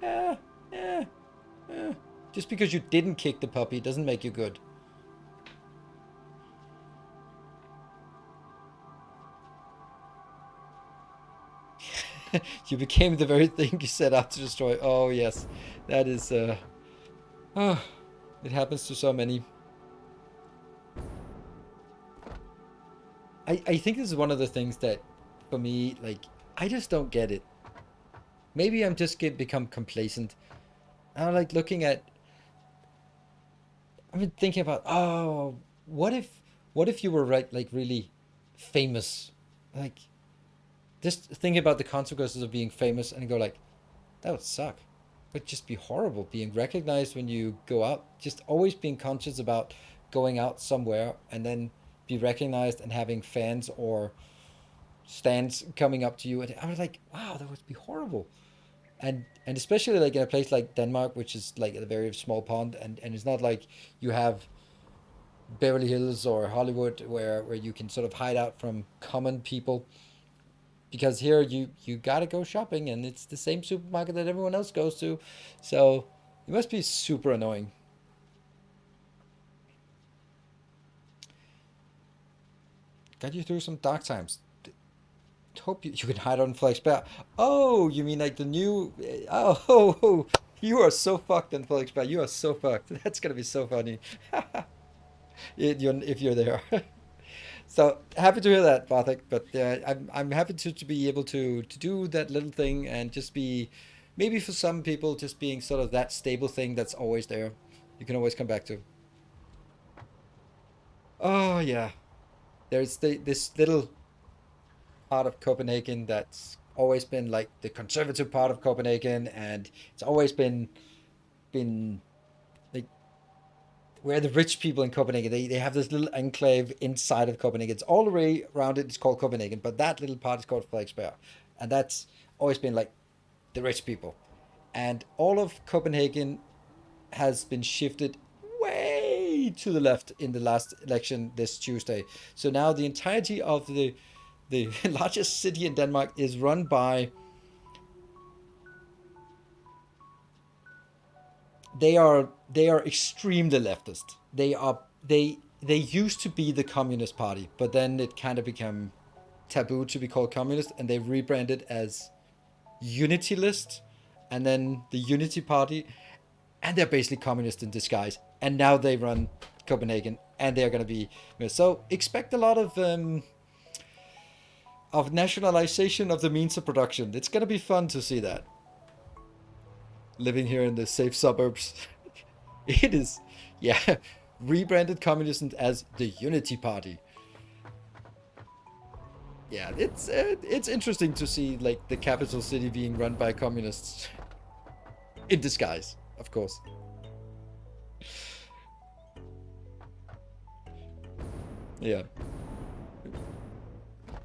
Speaker 1: Yeah, yeah, yeah. Just because you didn't kick the puppy doesn't make you good. You became the very thing you set out to destroy. Oh, yes. That is, oh, it happens to so many. I think this is one of the things that, for me, like, I just don't get it. Maybe I'm just become complacent. I'm like looking at, I've been thinking about, oh, what if you were right, like really famous? Like, just thinking about the consequences of being famous and go like, that would suck. It would just be horrible being recognized when you go out. Just always being conscious about going out somewhere and then be recognized and having fans or stands coming up to you. And I was like, wow, that would be horrible. And especially like in a place like Denmark, which is like a very small pond, and it's not like you have Beverly Hills or Hollywood where you can sort of hide out from common people, because here you gotta go shopping and it's the same supermarket that everyone else goes to, so it must be super annoying. Got you through some dark times. Hope you can hide on Flex Bear. Oh, you mean like the new? Oh, you are so fucked on Flex Bear. You are so fucked. That's gonna be so funny. If you're there. So happy to hear that, Bartek. But I'm happy to be able to do that little thing and just be, maybe for some people, just being sort of that stable thing that's always there. You can always come back to. Oh yeah, there's this little part of Copenhagen that's always been like the conservative part of Copenhagen, and it's always been like where the rich people in Copenhagen, they have this little enclave inside of Copenhagen. It's all the way around it. It's called Copenhagen, but that little part is called Frederiksberg, and that's always been like the rich people. And all of Copenhagen has been shifted way to the left in the last election this Tuesday. So now the entirety of the largest city in Denmark is run by, they are extremely leftist. They used to be the Communist Party, but then it kind of became taboo to be called communist, and they rebranded as Unity List, and then the Unity Party, and they're basically communist in disguise. And now they run Copenhagen, and they're going to be, so expect a lot of of nationalization of the means of production. It's gonna be fun to see that. Living here in the safe suburbs. It is, yeah, rebranded communism as the Unity Party. Yeah, it's interesting to see like the capital city being run by communists in disguise, of course. Yeah.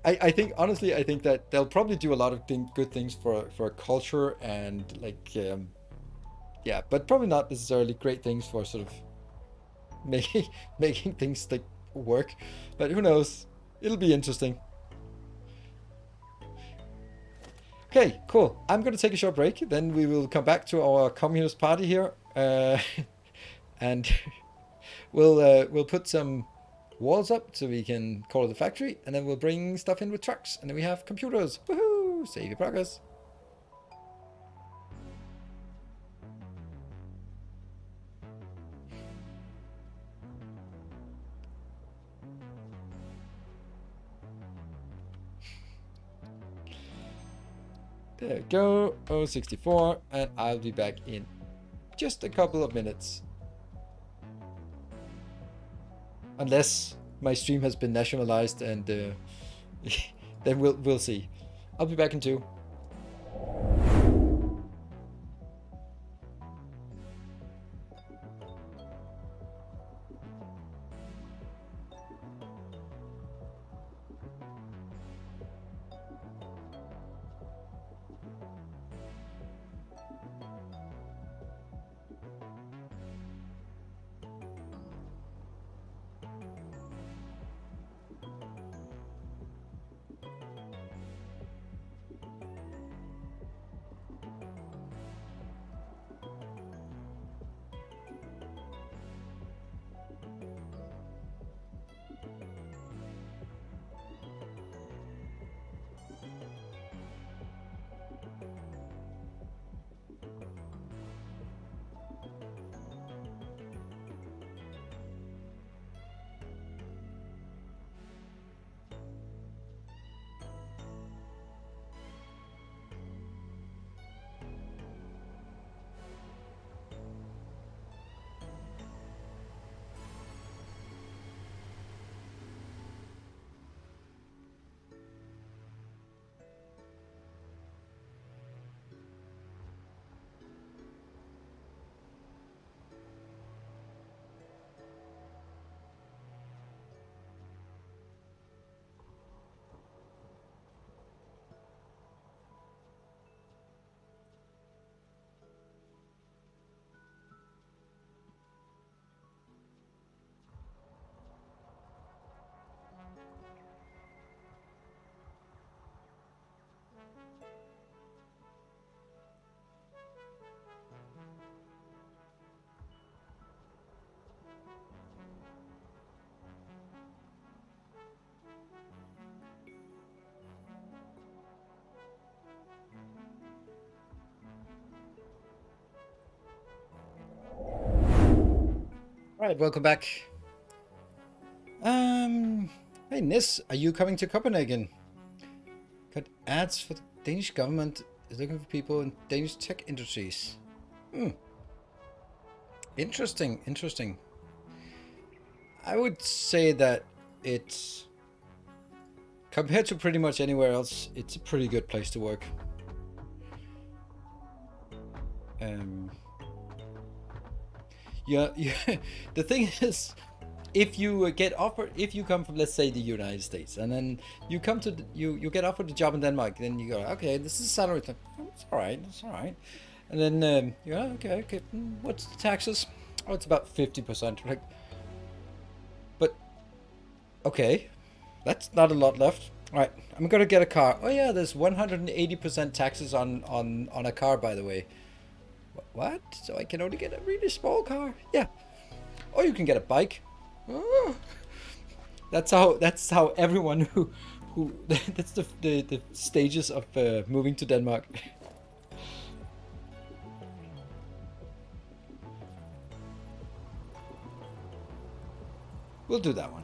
Speaker 1: I think honestly, I think that they'll probably do a lot of good things for culture and like yeah, but probably not necessarily great things for sort of making making things like work. But who knows? It'll be interesting. Okay, cool. I'm gonna take a short break. Then we will come back to our communist party here, and we'll put some walls up so we can call it a factory, and then we'll bring stuff in with trucks, and then we have computers. Woohoo! Save your progress. There we go. 064, and I'll be back in just a couple of minutes. Unless my stream has been nationalized, and then we'll see. I'll be back in 2. All right, welcome back. Hey Nis, are you coming to Copenhagen? Got ads for the Danish government is looking for people in Danish tech industries. Interesting, interesting. I would say that it's compared to pretty much anywhere else, it's a pretty good place to work. Yeah, the thing is, if you get offered, if you come from, let's say, the United States, and then you come to you get offered a job in Denmark, then you go, okay, this is salary. It's all right, it's all right, and then yeah, okay, what's the taxes? Oh, it's about 50%. Like, but okay, that's not a lot left. All right, I'm gonna get a car. Oh yeah, there's 180% taxes on a car, by the way. What? So I can only get a really small car? Yeah. Or you can get a bike. Oh. That's how everyone who that's the stages of moving to Denmark. We'll do that one.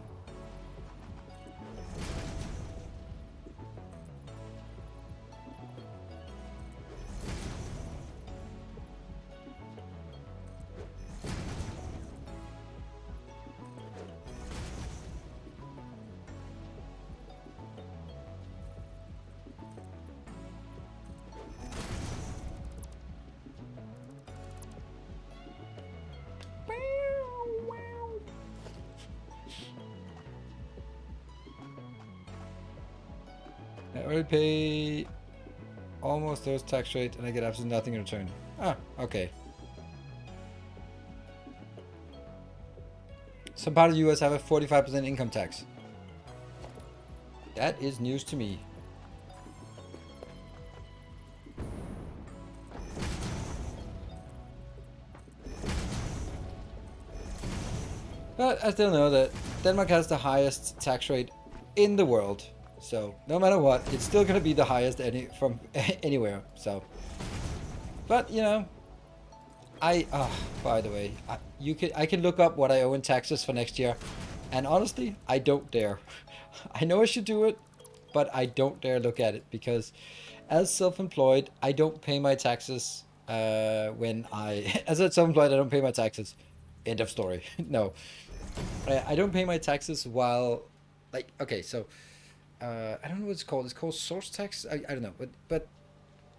Speaker 1: I already pay almost those tax rate and I get absolutely nothing in return. Ah, okay. Some part of the US have a 45% income tax. That is news to me. But I still know that Denmark has the highest tax rate in the world. So no matter what, it's still going to be the highest from anywhere. So, but you know, by the way, I can look up what I owe in taxes for next year, and honestly, I don't dare. I know I should do it, but I don't dare look at it because, as self-employed, I don't pay my taxes. As a self-employed, I don't pay my taxes. End of story. No, I don't pay my taxes while, like, okay, so I don't know what it's called. It's called source tax. I don't know, but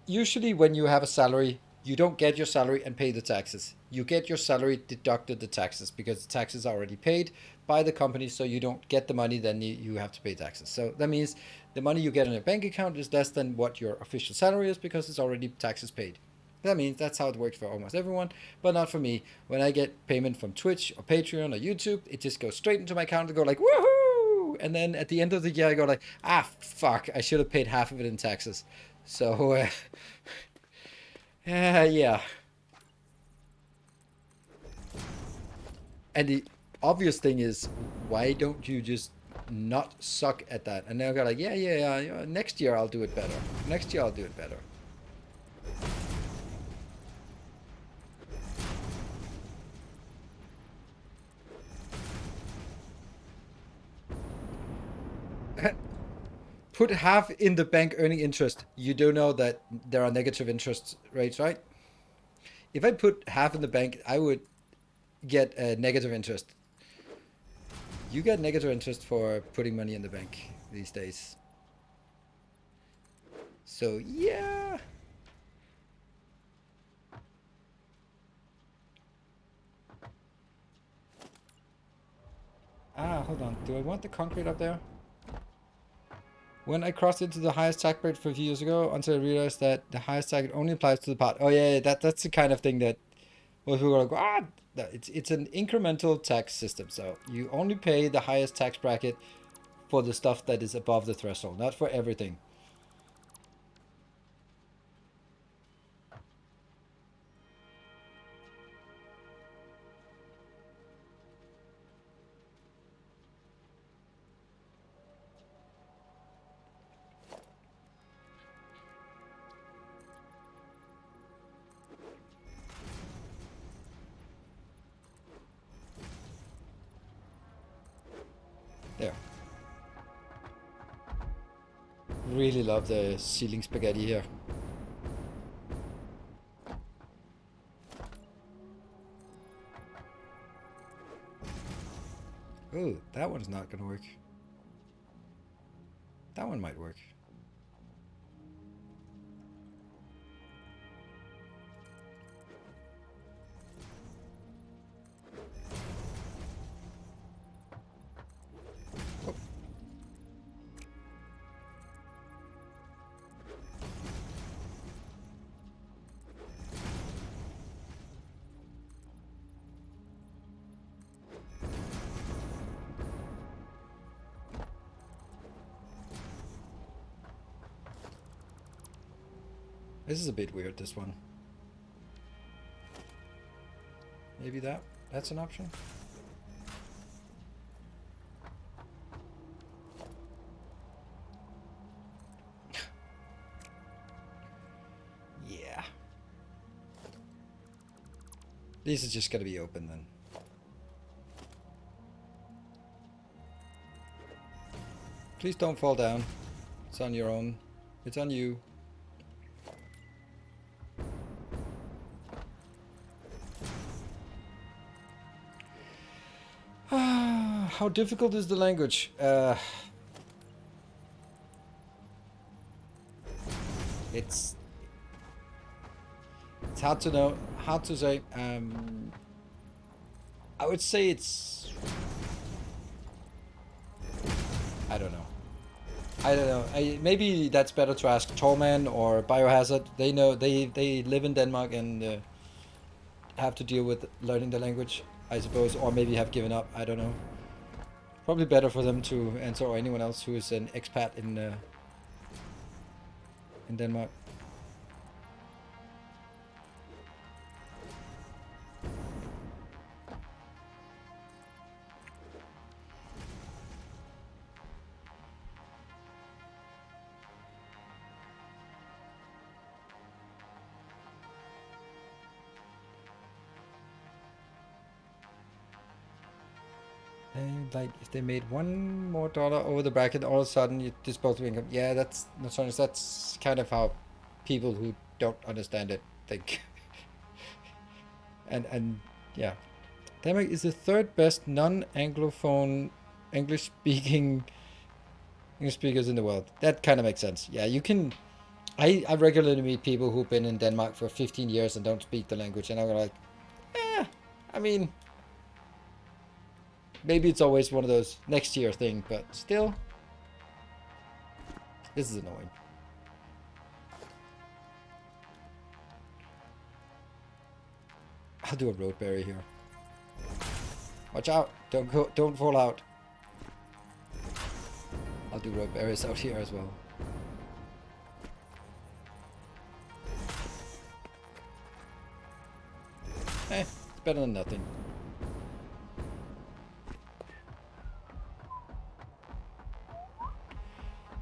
Speaker 1: usually when you have a salary, you don't get your salary and pay the taxes. You get your salary deducted the taxes because the taxes are already paid by the company, so you don't get the money, then you have to pay taxes. So that means the money you get in a bank account is less than what your official salary is because it's already taxes paid. That means that's how it works for almost everyone, but not for me. When I get payment from Twitch or Patreon or YouTube, it just goes straight into my account and go like, woohoo! And then at the end of the year, I go like, fuck, I should have paid half of it in taxes. So, yeah. And the obvious thing is, why don't you just not suck at that? And they'll go like, yeah, next year I'll do it better. Next year I'll do it better. Put half in the bank earning interest. You do know that there are negative interest rates, right? If I put half in the bank, I would get a negative interest. You get negative interest for putting money in the bank these days. So, yeah. Hold on. Do I want the concrete up there? When I crossed into the highest tax rate for a few years ago, until I realized that the highest tax only applies to the pot. Oh yeah, that's the kind of thing that most people are like, it's an incremental tax system. So you only pay the highest tax bracket for the stuff that is above the threshold, not for everything. There. Really love the ceiling spaghetti here. Oh, that one's not gonna work. That one might work. Oh. This is a bit weird, this one. Maybe that's an option. Yeah. These are just gonna be open then. Please don't fall down. It's on your own. It's on you. How difficult is the language? It's hard to know, hard to say. I would say it's, I don't know. I don't know. Maybe that's better to ask Torman or Biohazard. They know, they live in Denmark and have to deal with learning the language, I suppose, or maybe have given up. I don't know. Probably better for them to answer, or anyone else who is an expat in Denmark. And like, if they made $1 more over the bracket, all of a sudden you disposable income. Yeah, that's not so. That's kind of how people who don't understand it think. and yeah, Denmark is the third best non-Anglophone English speakers in the world. That kind of makes sense. Yeah, you can. I regularly meet people who've been in Denmark for 15 years and don't speak the language, and I'm like, I mean, maybe it's always one of those next year thing, but still, this is annoying. I'll do a road berry here. Watch out! Don't fall out. I'll do road berries out here as well. It's better than nothing.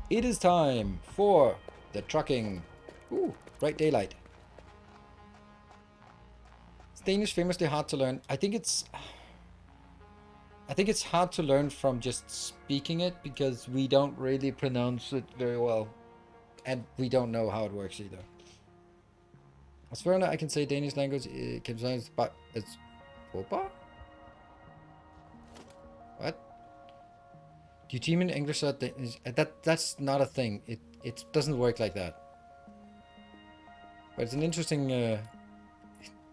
Speaker 1: It is time for the trucking. Ooh, bright daylight. Is Danish famously hard to learn? I think it's hard to learn from just speaking it because we don't really pronounce it very well, and we don't know how it works either. As far as I can say, Danish language can be but it's Opa? What? Do you team in English? That's not a thing. It doesn't work like that. But it's an interesting.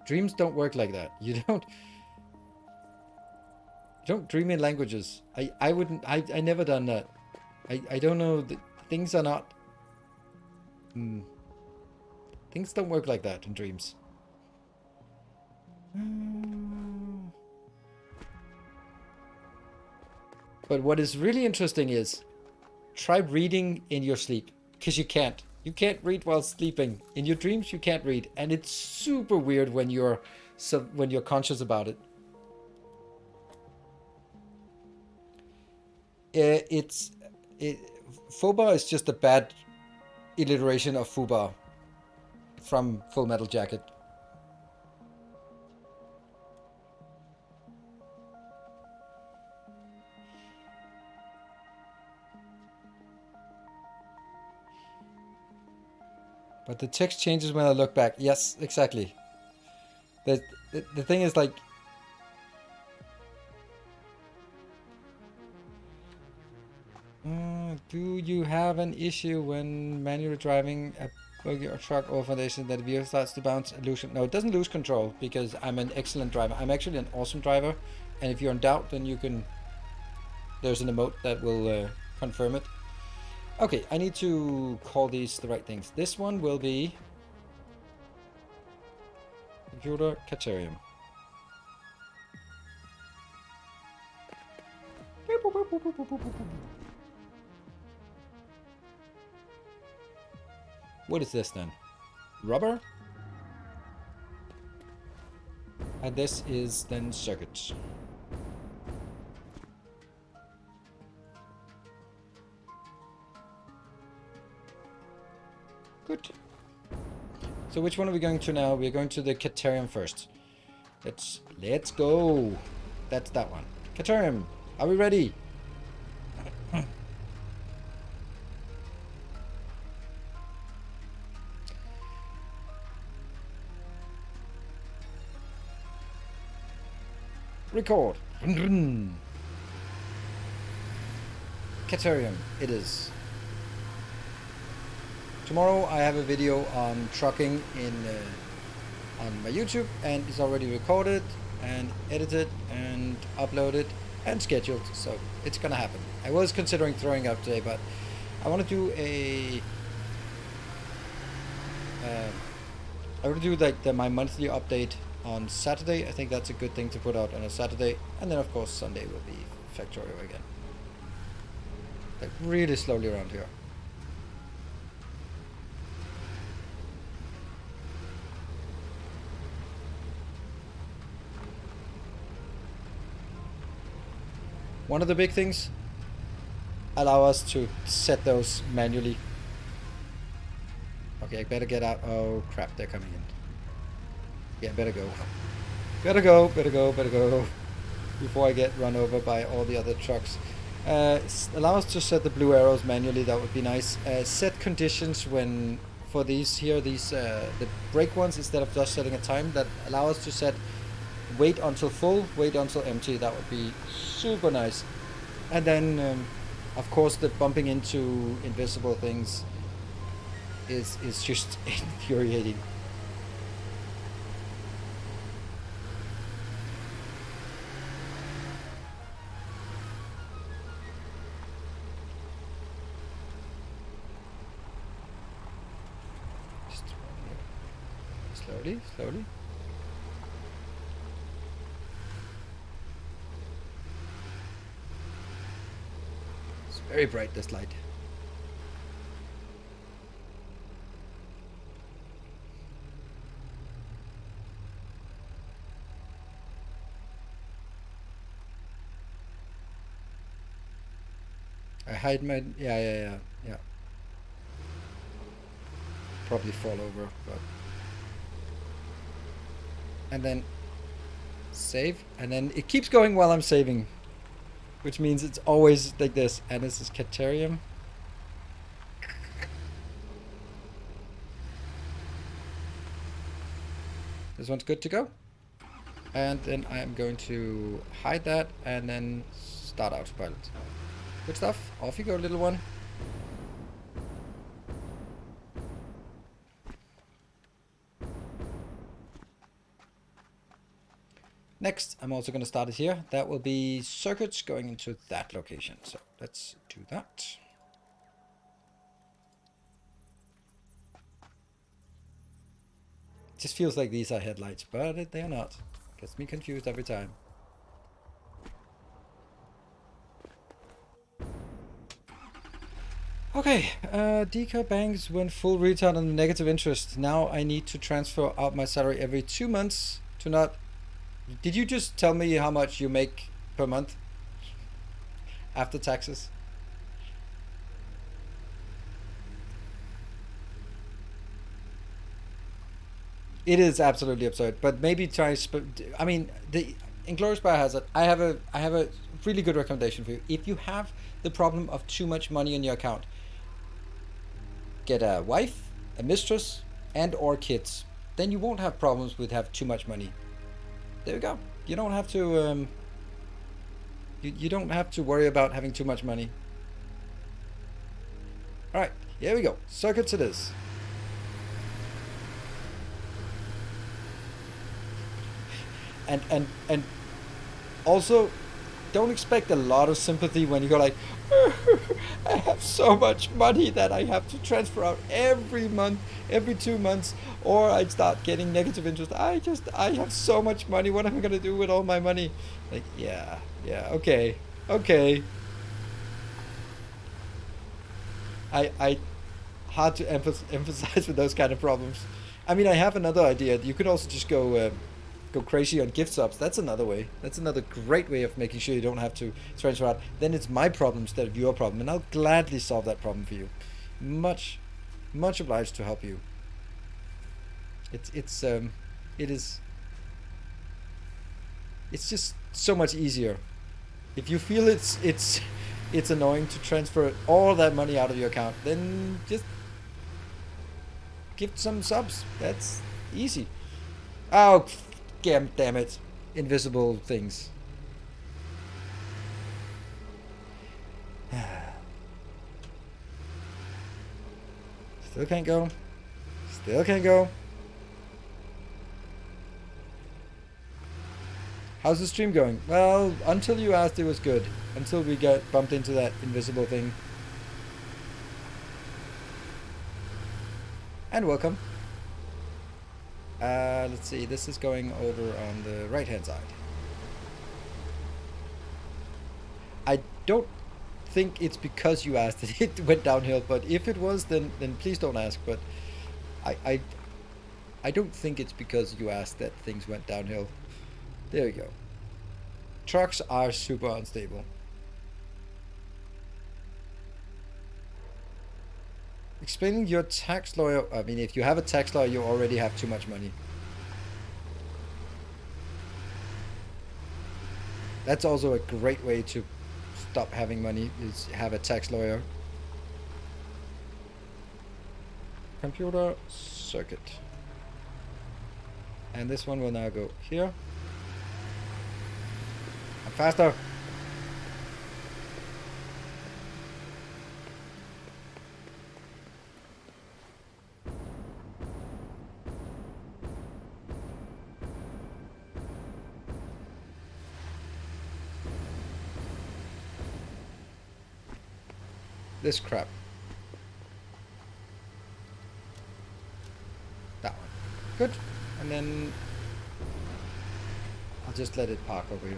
Speaker 1: Dreams don't work like that. You don't dream in languages. I wouldn't. I never done that. I don't know. Things are not. Things don't work like that in dreams. But what is really interesting is try reading in your sleep, because you can't. You can't read while sleeping. In your dreams, you can't read, and it's super weird when you're conscious about it. Foba is just a bad alliteration of Fuba from Full Metal Jacket. But the text changes when I look back. Yes, exactly. The thing is like... do you have an issue when manually driving a buggy or truck or foundation that the vehicle starts to bounce and lose? No, it doesn't lose control because I'm an excellent driver. I'm actually an awesome driver. And if you're in doubt, then you can... There's an emote that will confirm it. Okay, I need to call these the right things. This one will be computer Caterium. What is this then? Rubber? And this is then circuits. Good. So which one are we going to now? We're going to the Caterium first. Let's go. That's that one. Caterium, are we ready? Record. Caterium, it is. Tomorrow I have a video on trucking on my YouTube, and it's already recorded and edited and uploaded and scheduled, so it's gonna happen. I was considering throwing up today, but I want to do a... I want to do like my monthly update on Saturday. I think that's a good thing to put out on a Saturday. And then of course Sunday will be Factorio again. Like really slowly around here. One of the big things, allow us to set those manually. Okay, I better get out. Oh crap, they're coming in. Yeah, better go. Better go, better go, better go. Before I get run over by all the other trucks. Allow us to set the blue arrows manually, that would be nice. Set conditions when, for these here, the brake ones, instead of just setting a time, that allow us to set wait until full, wait until empty. That would be super nice. And then, of course, the bumping into invisible things is just infuriating. Just slowly, slowly. It's very bright, this light. I hide my... Yeah. Probably fall over, but... And then... Save. And then it keeps going while I'm saving. Which means it's always like this. And this is Caterium. This one's good to go. And then I'm going to hide that and then start autopilot. Good stuff. Off you go, little one. Next, I'm also going to start it here. That will be circuits going into that location. So let's do that. It just feels like these are headlights, but they are not. Gets me confused every time. Okay, decal banks went full retard on the negative interest. Now I need to transfer out my salary every 2 months to not... Did you just tell me how much you make per month after taxes? It is absolutely absurd, but maybe try... I mean, the Inglourious Biohazard, I have a really good recommendation for you. If you have the problem of too much money in your account, get a wife, a mistress, and or kids. Then you won't have problems with have too much money. There we go. You don't have to you don't have to worry about having too much money. All right, here we go. Circuits it is. And also, don't expect a lot of sympathy when you go like, I have so much money that I have to transfer out every month, every 2 months, or I start getting negative interest. I have so much money. What am I gonna do with all my money? Like, yeah, okay. I hard to emphasize with those kind of problems. I mean, I have another idea. You could also just go crazy on gift subs. That's another way. That's another great way of making sure you don't have to transfer out. Then it's my problem instead of your problem, and I'll gladly solve that problem for you. Much obliged to help you. It's just so much easier. If you feel it's annoying to transfer all that money out of your account, then just give some subs. That's easy. Oh, damn it. Invisible things. Still can't go. Still can't go. How's the stream going? Well, until you asked, it was good. Until we got bumped into that invisible thing. And welcome. Let's see, this is going over on the right hand side. I don't think it's because you asked that it went downhill, but if it was, then please don't ask. But I don't think it's because you asked that things went downhill. There you go. Trucks are super unstable. Explaining your tax lawyer. I mean, if you have a tax lawyer, you already have too much money. That's also a great way to stop having money, is have a tax lawyer. Computer circuit. And this one will now go here. And faster. This crap. That one. Good. And then I'll just let it park over here.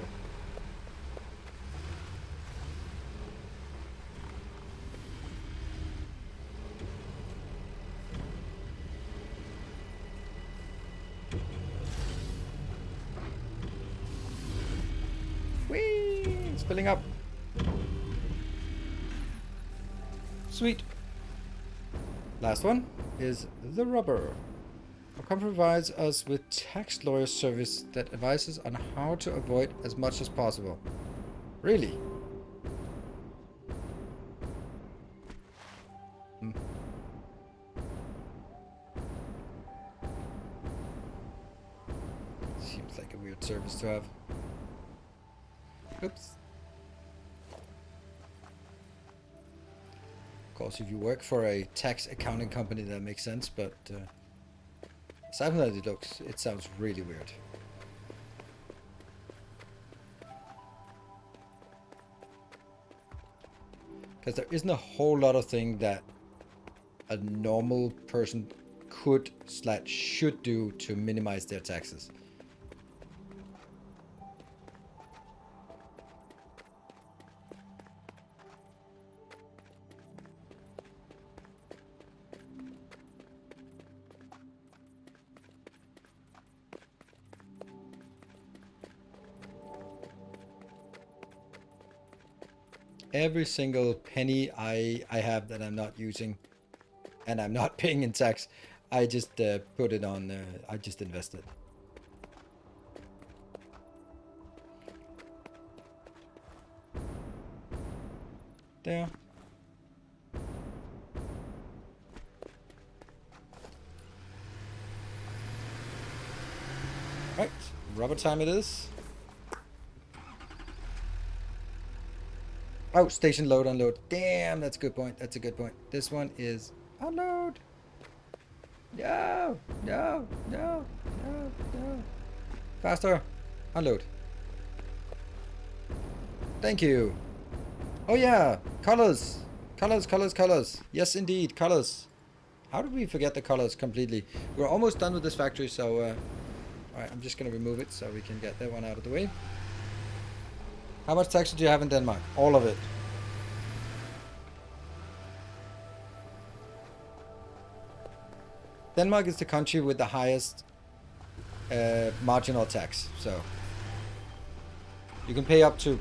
Speaker 1: Whee! It's filling up. Sweet. Last one is the rubber. Our company provides us with tax lawyer service that advises on how to avoid as much as possible. Really? Seems like a weird service to have. Oops. Of course, if you work for a tax accounting company, that makes sense, but aside from that, it sounds really weird. Because there isn't a whole lot of thing that a normal person could / should do to minimize their taxes. Every single penny I have that I'm not using and I'm not paying in tax, I just put it on, I just invest it. There. Right, rubber time it is. Oh, station load, unload. Damn, that's a good point. That's a good point. This one is unload. No, no, no, no, no. Faster. Unload. Thank you. Oh yeah, colors. Colors, colors, colors. Yes, indeed, colors. How did we forget the colors completely? We're almost done with this factory, so... Alright, I'm just going to remove it so we can get that one out of the way. How much tax do you have in Denmark? All of it. Denmark is the country with the highest marginal tax. So you can pay up to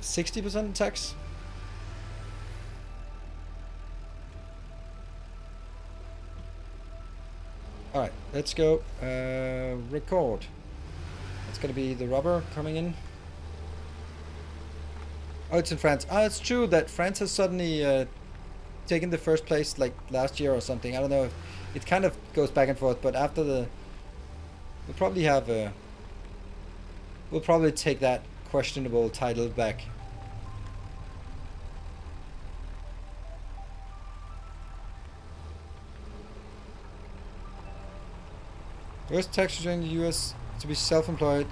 Speaker 1: 60% tax. Alright, let's go record. It's going to be the rubber coming in. Oh, it's in France. Oh, it's true that France has suddenly taken the first place like last year or something. I don't know. It kind of goes back and forth, but after the... We'll probably have a... We'll probably take that questionable title back. Worst tax regime in the US to be self-employed.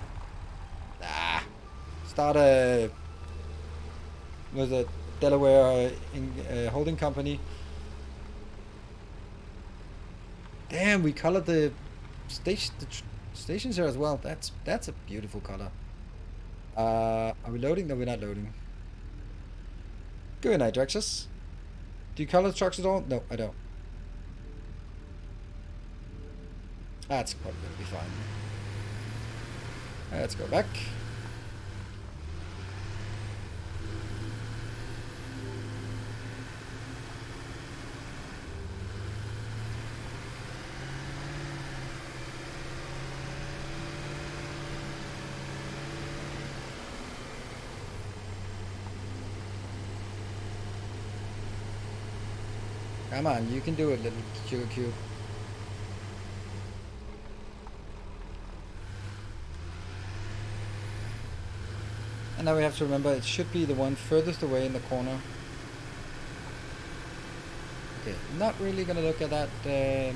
Speaker 1: Ah, start a... with a Delaware holding company. Damn, we colored the stations here as well. That's a beautiful color. Are we loading? No, we're not loading. Good night, Drexus. Do you color the trucks at all? No, I don't. That's probably gonna be fine. Let's go back. Come on, you can do it, little sugar cube. And now we have to remember it should be the one furthest away in the corner. Okay, not really gonna look at that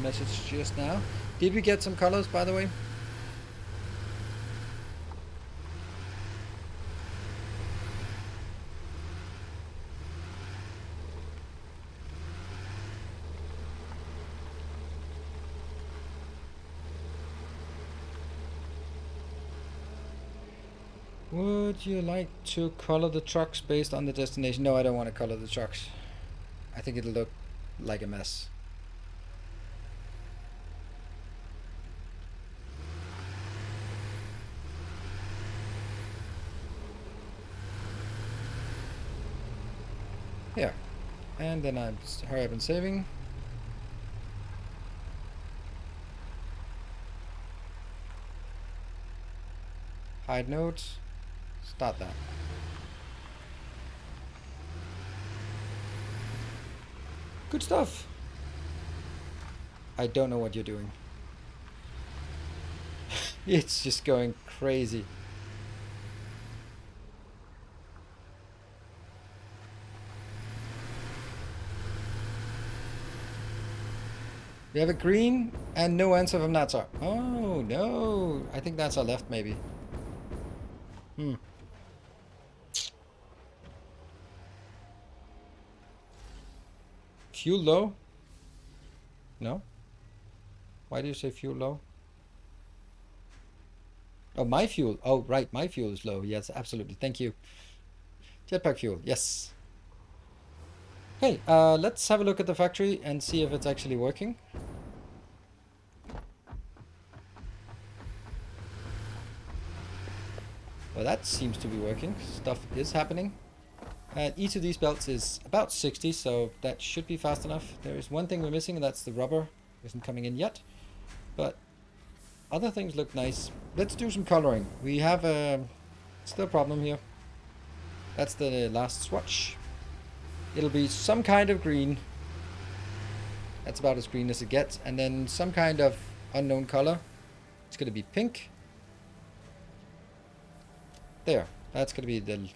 Speaker 1: message just now. Did we get some colors, by the way? Would you like to color the trucks based on the destination? No, I don't want to color the trucks. I think it'll look like a mess. Here. And then I hurry up and saving. Hide notes. Start that. Good stuff. I don't know what you're doing. It's just going crazy. We have a green and no answer from Natsar. Oh no, I think that's our left maybe. Fuel low? No? Why do you say fuel low? Oh, my fuel. Oh, right. My fuel is low. Yes, absolutely. Thank you. Jetpack fuel. Yes. Hey, let's have a look at the factory and see if it's actually working. Well, that seems to be working. Stuff is happening. Each of these belts is about 60, so that should be fast enough. There is one thing we're missing, and that's the rubber. Isn't coming in yet. But other things look nice. Let's do some coloring. We have still a problem here. That's the last swatch. It'll be some kind of green. That's about as green as it gets. And then some kind of unknown color. It's going to be pink. There. That's going to be the...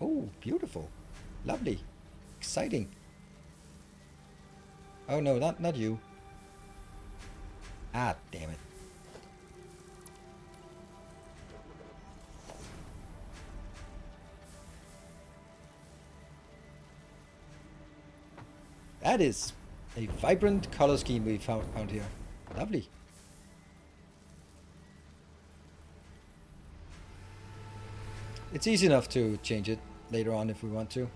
Speaker 1: Oh, beautiful. Lovely. Exciting. Oh no, not you. Ah, damn it. That is a vibrant color scheme we found here. Lovely. It's easy enough to change it later on if we want to.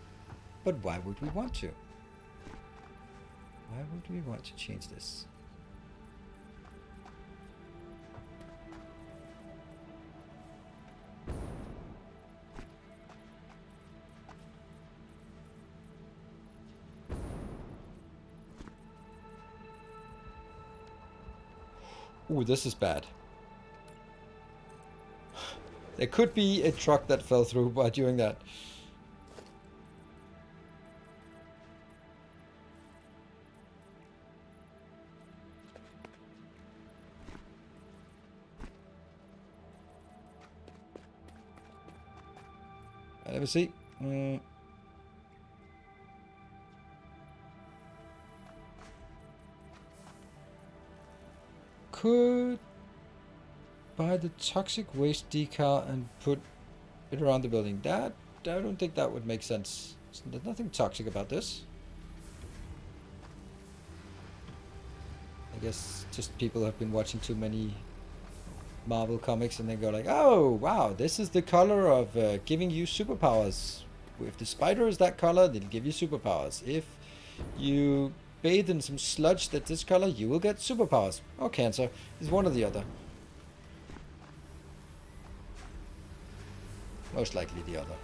Speaker 1: But why would we want to? Why would we want to change this? Ooh, this is bad. There could be a truck that fell through by doing that. Let me see. Could buy the toxic waste decal and put it around the building. That I don't think that would make sense. There's nothing toxic about this. I guess just people have been watching too many Marvel comics and they go like, oh wow, this is the color of giving you superpowers. If the spider is that color, it'll give you superpowers. If you bathe in some sludge that's this color, you will get superpowers. Or cancer. It's one or the other. Most likely the other.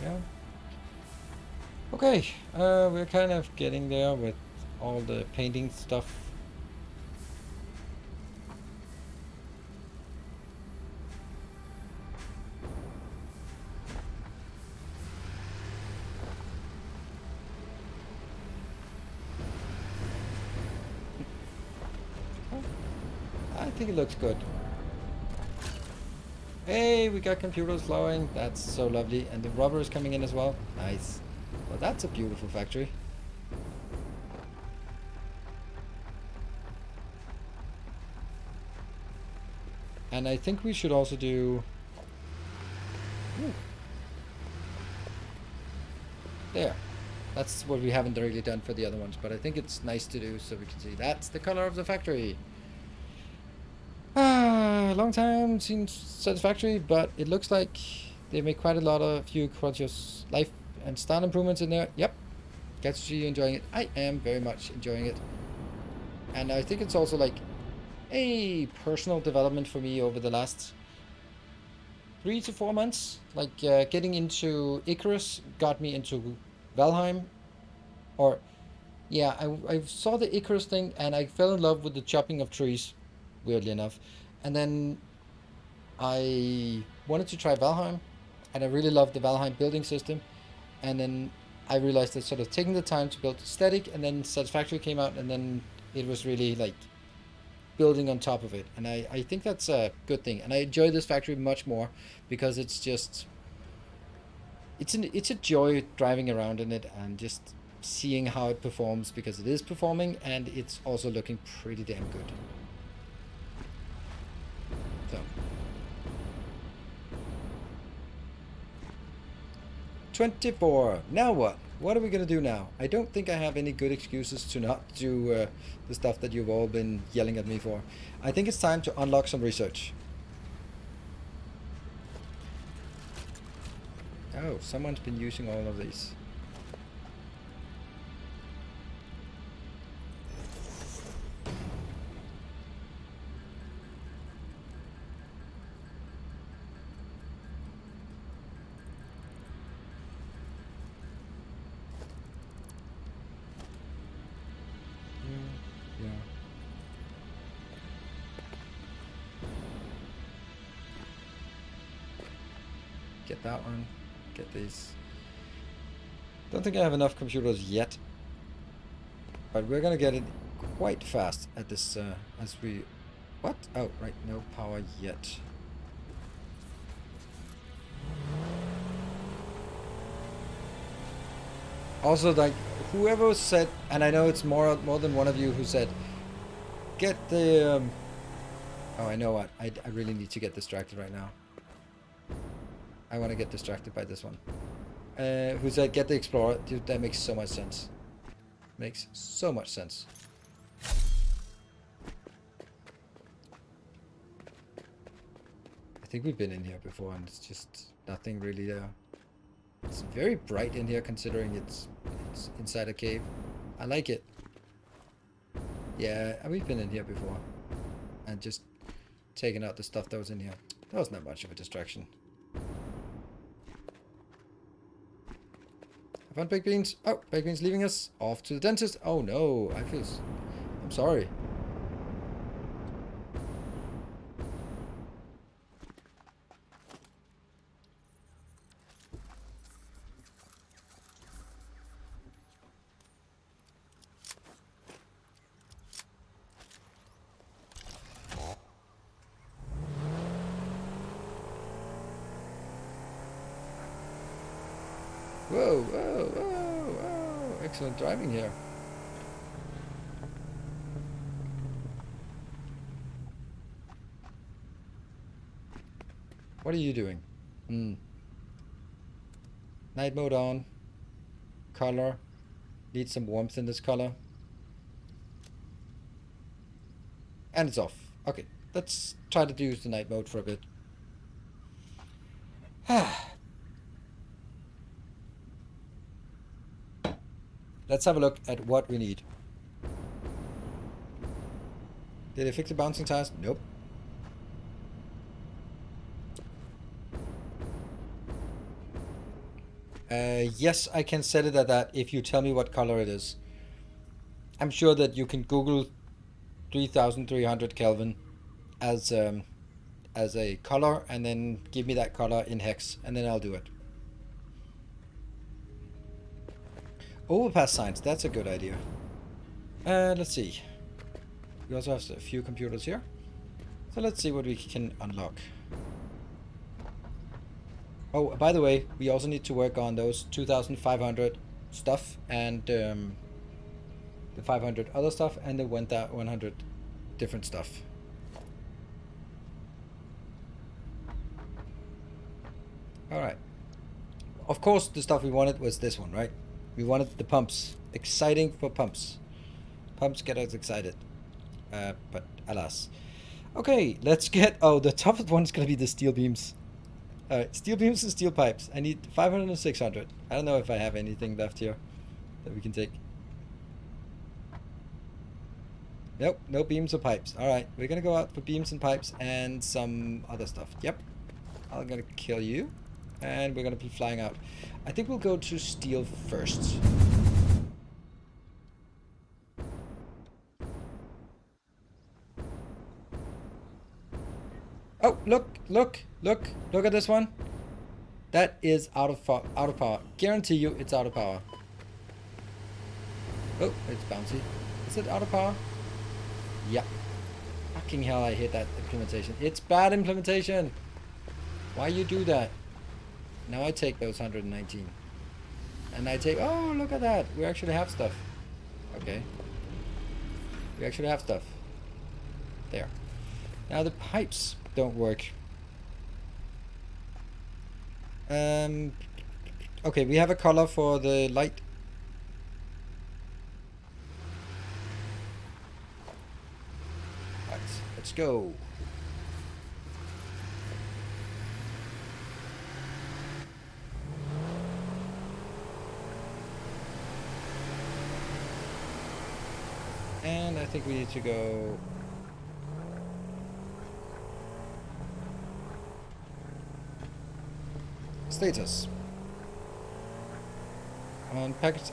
Speaker 1: Yeah. Okay, we're kind of getting there with all the painting stuff. I think it looks good. Hey, we got computers flowing. That's so lovely. And the rubber is coming in as well. Nice. Well, that's a beautiful factory. And I think we should also do... Ooh. There. That's what we haven't really done for the other ones, but I think it's nice to do so we can see that's the color of the factory. Long time since Satisfactory, but it looks like they made quite a lot of few conscious life and style improvements in there. Yep. Get to see you enjoying it. I am very much enjoying it. And I think it's also like a personal development for me over the last 3 to 4 months. Like getting into Icarus got me into Valheim. Or, yeah, I saw the Icarus thing and I fell in love with the chopping of trees, weirdly enough. And then I wanted to try Valheim, and I really loved the Valheim building system. And then I realized that sort of taking the time to build static, and then Satisfactory came out, and then it was really like building on top of it. And I think that's a good thing. And I enjoy this factory much more because it's just it's a joy driving around in it and just seeing how it performs, because it is performing and it's also looking pretty damn good. So 24. Now what? What are we gonna do now? I don't think I have any good excuses to not do the stuff that you've all been yelling at me for. I think it's time to unlock some research. Oh, someone's been using all of these. Yeah. Get that one. Get these. Don't think I have enough computers yet, but we're gonna get it quite fast at this as we... What? Oh, right, no power yet. Also, like, whoever said, and I know it's more than one of you who said, get the... Oh, I know what. I really need to get distracted right now. I want to get distracted by this one. Who said, get the Explorer. Dude, that makes so much sense. Makes so much sense. I think we've been in here before and it's just nothing really there. It's very bright in here considering it's inside a cave. I like it. Yeah, we've been in here before. And just taking out the stuff that was in here. That was not much of a distraction. Have fun, Baked Beans. Oh, Baked Beans leaving us. Off to the dentist. Oh no, I'm sorry. Whoa, whoa, whoa, whoa. Excellent driving here. What are you doing? Night mode on. Color. Need some warmth in this color. And it's off. Okay, let's try to use the night mode for a bit. Let's have a look at what we need. Did I fix the bouncing tires? Nope. Yes, I can set it at that if you tell me what color it is. I'm sure that you can Google 3300 Kelvin as a color and then give me that color in hex and then I'll do it. Overpass signs, that's a good idea. Let's see. We also have a few computers here. So let's see what we can unlock. Oh, by the way, we also need to work on those 2500 stuff and the 500 other stuff and the 100 different stuff. Alright. Of course, the stuff we wanted was this one, right? We wanted the pumps. Exciting for pumps. Pumps get us excited. But alas. Okay, let's get... Oh, the toughest one is going to be the steel beams. Alright, steel beams and steel pipes. I need 500 and 600. I don't know if I have anything left here that we can take. Nope, no beams or pipes. Alright, we're going to go out for beams and pipes and some other stuff. Yep. I'm going to kill you. And we're going to be flying out. I think we'll go to steel first. Oh, look at this one. That is out of power. Guarantee you it's out of power. Oh, it's bouncy. Is it out of power? Yep. Fucking hell, I hate that implementation. It's bad implementation. Why you do that? Now I take those 119. And I take... Oh, look at that. We actually have stuff. Okay. We actually have stuff. There. Now the pipes don't work. Okay, we have a color for the light. Right, let's go. And I think we need to go... Status. On package...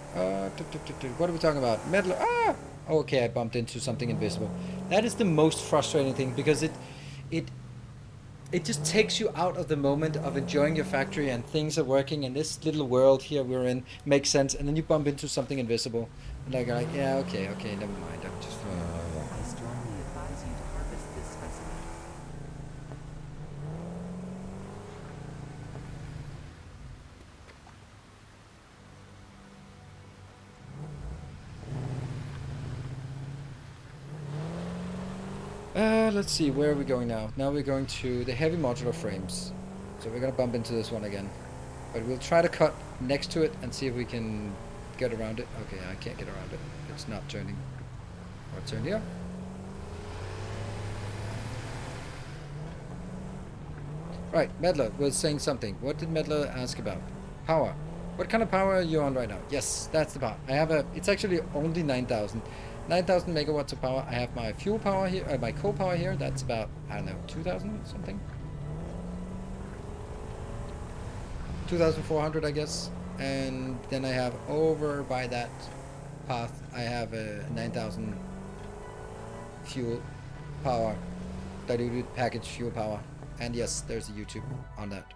Speaker 1: what are we talking about? Metal... Ah! Oh, okay, I bumped into something invisible. That is the most frustrating thing because it just takes you out of the moment of enjoying your factory and things are working and this little world here we're in makes sense, and then you bump into something invisible. And like, yeah, okay, never mind. I'm just...
Speaker 3: I strongly advise you to harvest this specimen.
Speaker 1: Let's see, where are we going now? Now we're going to the heavy modular frames. So we're going to bump into this one again. But we'll try to cut next to it and see if we can get around it. Okay, I can't get around it. It's not turning. Or turn here. Right, Medler was saying something. What did Medler ask about? Power. What kind of power are you on right now? Yes, that's the power. I have a... It's actually only 9,000. 9,000 megawatts of power. I have my fuel power here, my coal power here. That's about, I don't know, 2,000 something? 2,400, I guess. And then I have over by that path, I have a 9,000 fuel power, diluted package fuel power. And yes, there's a YouTube on that.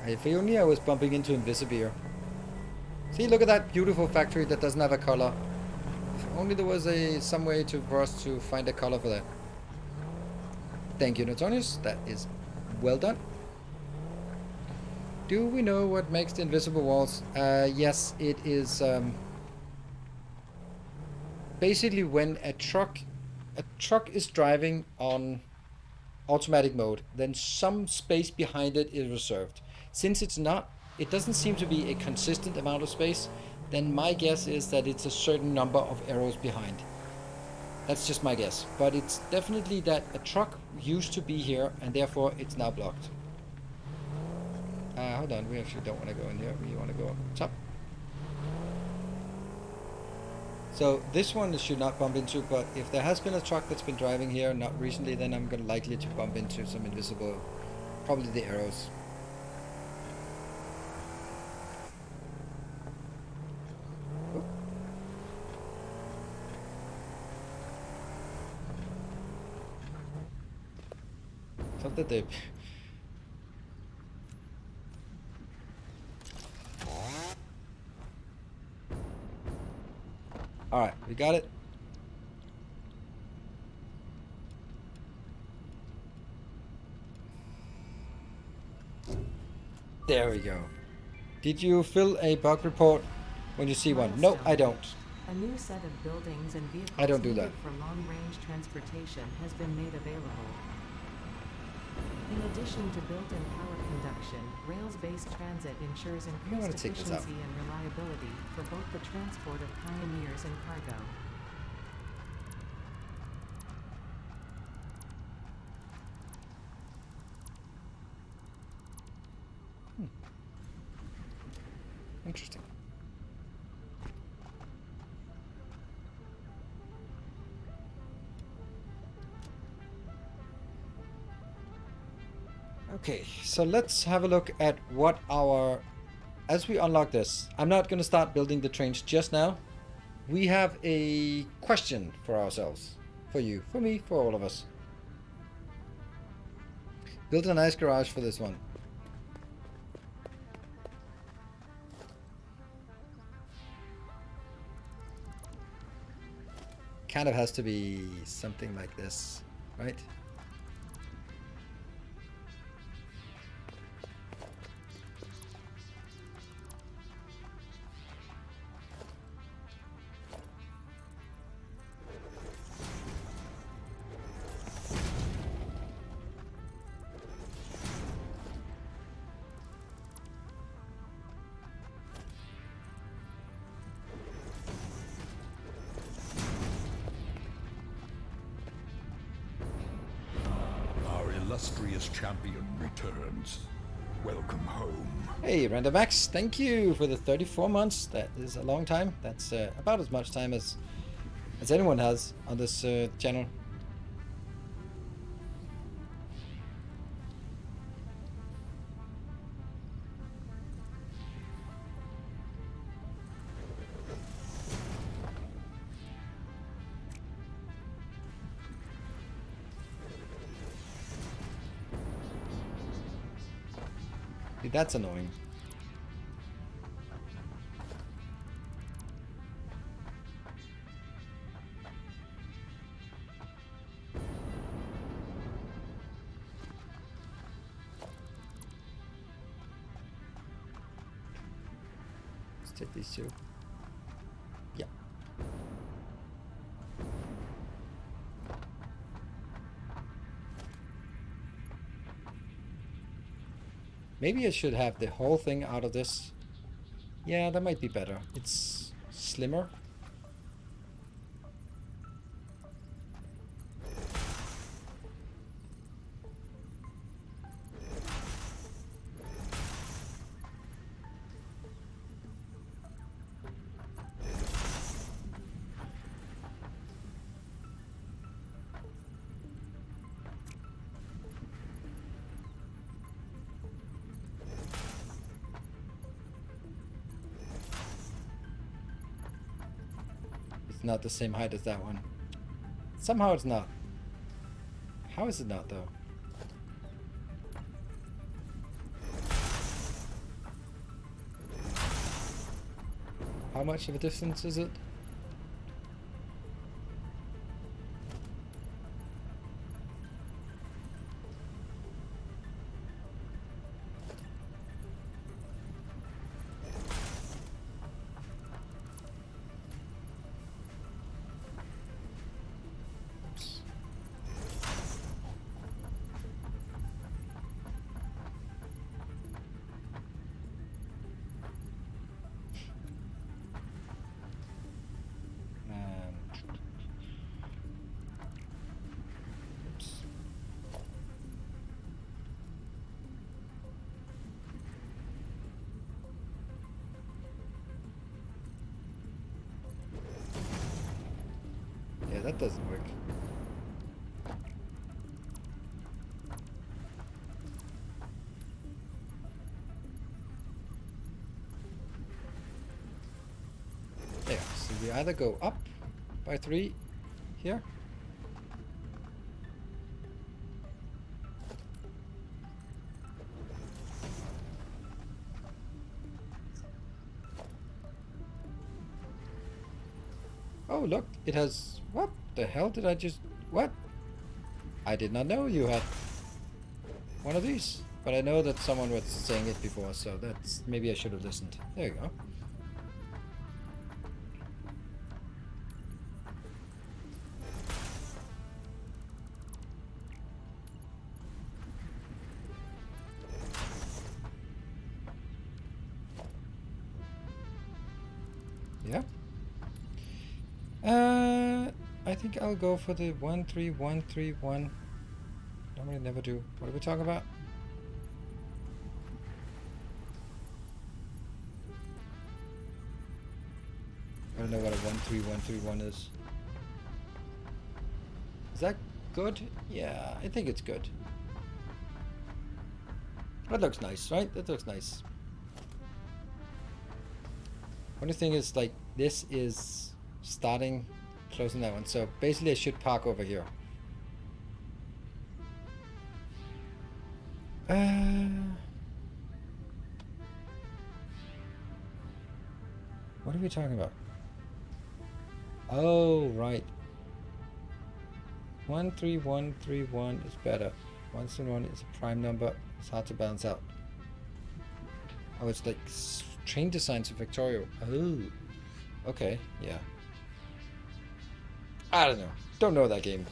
Speaker 1: If only I was bumping into Invisibeer. See, look at that beautiful factory that doesn't have a color. If only there was some way for us to find a color for that. Thank you, Notonius. That is well done. Do we know what makes the invisible walls? Yes, it is basically when a truck is driving on automatic mode, then some space behind it is reserved. Since it doesn't seem to be a consistent amount of space, then my guess is that it's a certain number of arrows behind. That's just my guess, but it's definitely that a truck used to be here and therefore it's now blocked. Hold on, we actually don't want to go in here, we want to go up top. So this one should not bump into, but if there has been a truck that's been driving here, not recently, then I'm gonna likely to bump into some invisible, probably the arrows. Oh. Thought that they... Alright, we got it. There we go. Did you fill a bug report when you see one? No, I don't.
Speaker 3: A new set of buildings and vehicles
Speaker 1: I don't do that.
Speaker 3: needed for long-range transportation has been made available. In addition to built-in power conduction, rails-based transit ensures increased efficiency and reliability for both the transport of pioneers and cargo.
Speaker 1: Interesting. Okay, so let's have a look at what as we unlock this, I'm not going to start building the trains just now. We have a question for ourselves, for you, for me, for all of us. Build a nice garage for this one. Kind of has to be something like this, right?
Speaker 2: Illustrious champion returns. Welcome home.
Speaker 1: Hey, Random Max, thank you for the 34 months. That is a long time. That's about as much time as anyone has on this channel. That's annoying. Let's take these two. Yeah. Maybe I should have the whole thing out of this. Yeah, that might be better. It's slimmer. Not the same height as that one. Somehow it's not. How is it not though? How much of a distance is it? Yeah, that doesn't work. There, so we either go up by 3 here. Oh, look, it has... What the hell did I just... What? I did not know you had one of these. But I know that someone was saying it before, so that's... Maybe I should have listened. There you go. Yeah. I think I'll go for the 13131. Normally never do. What are we talking about? I don't know what a 13131 is. Is that good? Yeah, I think it's good. That looks nice, right? That looks nice. Only thing is, like, this is starting closing that one. So basically I should park over here. What are we talking about? Oh, right. 13131 is better. 131 is a prime number. It's hard to balance out. Oh, it's like train designs of Victoria. Oh, okay, yeah. I don't know. Don't know that game.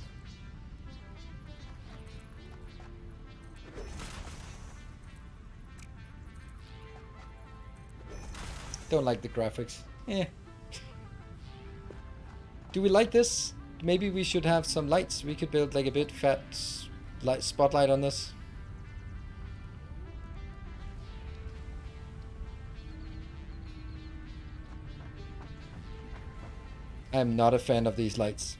Speaker 1: Don't like the graphics. Eh. Do we like this? Maybe we should have some lights. We could build like a bit fat light spotlight on this. I'm not a fan of these lights.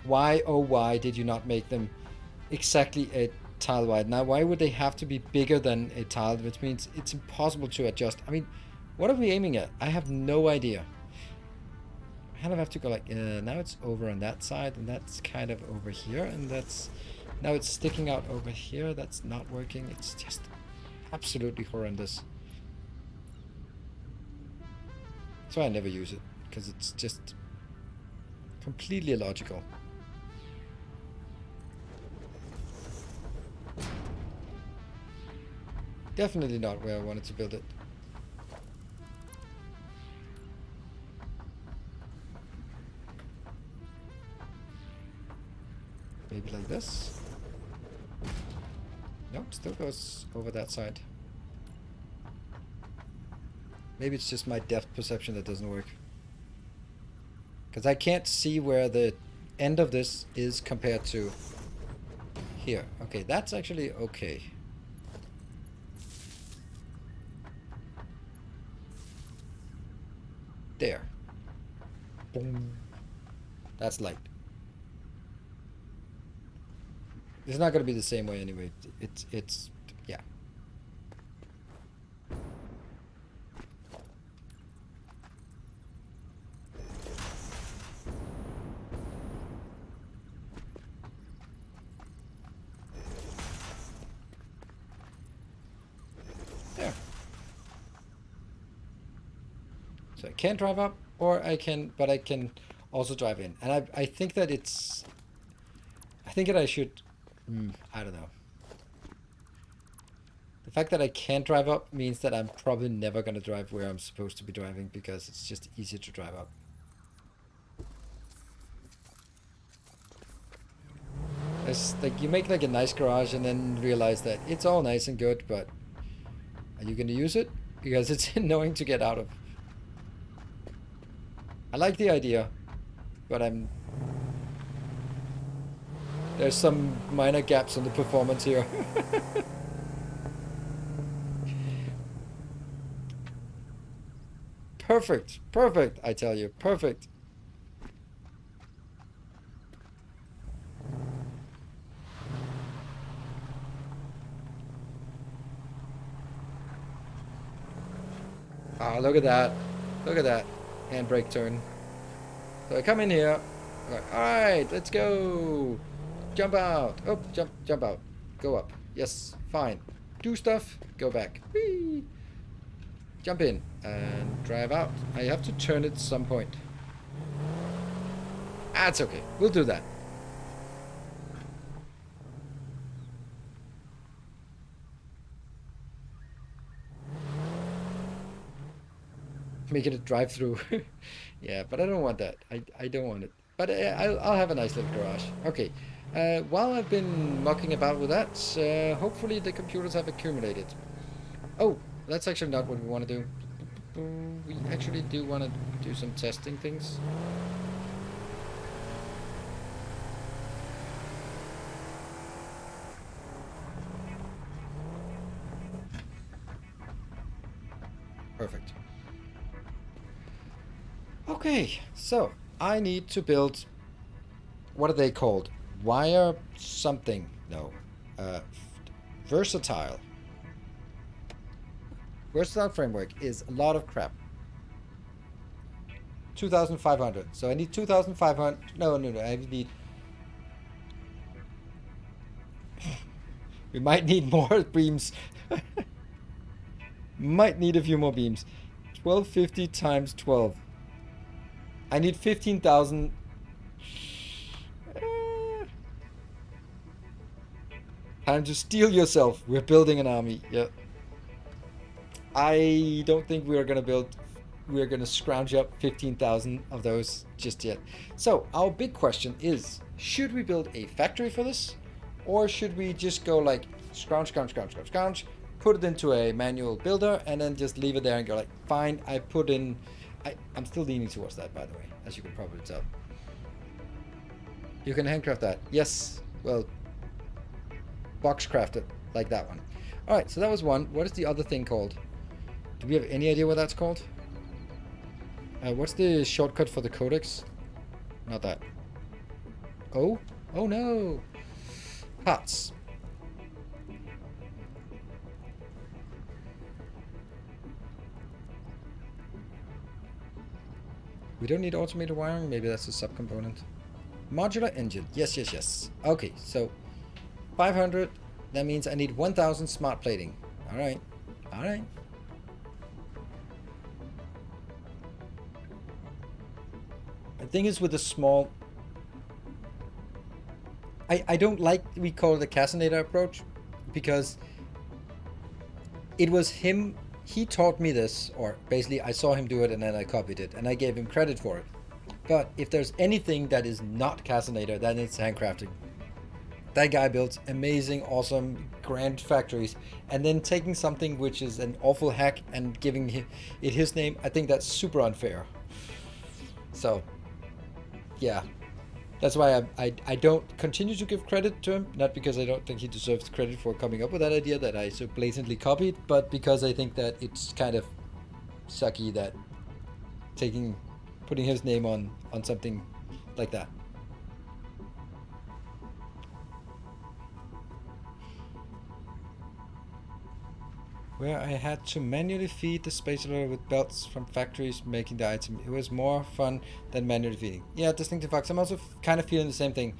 Speaker 1: Why, oh why did you not make them exactly a tile wide? Now why would they have to be bigger than a tile, which means it's impossible to adjust? I mean, what are we aiming at? I have no idea. I kind of have to go like, now it's over on that side, and that's kind of over here, and that's... Now it's sticking out over here. That's not working. It's just absolutely horrendous. So I never use it, because it's just completely illogical. Definitely not where I wanted to build it. Maybe like this. Nope, still goes over that side. Maybe it's just my depth perception that doesn't work. Because I can't see where the end of this is compared to here. Okay, that's actually okay. There. Boom. That's light. It's not going to be the same way anyway. It's yeah. There. So I can't drive up, or I can also drive in. And I think that I think that I should, I don't know. The fact that I can't drive up means that I'm probably never going to drive where I'm supposed to be driving because it's just easier to drive up. It's like you make like a nice garage and then realize that it's all nice and good, but are you going to use it? Because it's annoying to get out of. I like the idea, but there's some minor gaps in the performance here. Perfect, perfect, I tell you, perfect. Ah, look at that. Look at that. Handbrake turn. So I come in here. Alright, let's go. Jump out. Oh, jump out. Go up. Yes, fine. Do stuff. Go back. Whee! Jump in and drive out. I have to turn it at some point. That's okay. We'll do that. Make it a drive-through. Yeah, but I don't want that. I don't want it. But I'll have a nice little garage. Okay. While I've been mucking about with that, hopefully the computers have accumulated. Oh, that's actually not what we want to do. We actually do want to do some testing things. Perfect. Okay, so I need to build, what are they called? Wire something. No. Versatile. Versatile framework is a lot of crap. 2,500. So I need 2,500. No. I need. We might need more beams. Might need a few more beams. 1250 times 12. I need 15,000. Time to steel yourself. We're building an army. Yeah. I don't think we're gonna scrounge up 15,000 of those just yet. So our big question is, should we build a factory for this? Or should we just go like scrounge, put it into a manual builder, and then just leave it there and go like, fine, I'm still leaning towards that, by the way, as you can probably tell. You can handcraft that. Yes, well, box craft it, like that one. Alright, so that was one. What is the other thing called? Do we have any idea what that's called? What's the shortcut for the codex? Not that. Oh? Oh no! Parts. We don't need automated wiring. Maybe that's a subcomponent. Modular engine. Yes. Okay, so 500. That means I need 1,000 smart plating. Alright. The thing is with the small... I don't like, we call it the Cassinator approach, because it was him, he taught me this, or basically I saw him do it and then I copied it, and I gave him credit for it. But if there's anything that is not Cassinator, then it's handcrafting. That guy built amazing, awesome, grand factories, and then taking something which is an awful hack and giving it his name, I think that's super unfair. So, yeah. That's why I don't continue to give credit to him, not because I don't think he deserves credit for coming up with that idea that I so blatantly copied, but because I think that it's kind of sucky that putting his name on something like that. Where I had to manually feed the space loader with belts from factories making the item. It was more fun than manually feeding. Yeah, distinctive facts. I'm also kind of feeling the same thing.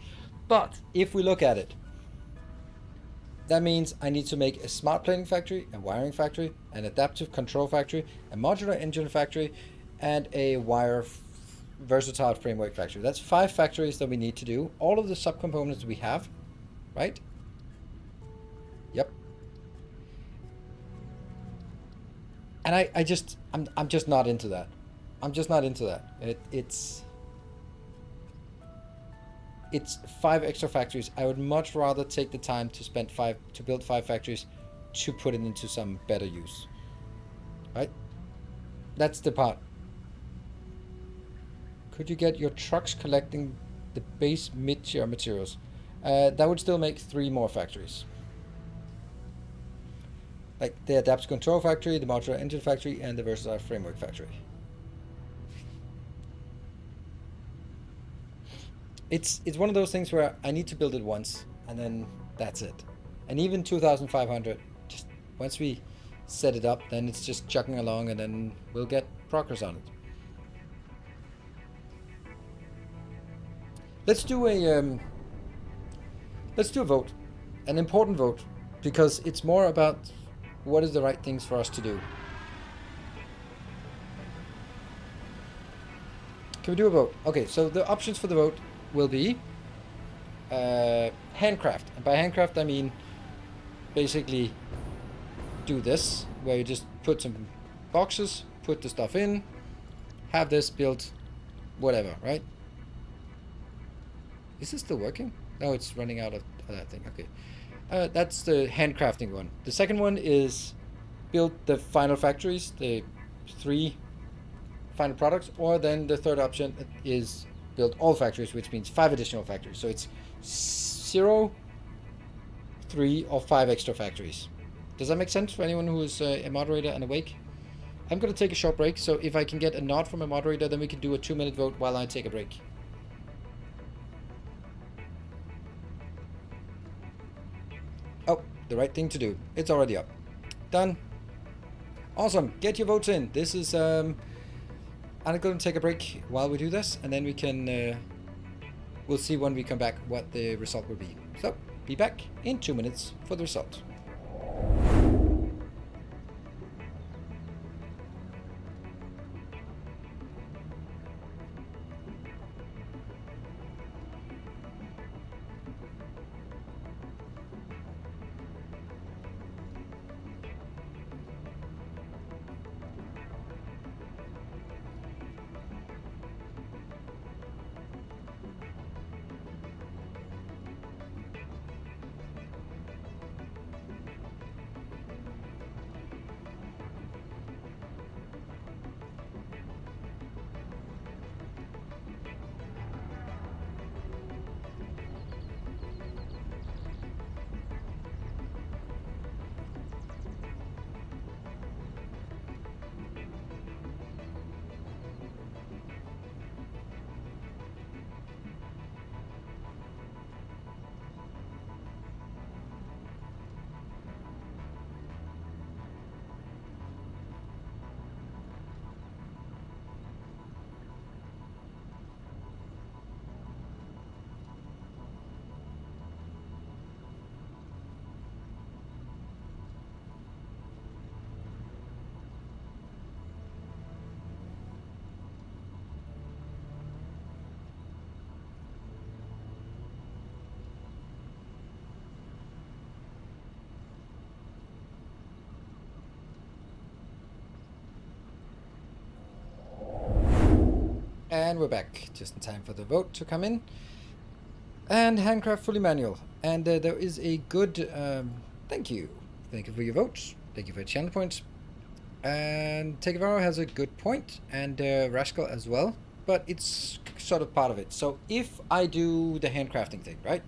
Speaker 1: But if we look at it, that means I need to make a smart plating factory, a wiring factory, an adaptive control factory, a modular engine factory, and a wire versatile framework factory. That's 5 factories that we need to do. All of the subcomponents we have, right? Yep. And I'm just not into that. I'm just not into that. It's 5 extra factories. I would much rather take the time to spend to build 5 factories to put it into some better use. Right? That's the part. Could you get your trucks collecting the base mid-tier materials? That would still make 3 more factories. Like the adaptive control factory, the modular engine factory, and the versatile framework factory. It's one of those things where I need to build it once, and then that's it. And even 2,500, just once we set it up, then it's just chugging along, and then we'll get progress on it. Let's do a vote, an important vote, because it's more about what is the right things for us to do. Can we do a vote? Okay, so the options for the vote will be handcraft. And by handcraft, I mean basically do this, where you just put some boxes, put the stuff in, have this built, whatever, right? Is this still working? No, it's running out of that thing. Okay. That's the handcrafting one. The second one is build the final factories, the 3 final products, or then the third option is build all factories, which means 5 additional factories. So it's 0, 3, or 5 extra factories. Does that make sense for anyone who is a moderator and awake? I'm going to take a short break, so if I can get a nod from a moderator, then we can do a 2-minute vote while I take a break. Oh, the right thing to do. It's already up. Done. Awesome. Get your votes in. This is I'm going to take a break while we do this, and then we can we'll see when we come back what the result will be. So be back in 2 minutes for the result. And we're back, just in time for the vote to come in. And handcraft fully manual. And there is a good thank you. Thank you for your votes. Thank you for your channel points. And Tekevaro has a good point, and Rascal as well. But it's sort of part of it. So if I do the handcrafting thing, right?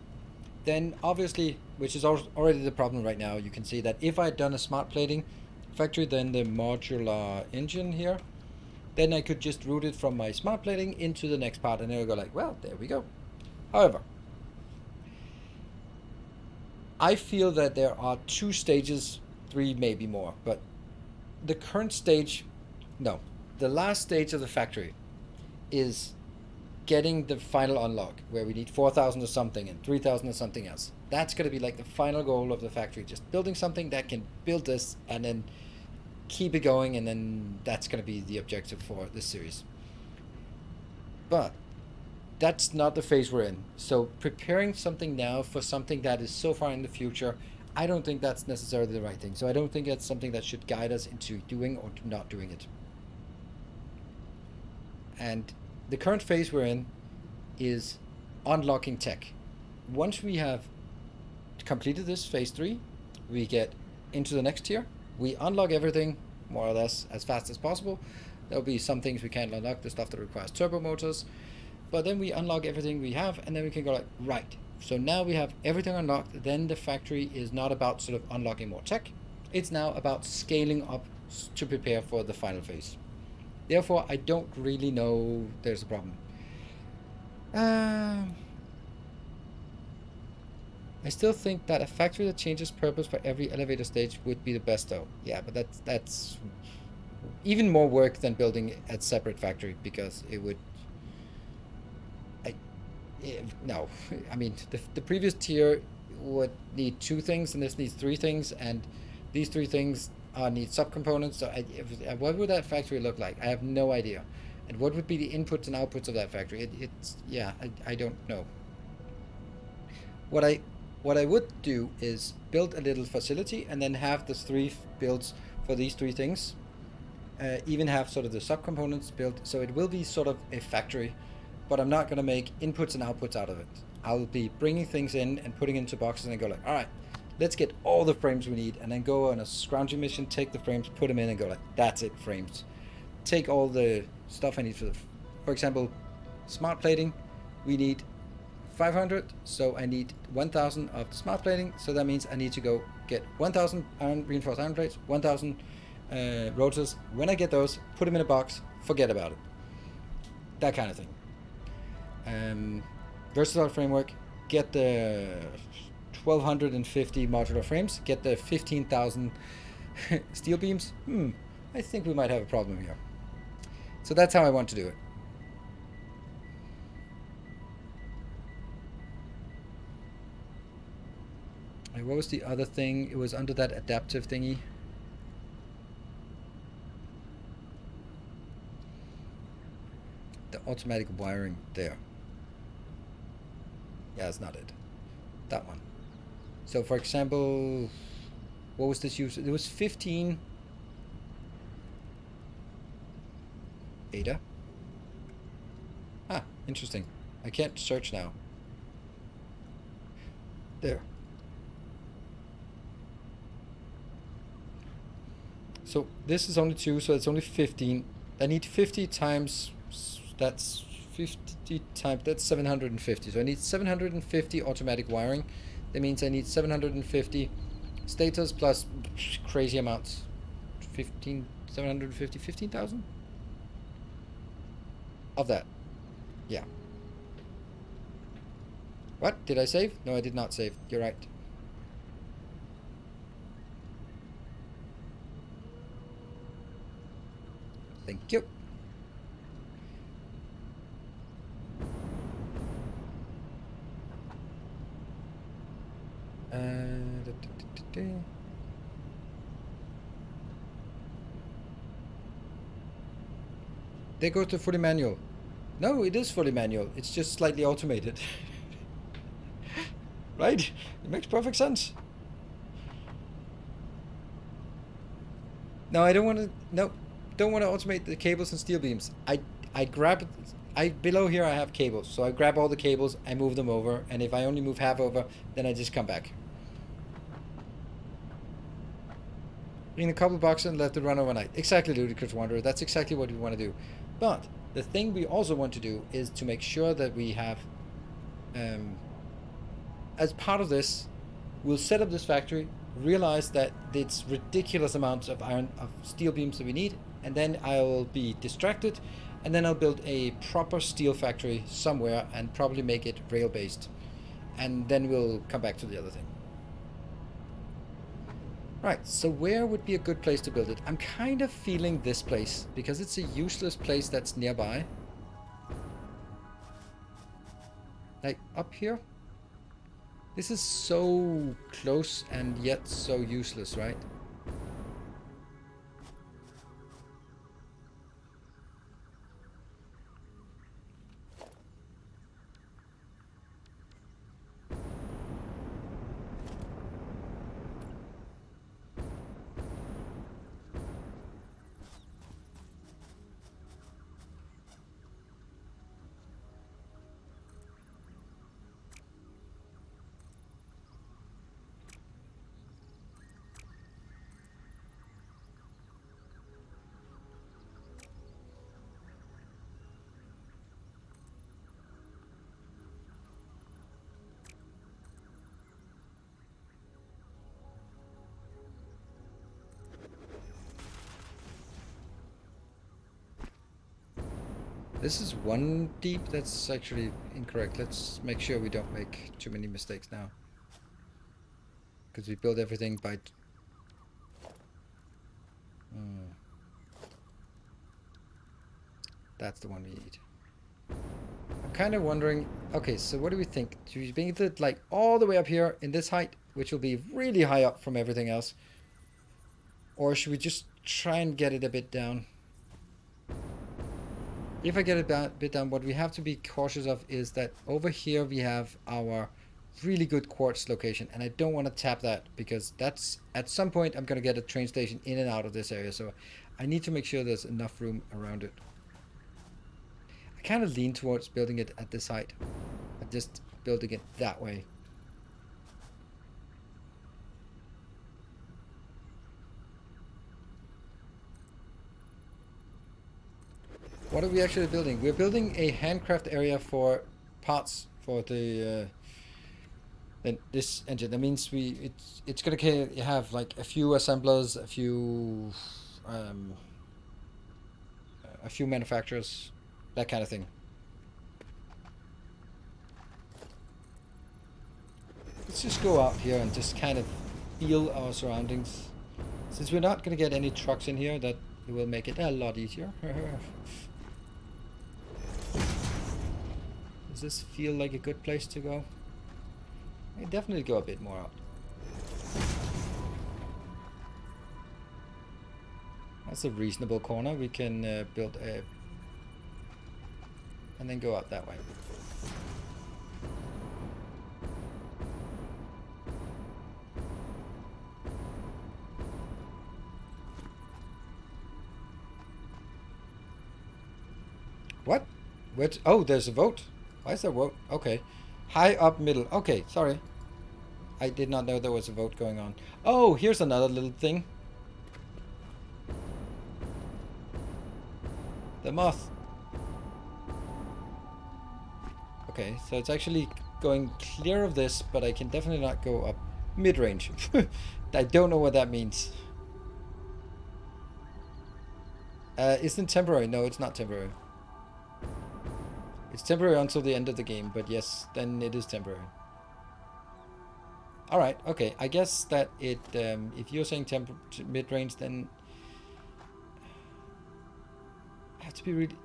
Speaker 1: Then obviously, which is already the problem right now, you can see that if I had done a smart plating factory, then the modular engine here, then I could just route it from my smart plating into the next part, and it'll go like, well, there we go. However, I feel that there are 2 stages, 3 maybe more, but the current stage, no, the last stage of the factory is getting the final unlock, where we need 4,000 or something and 3,000 or something else. That's going to be like the final goal of the factory, just building something that can build this, and then keep it going, and then that's going to be the objective for this series. But that's not the phase we're in. So preparing something now for something that is so far in the future, I don't think that's necessarily the right thing. So I don't think that's something that should guide us into doing or not doing it. And the current phase we're in is unlocking tech. Once we have completed this phase 3, we get into the next tier. We unlock everything more or less as fast as possible. There'll be some things we can't unlock, the stuff that requires turbo motors. But then we unlock everything we have, and then we can go like, right, so now we have everything unlocked. Then the factory is not about sort of unlocking more tech. It's now about scaling up to prepare for the final phase. Therefore, I don't really know there's a problem. I still think that a factory that changes purpose for every elevator stage would be the best, though. Yeah, but that's even more work than building a separate factory, because it would... no, I mean, the previous tier would need 2 things, and this needs 3 things, and these 3 things need subcomponents. So what would that factory look like? I have no idea. And what would be the inputs and outputs of that factory? I don't know. What I would do is build a little facility, and then have the 3 builds for these 3 things. Even have sort of the subcomponents built, so it will be sort of a factory. But I'm not going to make inputs and outputs out of it. I'll be bringing things in and putting into boxes, and go like, all right, let's get all the frames we need, and then go on a scrounging mission, take the frames, put them in, and go like, that's it, frames. Take all the stuff I need for example, smart plating. We need 500, so I need 1,000 of the smart plating. So that means I need to go get 1,000 reinforced iron plates, 1,000 rotors. When I get those, put them in a box, forget about it. That kind of thing. Versatile framework, get the 1,250 modular frames, get the 15,000 steel beams. I think we might have a problem here. So that's how I want to do it. What was the other thing? It was under that adaptive thingy. The automatic wiring there. Yeah, that's not it. That one. So for example, what was this use? It was 15 Ada. Ah, interesting. I can't search now. There. So this is only 2, so it's only 15. I need 50 times, that's 50 times, that's 750. So I need 750 automatic wiring. That means I need 750 stators plus crazy amounts. 750, 15,000? Of that. Yeah. What? Did I save? No, I did not save. You're right. Thank you. They go to fully manual. No, it is fully manual. It's just slightly automated. Right? It makes perfect sense. No, I don't want to. No, don't want to automate the cables and steel beams. I grab. Below here I have cables, so I grab all the cables, I move them over, and if I only move half over, then I just come back. In a couple boxes and let it run overnight. Exactly, Ludicrous Wanderer. That's exactly what we want to do. But the thing we also want to do is to make sure that we have, as part of this, we'll set up this factory, realize that it's ridiculous amounts of steel beams that we need, and then I'll be distracted, and then I'll build a proper steel factory somewhere and probably make it rail based, and then we'll come back to the other thing. Right, so where would be a good place to build it? I'm kind of feeling this place, because it's a useless place that's nearby. Like, up here? This is so close and yet so useless, right? This is 1 deep. That's actually incorrect. Let's make sure we don't make too many mistakes now. Because we build everything by... That's the one we need. I'm kind of wondering... Okay, so what do we think? Should we make it like all the way up here in this height, which will be really high up from everything else? Or should we just try and get it a bit down? If I get it a bit down, what we have to be cautious of is that over here we have our really good quartz location, and I don't want to tap that because that's at some point I'm going to get a train station in and out of this area, so I need to make sure there's enough room around it. I kind of lean towards building it at this height, but just building it that way. What are we actually building? We're building a handcraft area for parts for the this engine. That means it's gonna have like a few assemblers, a few manufacturers, that kind of thing. Let's just go out here and just kind of feel our surroundings. Since we're not gonna get any trucks in here, that will make it a lot easier. Does this feel like a good place to go? I definitely go a bit more out. That's a reasonable corner. We can build a... and then go out that way. What? Which? Oh, there's a vote. Why is there a vote? Okay. High up middle. Okay, sorry. I did not know there was a vote going on. Oh, here's another little thing. The moth. Okay, so it's actually going clear of this, but I can definitely not go up mid-range. I don't know what that means. Isn't temporary? No, it's not temporary. It's temporary until the end of the game, but yes, then it is temporary. Alright, okay. I guess that it, if you're saying mid-range, then I have to be really...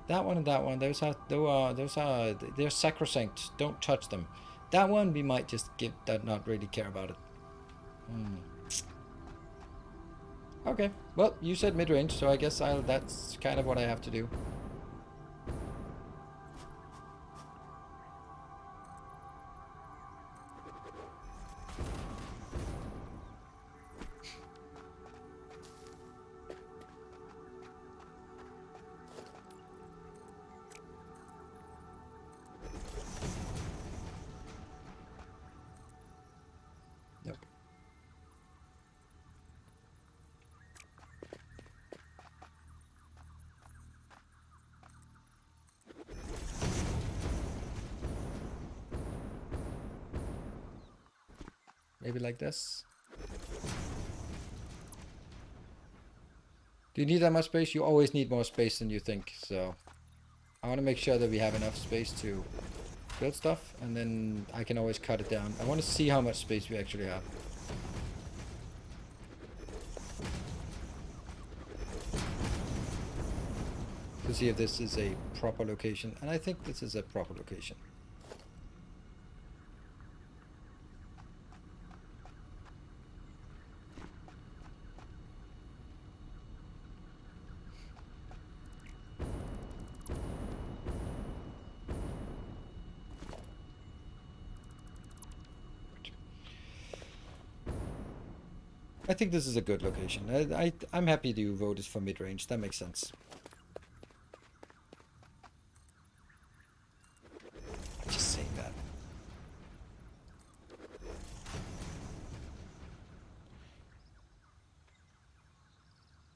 Speaker 1: That one and that one, they're sacrosanct. Don't touch them. That one, we might just not really care about it. Okay, well, you said mid-range, so I guess that's kind of what I have to do. Maybe like this. Do you need that much space? You always need more space than you think, so I want to make sure that we have enough space to build stuff, and then I can always cut it down. I want to see how much space we actually have. To see if this is a proper location, and I think this is a proper location. I think this is a good location. I'm happy to vote this for mid-range. That makes sense. Just saying that.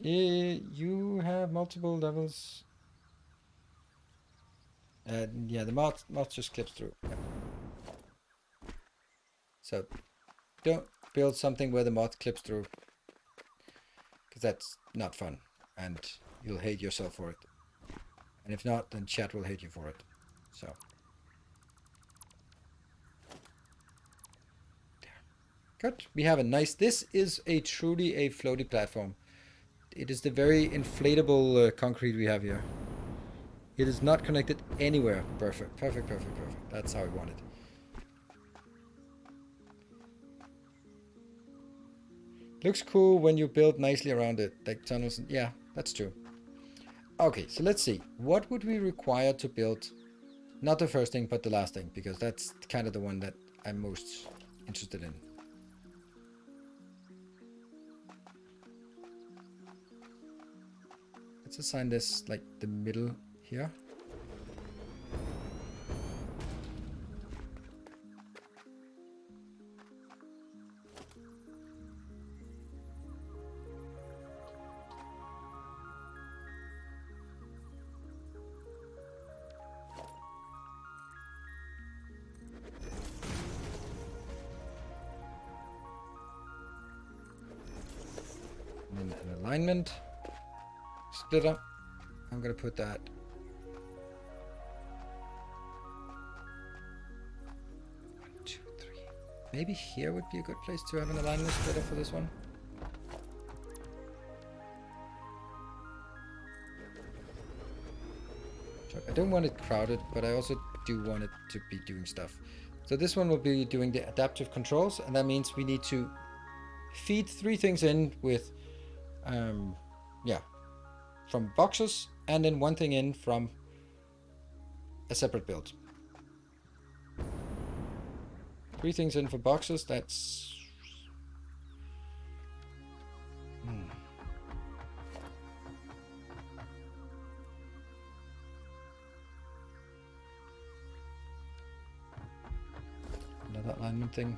Speaker 1: You have multiple levels. Yeah, the moth just clips through. Yeah. So don't build something where the moth clips through, because that's not fun, and you'll hate yourself for it. And if not, then chat will hate you for it. So. Good. We have a nice... This is truly a floaty platform. It is the very inflatable concrete we have here. It is not connected anywhere. Perfect. Perfect, perfect, perfect. That's how I want it. Looks cool when you build nicely around it. Like tunnels. Yeah, that's true. Okay, so let's see. What would we require to build... Not the first thing, but the last thing. Because that's kind of the one that I'm most interested in. Let's assign this like the middle here. And then an alignment splitter. I'm gonna put that one, two, three. Maybe here would be a good place to have an alignment splitter for this one. So I don't want it crowded, but I also do want it to be doing stuff. So this one will be doing the adaptive controls, and that means we need to feed 3 things in with from boxes, and then 1 thing in from a separate build. 3 things in for boxes, that's another alignment thing.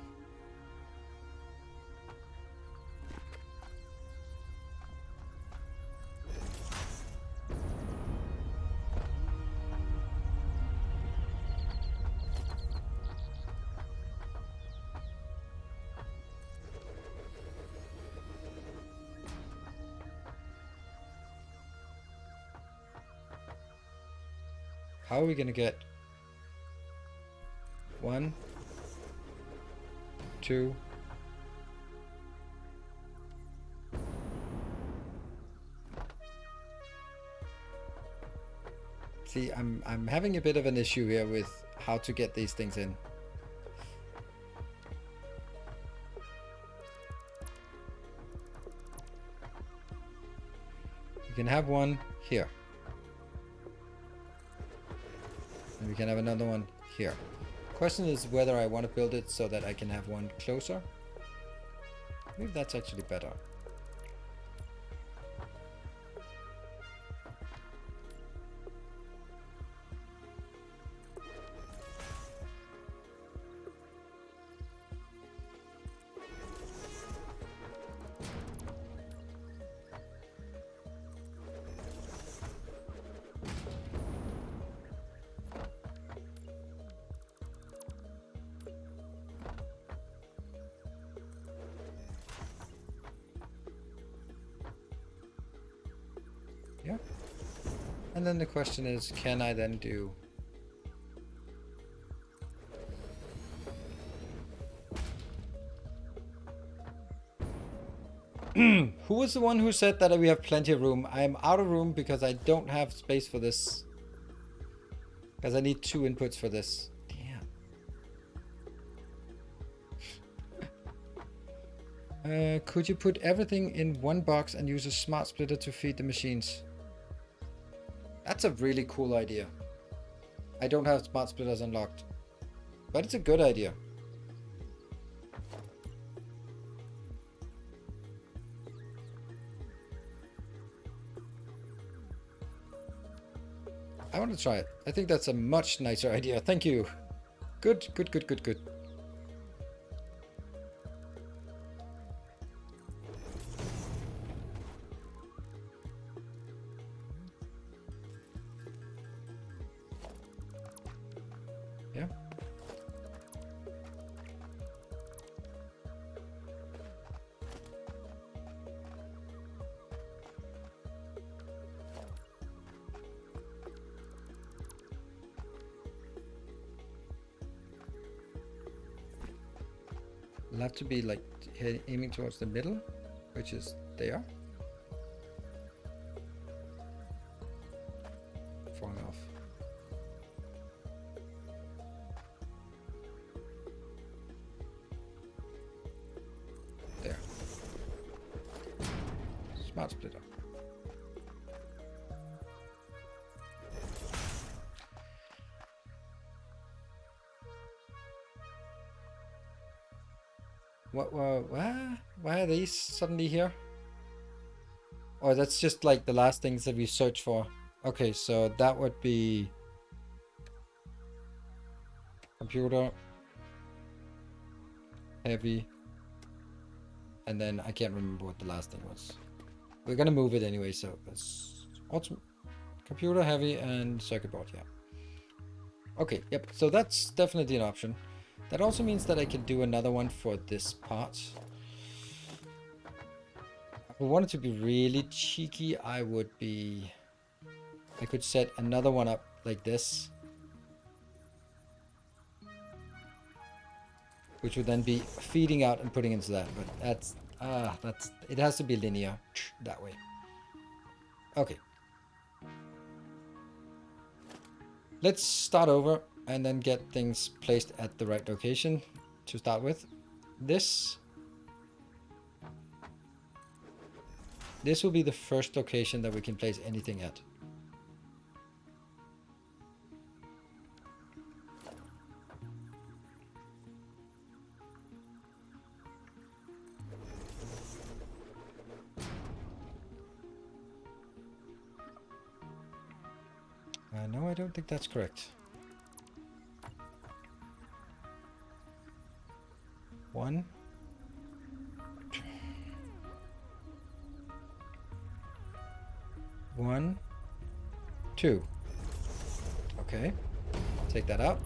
Speaker 1: How are we gonna get 1, 2, see, I'm having a bit of an issue here with how to get these things in. You can have 1 here. And we can have another one here. Question is whether I want to build it so that I can have 1 closer. Maybe that's actually better. Yeah. And then the question is, can I then do... Who was the one who said that we have plenty of room? I am out of room because I don't have space for this. Because I need 2 inputs for this. Damn. Could you put everything in 1 box and use a smart splitter to feed the machines? That's a really cool idea. I don't have smart splitters unlocked, but it's a good idea. I want to try it. I think that's a much nicer idea. Thank you. Good, good, good, good, good. Yeah. I'll have to be like aiming towards the middle, which is there. Falling off. There. Smart splitter. What? Why are these suddenly here? Or that's just like the last things that we search for. Okay, so that would be computer, heavy, and then I can't remember what the last thing was. We're gonna move it anyway, so it's computer, heavy, and circuit board. Yeah. Okay. Yep. So that's definitely an option. That also means that I can do another one for this part. If I wanted to be really cheeky, I could set another one up like this, which would then be feeding out and putting into that. But it has to be linear that way. Okay. Let's start over and then get things placed at the right location to start with. This will be the first location that we can place anything at. No, I don't think that's correct. 1, 1, 2. Okay. Take that out.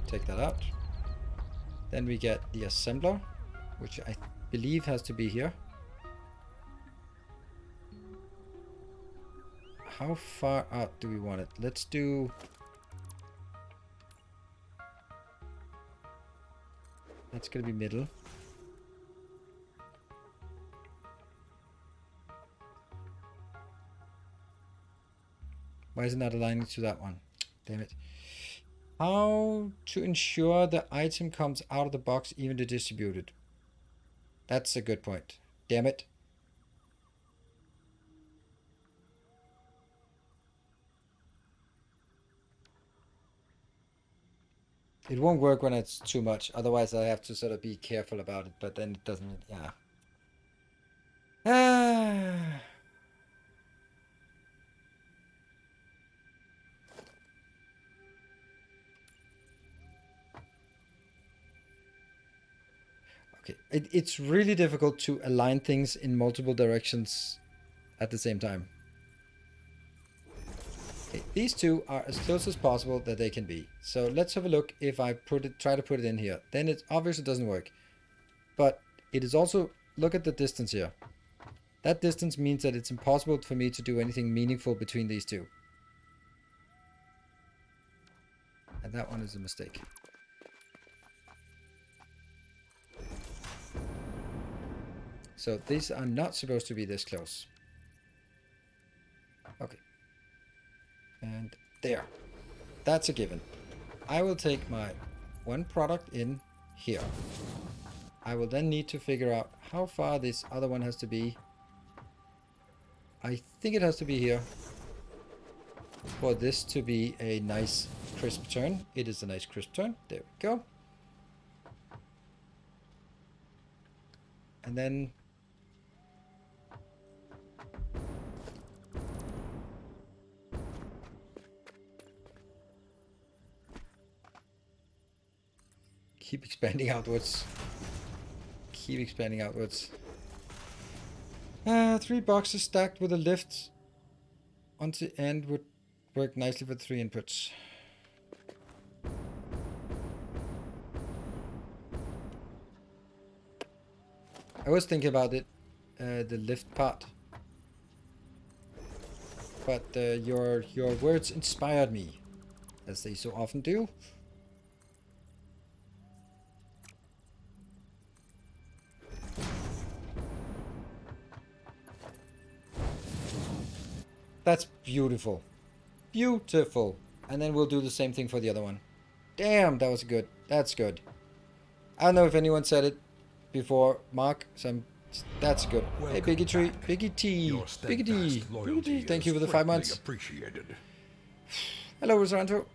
Speaker 1: Take that out. Then we get the assembler, which I believe has to be here. How far out do we want it? Let's do... That's gonna be middle. Why isn't that aligning to that one? Damn it. How to ensure the item comes out of the box evenly distributed? That's a good point. Damn it. It won't work when it's too much. Otherwise, I have to sort of be careful about it. But then it doesn't. Yeah. Okay. It's really difficult to align things in multiple directions at the same time. Okay, these two are as close as possible that they can be. So let's have a look. If I try to put it in here, then it obviously doesn't work. But it is also, look at the distance here. That distance means that it's impossible for me to do anything meaningful between these two. And that one is a mistake. So these are not supposed to be this close. Okay. And there. That's a given. I will take my one product in here. I will then need to figure out how far this other one has to be. I think it has to be here for this to be a nice crisp turn. It is a nice crisp turn. There we go. And then keep expanding outwards. Keep expanding outwards. 3 boxes stacked with a lift onto the end would work nicely with 3 inputs. I was thinking about it, the lift part, but your words inspired me, as they so often do. That's beautiful. Beautiful. And then we'll do the same thing for the other one. Damn, that was good. That's good. I don't know if anyone said it before, Mark. That's good. Hey,
Speaker 2: Welcome
Speaker 1: Biggie Tree.
Speaker 2: back.
Speaker 1: Biggie T.
Speaker 2: Your
Speaker 1: Biggie D.
Speaker 2: steadfast
Speaker 1: Biggie
Speaker 2: loyalty
Speaker 1: D. Thank you
Speaker 2: is
Speaker 1: for the 5
Speaker 2: greatly
Speaker 1: months.
Speaker 2: appreciated.
Speaker 1: Hello, Rosanto.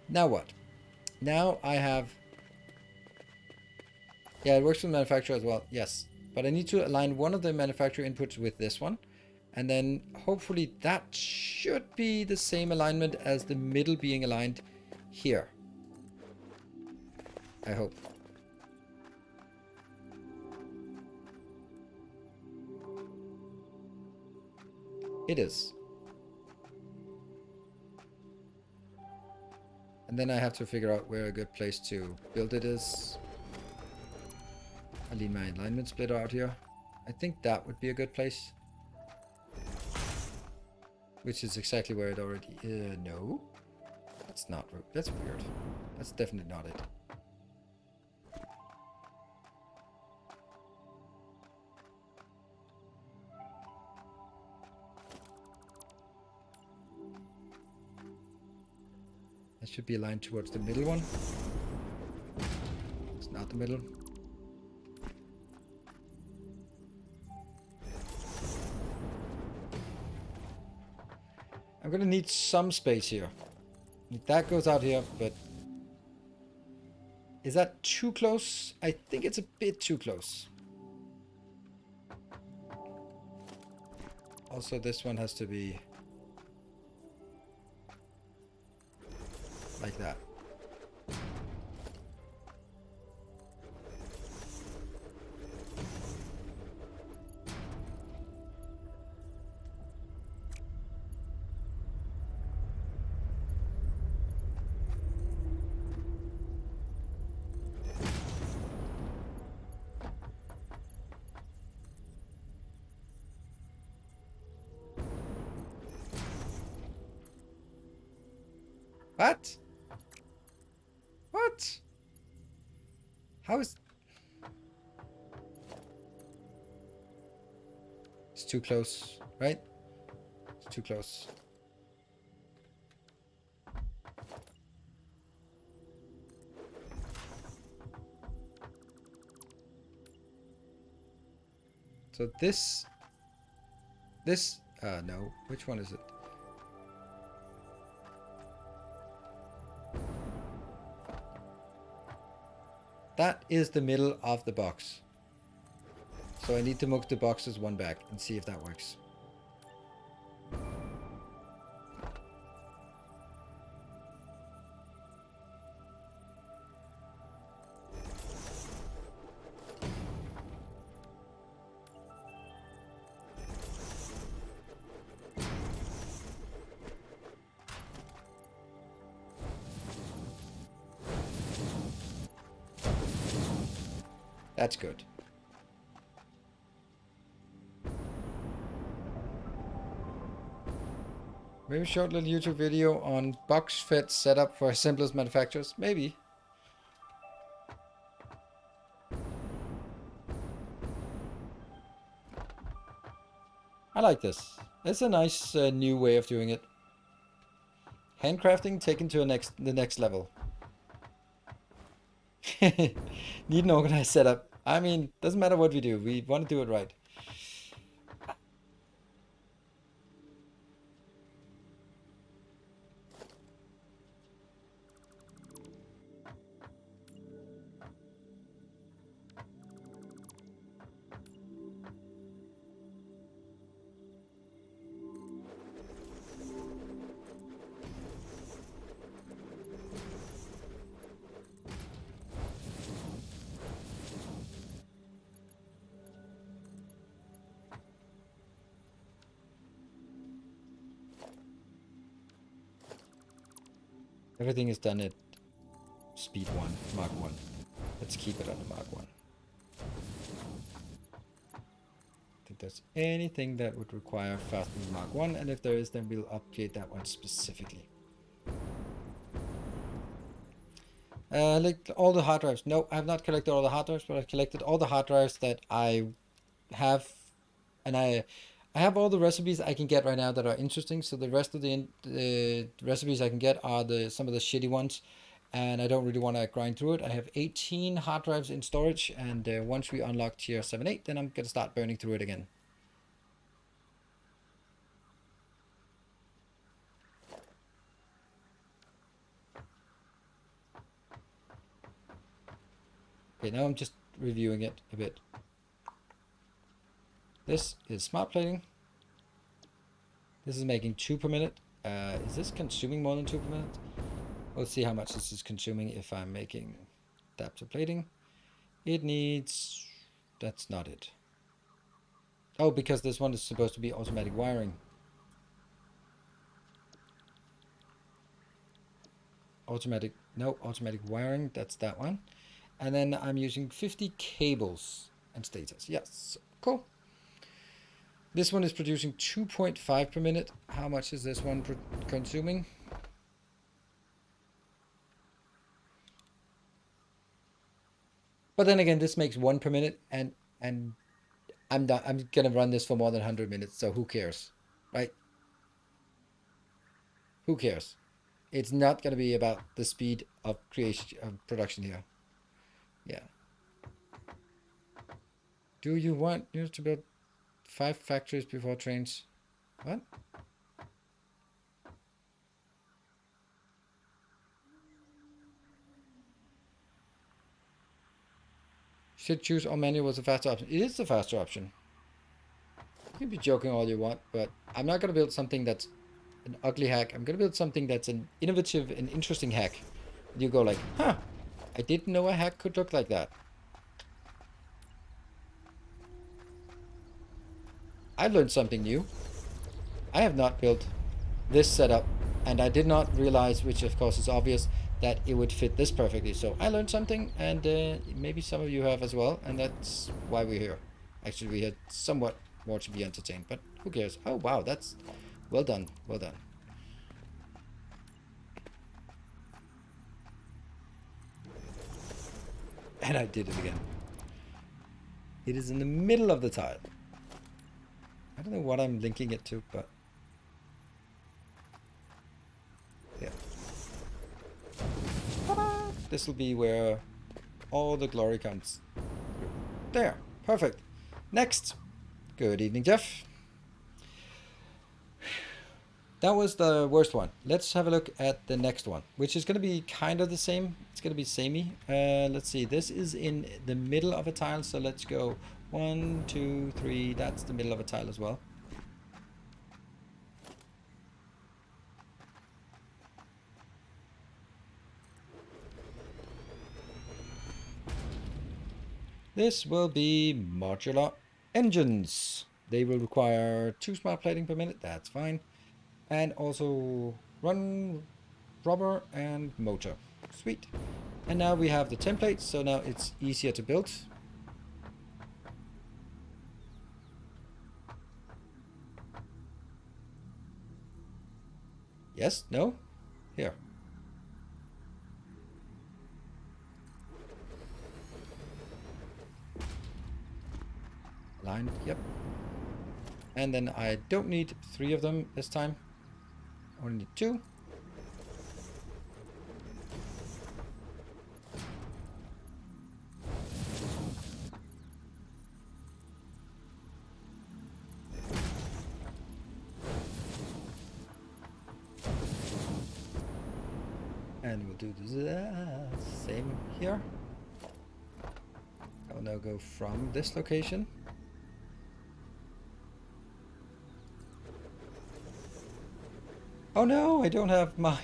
Speaker 1: Now what? Now I have... Yeah, it works with manufacturer as well. Yes. But I need to align one of the manufacturer inputs with this one. And then hopefully that should be the same alignment as the middle being aligned here. I hope. It is. And then I have to figure out where a good place to build it is. I'll leave my alignment splitter out here. I think that would be a good place. Which is exactly where it already... no. That's not... That's weird. That's definitely not it. That should be aligned towards the middle one. It's not the middle. I'm gonna need some space here. That goes out here, but... Is that too close? I think it's a bit too close. Also, this one has to be... like that. What? What? How is... It's too close, right? It's too close. So this... no. Which one is it? That is the middle of the box. So I need to move the boxes one back and see if that works. That's good. Maybe a short little YouTube video on box fit setup for assemblers manufacturers. Maybe. I like this. It's a nice new way of doing it. Handcrafting taken to the next level. Need an organized setup. I mean, doesn't matter what we do. We want to do it right. Everything is done at speed 1, Mark 1. Let's keep it on the Mark 1. If there's anything that would require fastening Mark 1, and if there is, then we'll upgrade that one specifically. Like all the hard drives. No, I have not collected all the hard drives, but I've collected all the hard drives that I have, and I have all the recipes I can get right now that are interesting. So the rest of the recipes I can get are some of the shitty ones, and I don't really want to grind through it. I have 18 hard drives in storage, and once we unlock tier 7-8, then I'm gonna start burning through it again. Okay, now I'm just reviewing it a bit. This is smart plating. This is making 2 per minute. Is this consuming more than 2 per minute? Let's see how much this is consuming if I'm making adapter plating. It needs... That's not it. Oh, because this one is supposed to be automatic wiring. Automatic wiring, that's that one. And then I'm using 50 cables and status. Yes, cool. This one is producing 2.5 per minute. How much is this one consuming? But then again, this makes 1 per minute, and I'm gonna run this for more than 100 minutes, so who cares, right? Who cares? It's not gonna be about the speed of creation of production here. Yeah. Do you want you to build 5 factories before trains? What? Should choose or manual was the faster option. It is the faster option. You can be joking all you want, but I'm not gonna build something that's an ugly hack. I'm gonna build something that's an innovative and interesting hack. You go like, huh, I didn't know a hack could look like that. I learned something new. I have not built this setup, and I did not realize, which of course is obvious, that it would fit this perfectly. So I learned something, and maybe some of you have as well, and that's why we're here. Actually, we had somewhat more to be entertained, but who cares? Oh wow, that's well done, well done. And I did it again. It is in the middle of the tile. I don't know what I'm linking it to, but yeah. This will be where all the glory comes. There, perfect. Next. Good evening, Jeff. That was the worst one. Let's have a look at the next one, which is going to be kind of the same. It's going to be samey. Let's see. This is in the middle of a tile, so let's go 1, 2, 3. That's the middle of a tile as well. This will be modular engines. They will require 2 smart plating per minute. That's fine. And also run rubber and motor. Sweet. And now we have the templates, so now it's easier to build. Yes? No? Here. Aligned, yep. And then I don't need 3 of them this time. Only need 2. And we'll do the same here. I'll now go from this location. Oh no, I don't have my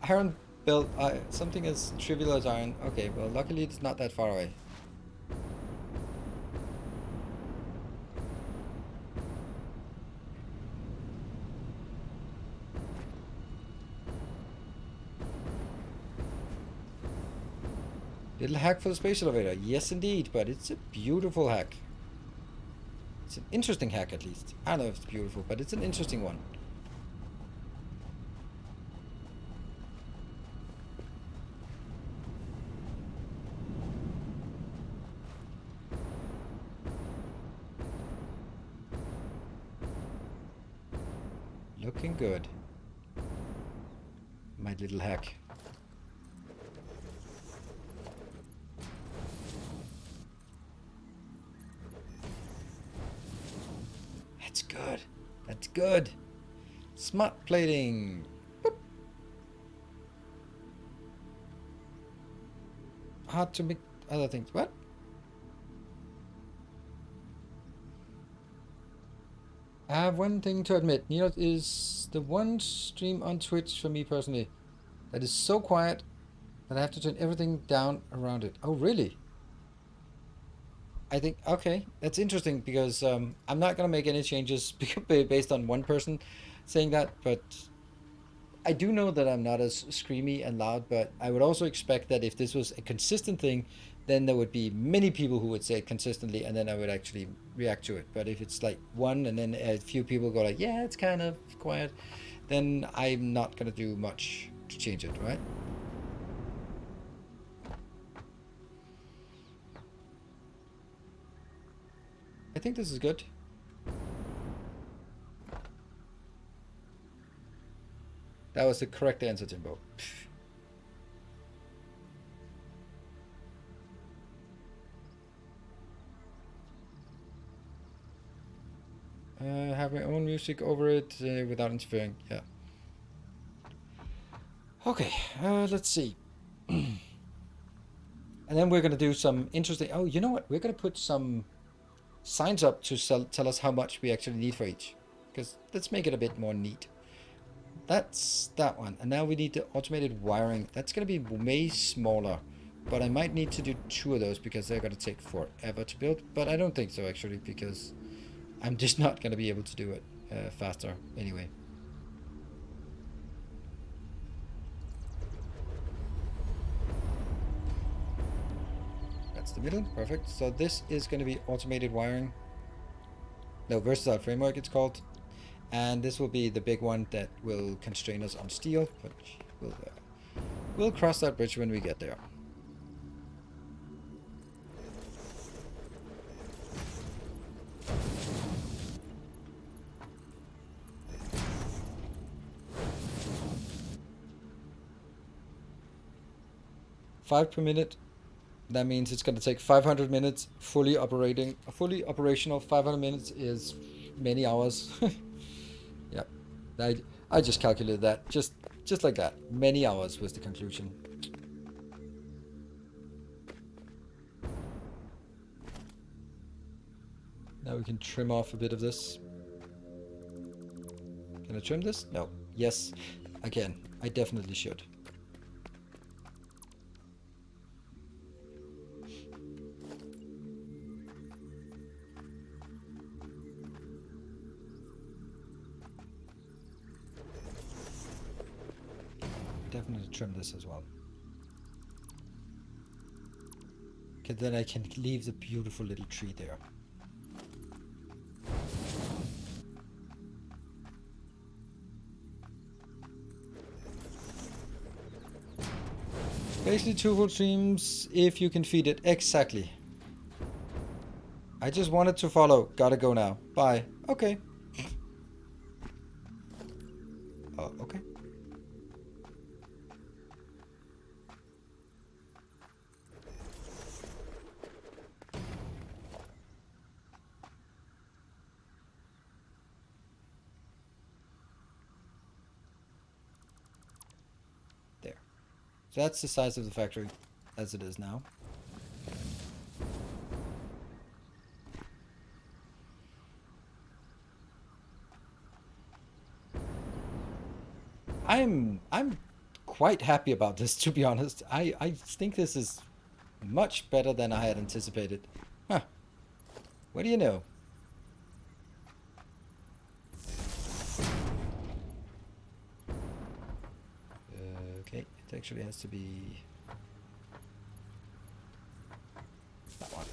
Speaker 1: iron built. Something as trivial as iron. Okay, well, luckily it's not that far away. Little hack for the space elevator. Yes, indeed, but it's a beautiful hack. It's an interesting hack, at least. I don't know if it's beautiful, but it's an interesting one. Looking good. My little hack. That's good. That's good. Smart plating. Boop. Hard to make other things. What? I have one thing to admit. Nino is the one stream on Twitch for me personally that is so quiet that I have to turn everything down around it. Oh, really? I think, okay, that's interesting because I'm not going to make any changes based on one person saying that, but I do know that I'm not as screamy and loud, but I would also expect that if this was a consistent thing, then there would be many people who would say it consistently, and then I would actually react to it. But if it's like one, and then a few people go like, yeah, it's kind of quiet, then I'm not going to do much to change it, right? I think this is good. That was the correct answer, Timbo. Have my own music over it without interfering. Yeah. Okay, let's see. And then we're going to do some interesting... Oh, you know what? We're going to put some signs up to tell us how much we actually need for each. Because let's make it a bit more neat. That's that one. And now we need the automated wiring. That's going to be way smaller. But I might need to do 2 of those because they're going to take forever to build. But I don't think so, actually, because I'm just not going to be able to do it faster anyway. That's the middle. Perfect. So this is going to be automated wiring. No, versatile framework it's called. And this will be the big one that will constrain us on steel, but we'll cross that bridge when we get there. Five per minute. That means it's going to take 500 minutes fully operating. Fully operational 500 minutes is many hours. Yep. I just calculated that just like that. Many hours was the conclusion. Now we can trim off a bit of this. Can I trim this? No. Yes. Again, I definitely should. Definitely trim this as well. Okay, then I can leave the beautiful little tree there. Basically 2 full streams if you can feed it. Exactly. I just wanted to follow. Gotta go now. Bye. Okay. Oh, okay. There. So that's the size of the factory as it is now. I'm quite happy about this, to be honest. I think this is much better than I had anticipated. Huh. What do you know? Okay, it actually has to be that one.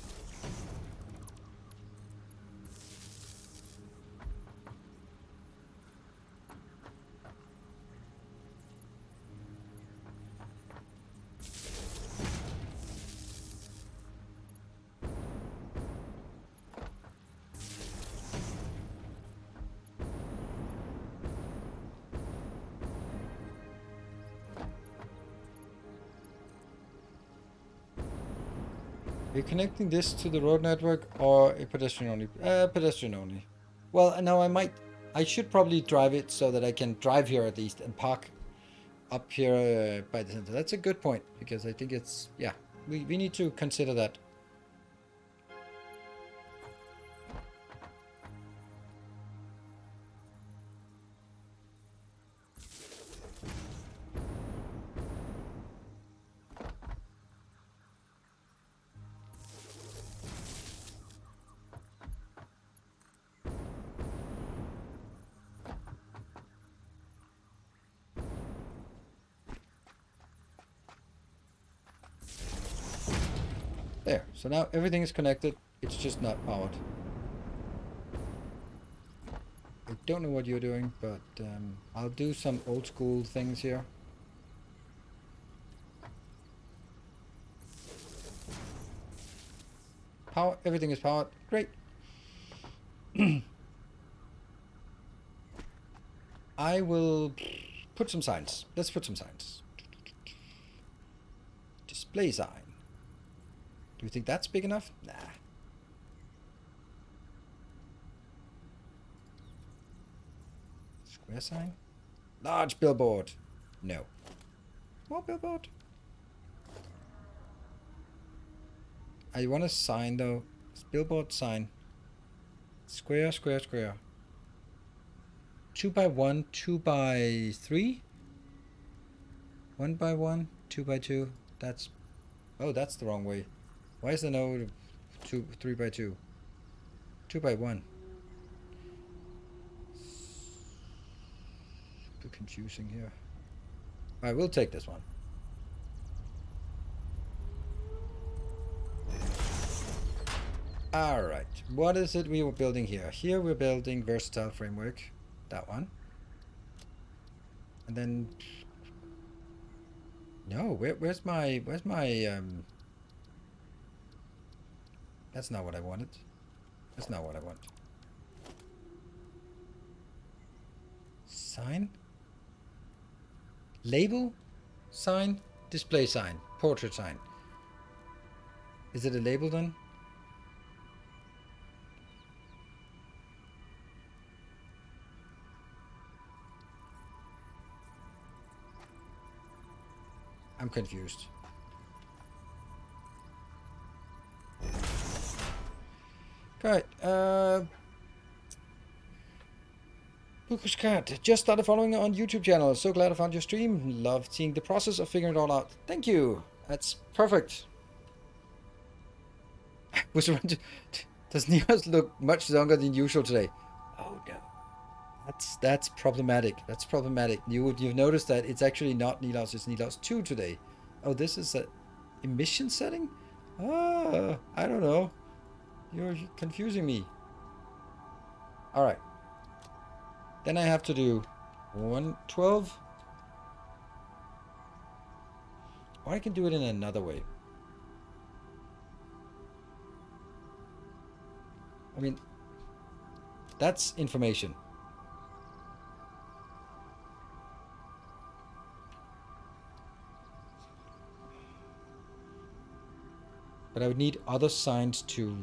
Speaker 1: Are you connecting this to the road network or a pedestrian only? Pedestrian only. Well, now I should probably drive it so that I can drive here at least and park up here by the center. That's a good point, because I think it's, yeah, we need to consider that. There, so now everything is connected, it's just not powered. I don't know what you're doing, but I'll do some old school things here. Power, everything is powered, great. I will put some signs. Let's put some signs. Display sign. Do you think that's big enough? Nah. Square sign? Large billboard. No. Small billboard. I want a sign though. Billboard sign. Square, square, square. 2 by 1, 2 by 3. 1 by 1, 2 by 2. That's, oh, that's the wrong way. Why is there no 3 by 2? 2 by 1. Super confusing here. I will take this one. Alright, what is it we were building here? Here we're building versatile framework. That one. And then... No, where's my... That's not what I wanted. That's not what I want. Sign? Label? Sign? Display sign. Portrait sign. Is it a label then? I'm confused. Right, Lucas Cat, just started following on YouTube channel. So glad I found your stream. Love seeing the process of figuring it all out. Thank you. That's perfect. Does Nios look much younger than usual today? Oh no. That's problematic. That's problematic. You've noticed that it's actually not Nilos, it's Nilos 2 today. Oh, this is a emission setting? Ah, I don't know. You're confusing me. Alright. Then I have to do 112. Or I can do it in another way. I mean, that's information. But I would need other signs to...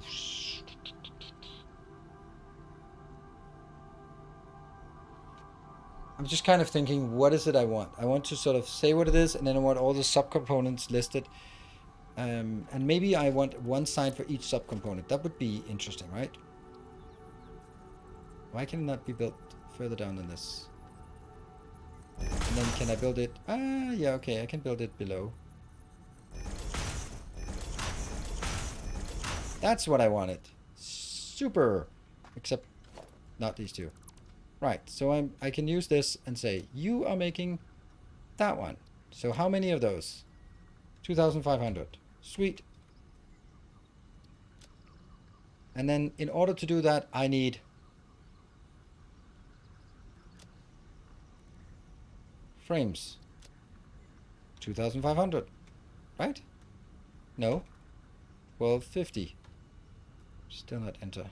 Speaker 1: I'm just kind of thinking, what is it I want? I want to sort of say what it is, and then I want all the subcomponents listed. And maybe I want one sign for each subcomponent. That would be interesting, right? Why can it not be built further down than this? And then can I build it? Ah, yeah, okay, I can build it below. That's what I wanted. Super. Except not these two. Right, so I can use this and say, you are making that one. So how many of those? 2,500. Sweet. And then in order to do that, I need frames. 2,500. Right? No. 1250. Still not enter.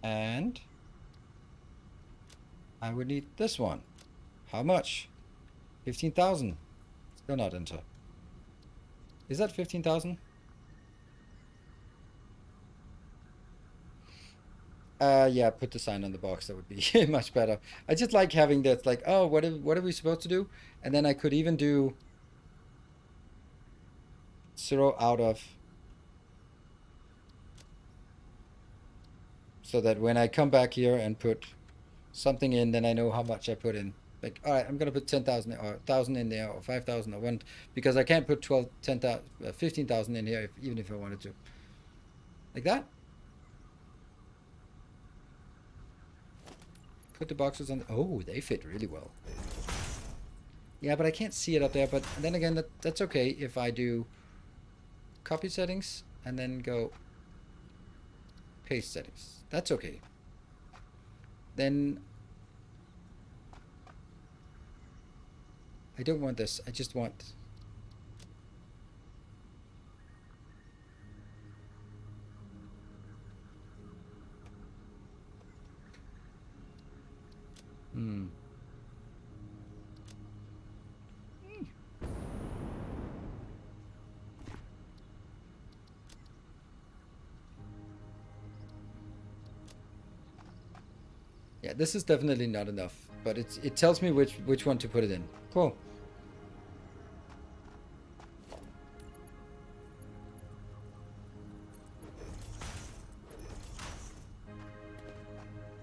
Speaker 1: And I would need this one. How much? 15,000. Still not enter. Is that 15,000? Yeah, put the sign on the box. That would be much better. I just like having that, like, oh, what are we supposed to do? And then I could even do 0 out of, so that when I come back here and put something in, then I know how much I put in. Like, all right, I'm gonna put 10,000 or 1,000 in there, or 5,000 or one, because I can't put 12, 10,000, 15,000 in here, even if I wanted to. Like that. Put the boxes on. Oh, they fit really well. Yeah, but I can't see it up there. But then again, that's okay if I do copy settings and then go paste settings. That's okay. Then I don't want this. I just want. Hmm. Yeah, this is definitely not enough, but it tells me which one to put it in. Cool.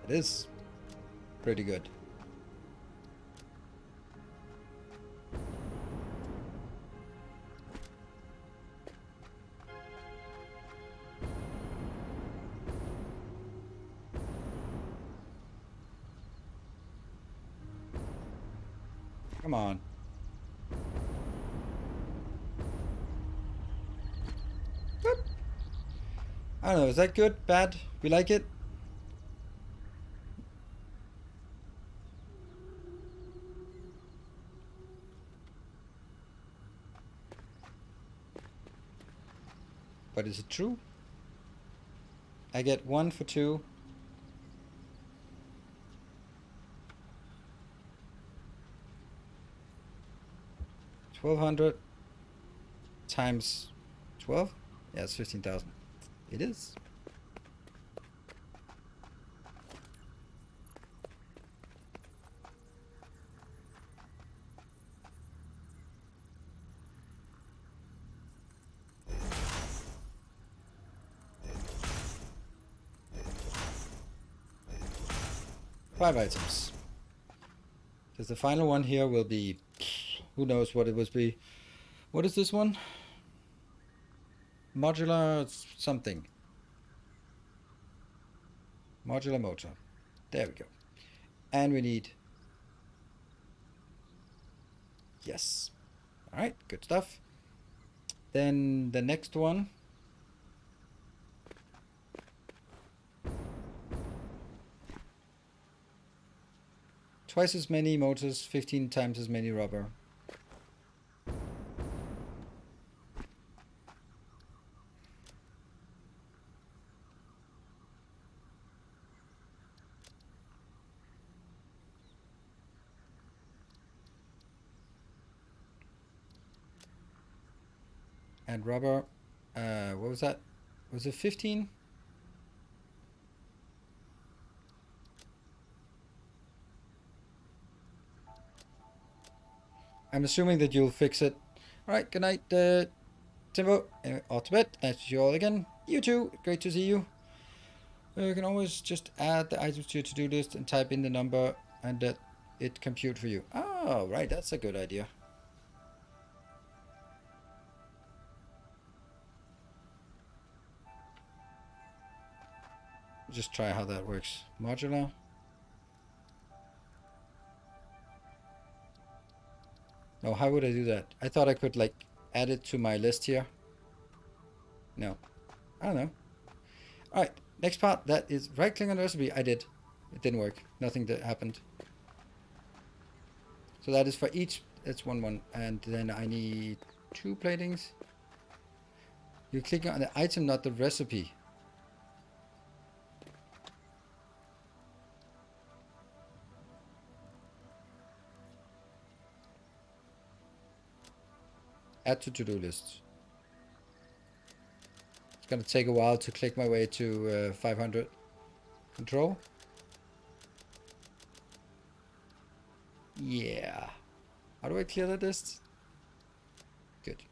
Speaker 1: It is pretty good. Come on. Whoop. I don't know. Is that good? Bad? We like it? But is it true? I get 1 for 2. 1,200 times 12? Yeah, it's 15,000. It is. Five items. Because the final one here will be, who knows what it will be. What is this one? Modular something. Modular motor. There we go. And we need, yes. All right, good stuff. Then the next one. Twice as many motors, 15 times as many rubber. And rubber, what was that? Was it 15? I'm assuming that you'll fix it. All right, good night, Timbo. Off to bed. Nice to see you all again. You too. Great to see you. You can always just add the items to your to-do list and type in the number and let it compute for you. Oh, right. That's a good idea. Just try how that works. Modular. No, how would I do that? I thought I could like add it to my list here. No, I don't know. All right, next part. That is right click on the recipe. I did. It didn't work. Nothing that happened. So that is for each. That's one. And then I need 2 platings. You're clicking on the item, not the recipe. Add to to-do list. gonna take a while to click my way to 500 control. Yeah. How do I clear the dist? Good.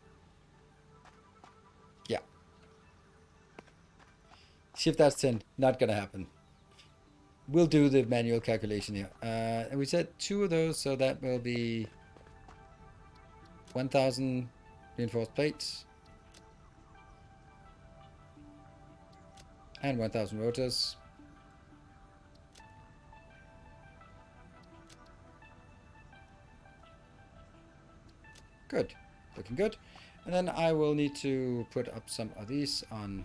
Speaker 1: Yeah. Shift that's 10. Not gonna happen. We'll do the manual calculation here. And we said 2 of those, so that will be 1,000 reinforced plates. And 1,000 rotors. Good. Looking good. And then I will need to put up some of these on.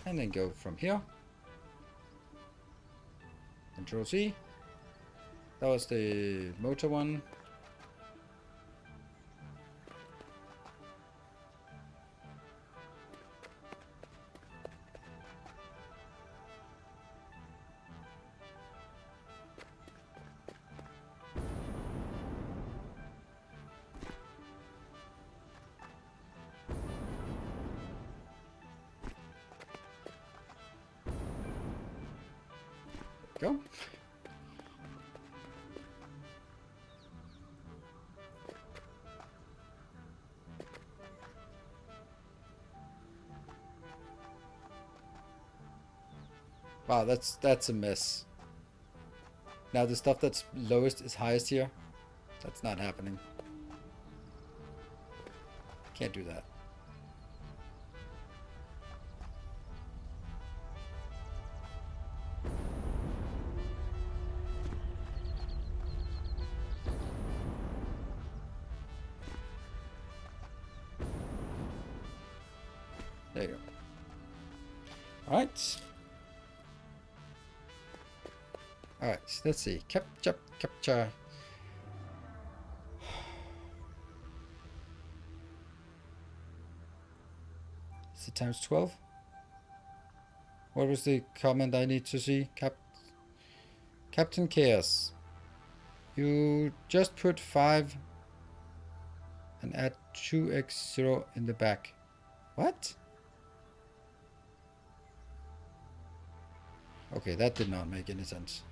Speaker 1: And then go from here. Control C. That was the motor one. Go. Wow, that's a mess. Now the stuff that's lowest is highest here. That's not happening. Can't do that. There you go. All right. All right. So let's see. Capture. Is it times 12? What was the comment I need to see? Captain Chaos. You just put 5 and add 2x0 in the back. What? Okay, that did not make any sense.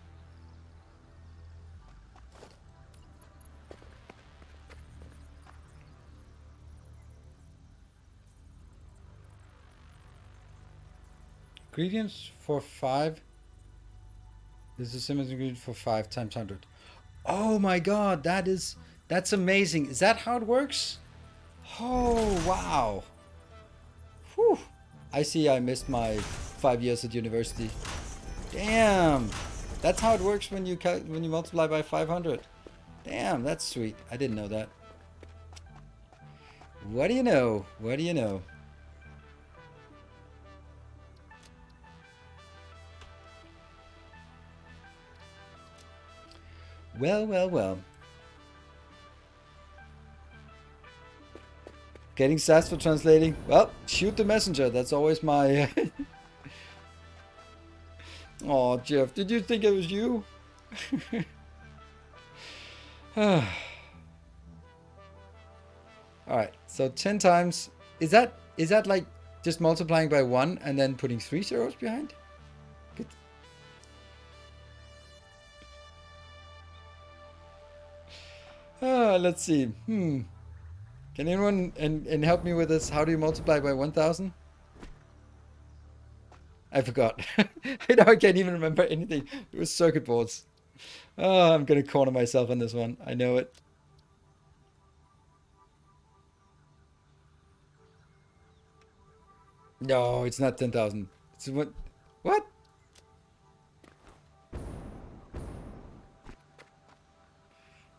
Speaker 1: Ingredients for 5. This is a similar ingredient for 5 times 100. Oh my god, that's amazing. Is that how it works? Oh, wow. Whew. I see I missed my 5 years at university. Damn. That's how it works when you multiply by 500. Damn, that's sweet. I didn't know that. What do you know? What do you know? Well, well, well. Getting sass for translating. Well, shoot the messenger. That's always my... Oh, Jeff, did you think it was you? Alright, so 10 times. Is that like just multiplying by 1 and then putting 3 zeros behind? Good. Let's see. Can anyone and help me with this? How do you multiply by 1,000? I forgot. Now I can't even remember anything. It was circuit boards. Oh, I'm gonna corner myself on this one. I know it. No, it's not 10,000. It's what? What?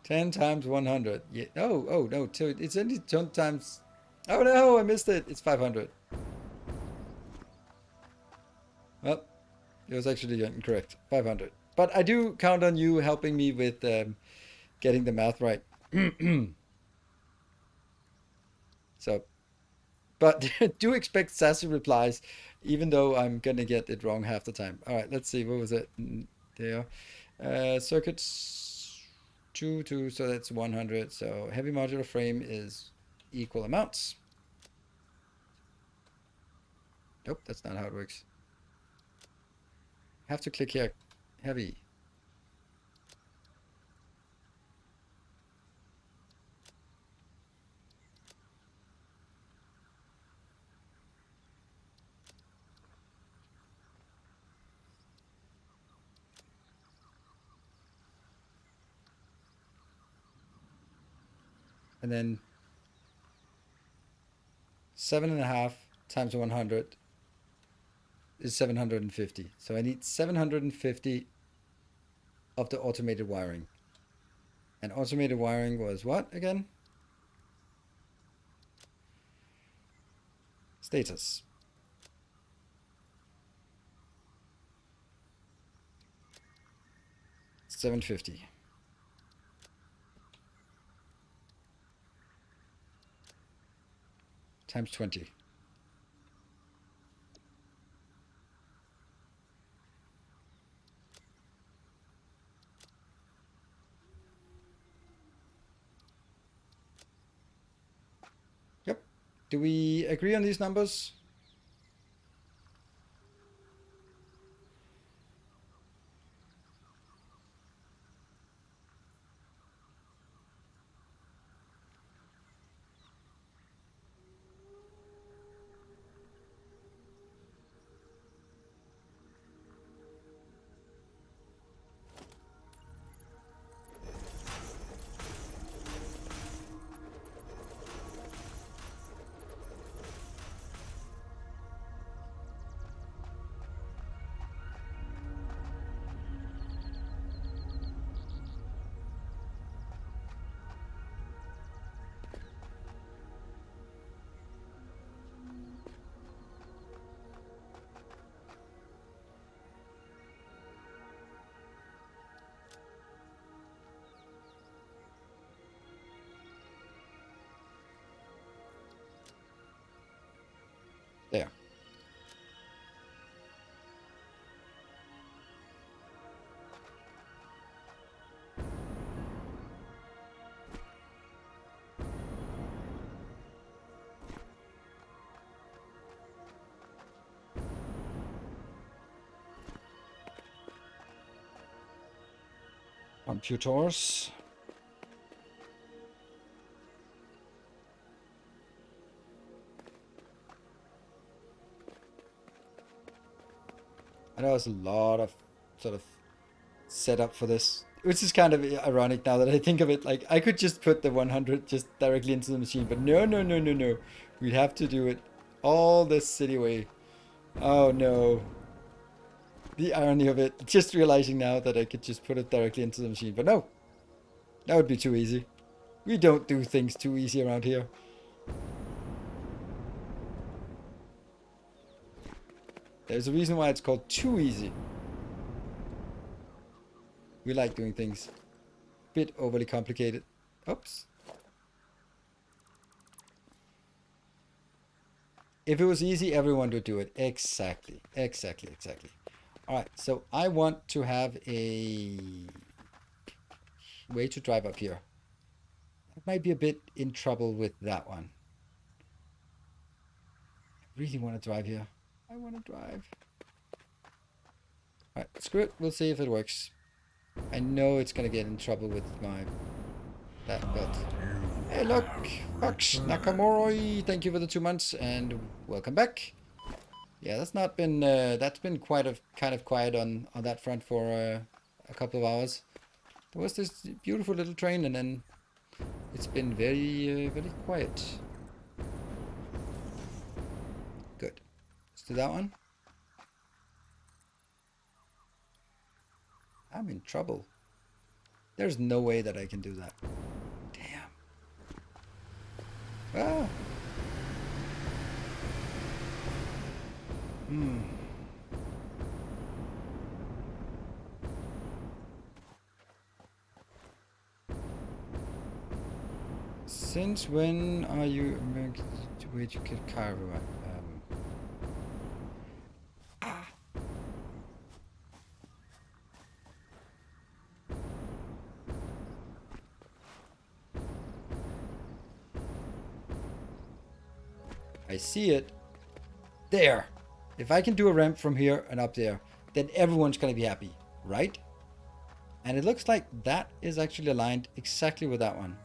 Speaker 1: Ten times 100. Yeah. Oh no. It's only 10 times. Oh no, I missed it. It's 500. Well, it was actually incorrect. 500. But I do count on you helping me with getting the math right. So, but do expect sassy replies, even though I'm gonna get it wrong half the time. All right, let's see. What was it? There. Circuits. 2, so that's 100. So heavy modular frame is equal amounts. Nope, that's not how it works. Have to click here, heavy. And then 7.5 times 100 is 750. So I need 750 of the automated wiring. And automated wiring was what again? Status. $750. Times 20. Yep. Do we agree on these numbers? There. Computers. I know there's a lot of sort of setup for this, which is kind of ironic now that I think of it. Like, I could just put the 100 just directly into the machine, but no, no, no, no, no. We'd have to do it all this city way. Oh no. The irony of it. Just realizing now that I could just put it directly into the machine, but no. That would be too easy. We don't do things too easy around here. There's a reason why it's called too easy. We like doing things a bit overly complicated. Oops. If it was easy, everyone would do it. Exactly. Exactly. Exactly. All right. So I want to have a way to drive up here. I might be a bit in trouble with that one. I really want to drive here. I want to drive. All right. Screw it. We'll see if it works. I know it's going to get in trouble with that, but hey, look, Fox Nakamori, thank you for the 2 months and welcome back. Yeah, that's been quite a kind of quiet on that front for a couple of hours. There was this beautiful little train, and then it's been very very quiet. Good. Let's do that one. I'm in trouble. There's no way that I can do that. Damn. Ah. Since when are you American to educate Carver? I see it. There. If I can do a ramp from here and up there, then everyone's going to be happy, right? And it looks like that is actually aligned exactly with that one.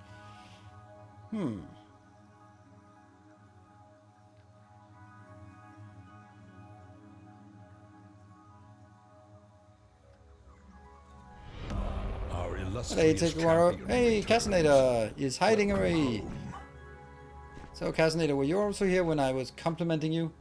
Speaker 2: Our
Speaker 1: Hey,
Speaker 2: illustrious
Speaker 1: Takewater.
Speaker 2: champion
Speaker 1: Hey,
Speaker 2: returns.
Speaker 1: Cassinator is hiding
Speaker 2: Welcome
Speaker 1: away.
Speaker 2: home.
Speaker 1: So, Cassinator, were you also here when I was complimenting you?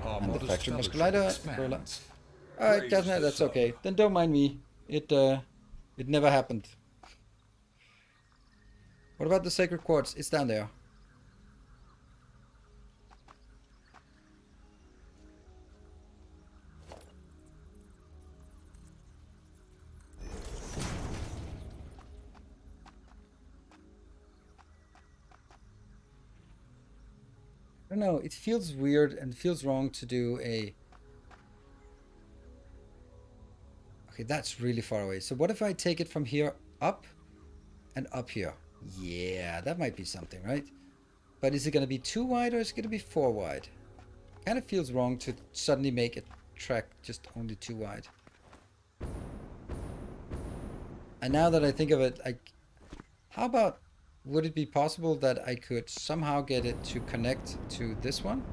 Speaker 2: Our
Speaker 1: And the
Speaker 2: modest
Speaker 1: factory
Speaker 2: fellowship
Speaker 1: musculator.
Speaker 2: expands.
Speaker 1: Alright,
Speaker 2: Praise
Speaker 1: Cassinator,
Speaker 2: the
Speaker 1: that's
Speaker 2: sun.
Speaker 1: okay. Then don't mind me. It never happened. What about the sacred quartz? It's down there. I don't know. It feels weird and feels wrong to do a... Okay, that's really far away. So what if I take it from here up and up here? Yeah, that might be something, right? But is it going to be 2 wide or is it going to be 4 wide? Kind of feels wrong to suddenly make a track just only 2 wide. And now that I think of it, like, how about, would it be possible that I could somehow get it to connect to this one?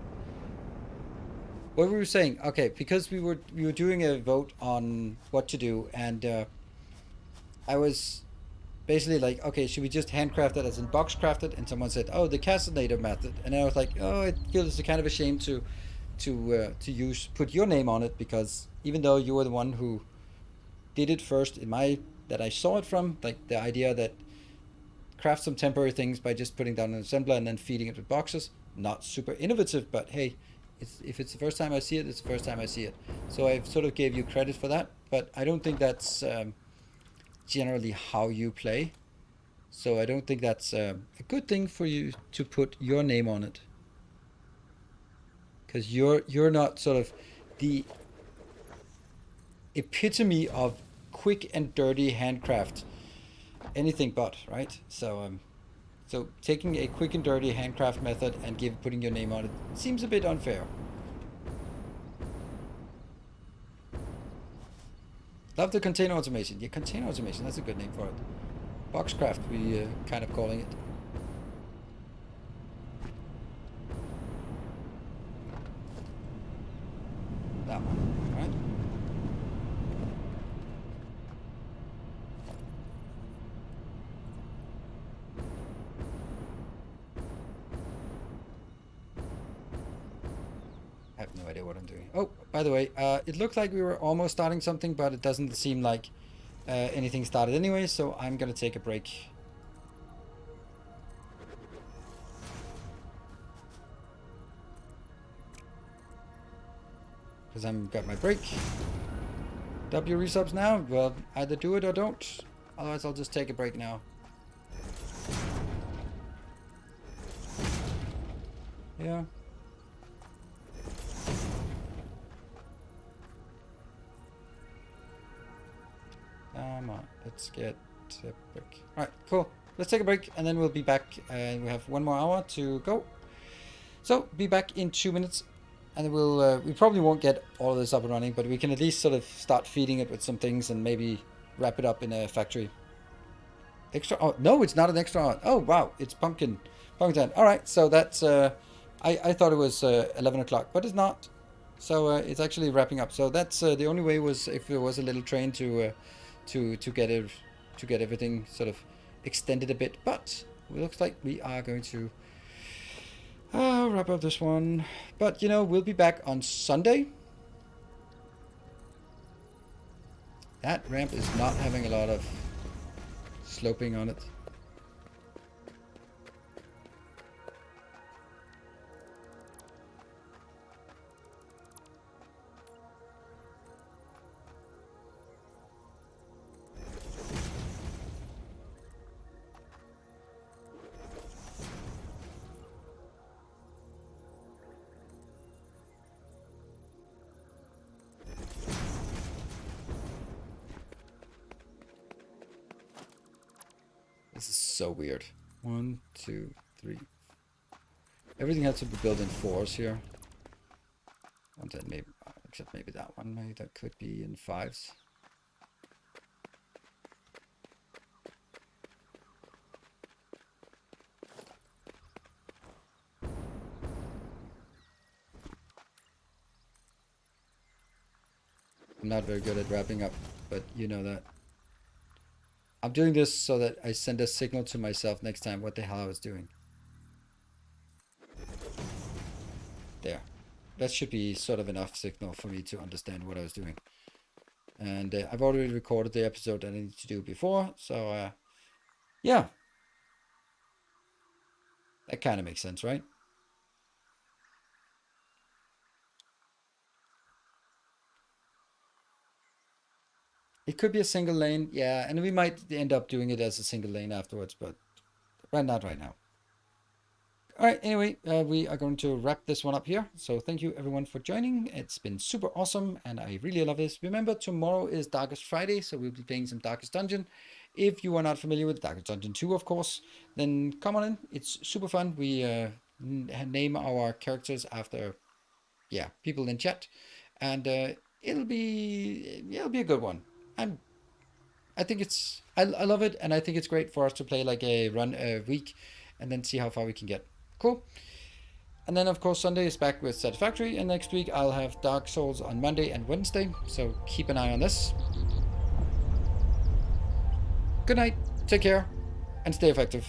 Speaker 1: What we were saying, okay, because we were doing a vote on what to do, and I was basically like, okay, should we just handcraft it as in box crafted? And someone said, oh, the Cassinator method, and I was like, oh, it feels kind of a shame to put your name on it, because even though you were the one who did it first that I saw it from, like the idea that craft some temporary things by just putting down an assembler and then feeding it with boxes, not super innovative, but hey, if it's the first time I see it, it's the first time I see it. So I sort of gave you credit for that, but I don't think that's generally how you play. So I don't think that's a good thing for you to put your name on it, because you're not sort of the epitome of quick and dirty handcraft, anything but, right? So taking a quick and dirty handcraft method and putting your name on it seems a bit unfair. Love the container automation. Yeah, container automation, that's a good name for it. Boxcraft, we kind of calling it. That one, right? I have no idea what I'm doing. Oh, by the way, it looked like we were almost starting something, but it doesn't seem like anything started anyway, so I'm gonna take a break. Because I'm got my break. W resubs now? Well, either do it or don't. Otherwise, I'll just take a break now. Yeah. Come on, let's get a break. Alright, cool. Let's take a break and then we'll be back. We have 1 more hour to go. So, be back in 2 minutes. And then we probably won't get all of this up and running, but we can at least sort of start feeding it with some things and maybe wrap it up in a factory. Extra, oh, no, it's not an extra. Oh, wow, it's pumpkin time. All right, so that's, I thought it was 11 o'clock, but it's not. So it's actually wrapping up. So that's the only way was if there was a little train to get everything sort of extended a bit. But it looks like we are going to wrap up this one. But, we'll be back on Sunday. That ramp is not having a lot of sloping on it. so weird. 1, 2, 3. Everything has to be built in 4s here. And then maybe, except maybe that one, maybe that could be in 5s. I'm not very good at wrapping up, but you know that. I'm doing this so that I send a signal to myself next time what the hell I was doing. There. That should be sort of enough signal for me to understand what I was doing. And I've already recorded the episode that I need to do before, so yeah. That kind of makes sense, right? It could be a single lane, yeah, and we might end up doing it as a single lane afterwards, but not right now. All right, anyway, we are going to wrap this one up here. So thank you everyone for joining. It's been super awesome, and I really love this. Remember, tomorrow is Darkest Friday, so we'll be playing some Darkest Dungeon. If you are not familiar with Darkest Dungeon 2, of course, then come on in. It's super fun. We name our characters after, yeah, people in chat, and it'll be a good one. I think it's I love it, and I think it's great for us to play like a run a week, and then see how far we can get. Cool. And then of course Sunday is back with Satisfactory, and next week I'll have Dark Souls on Monday and Wednesday, so keep an eye on this. Good night, take care, and stay effective.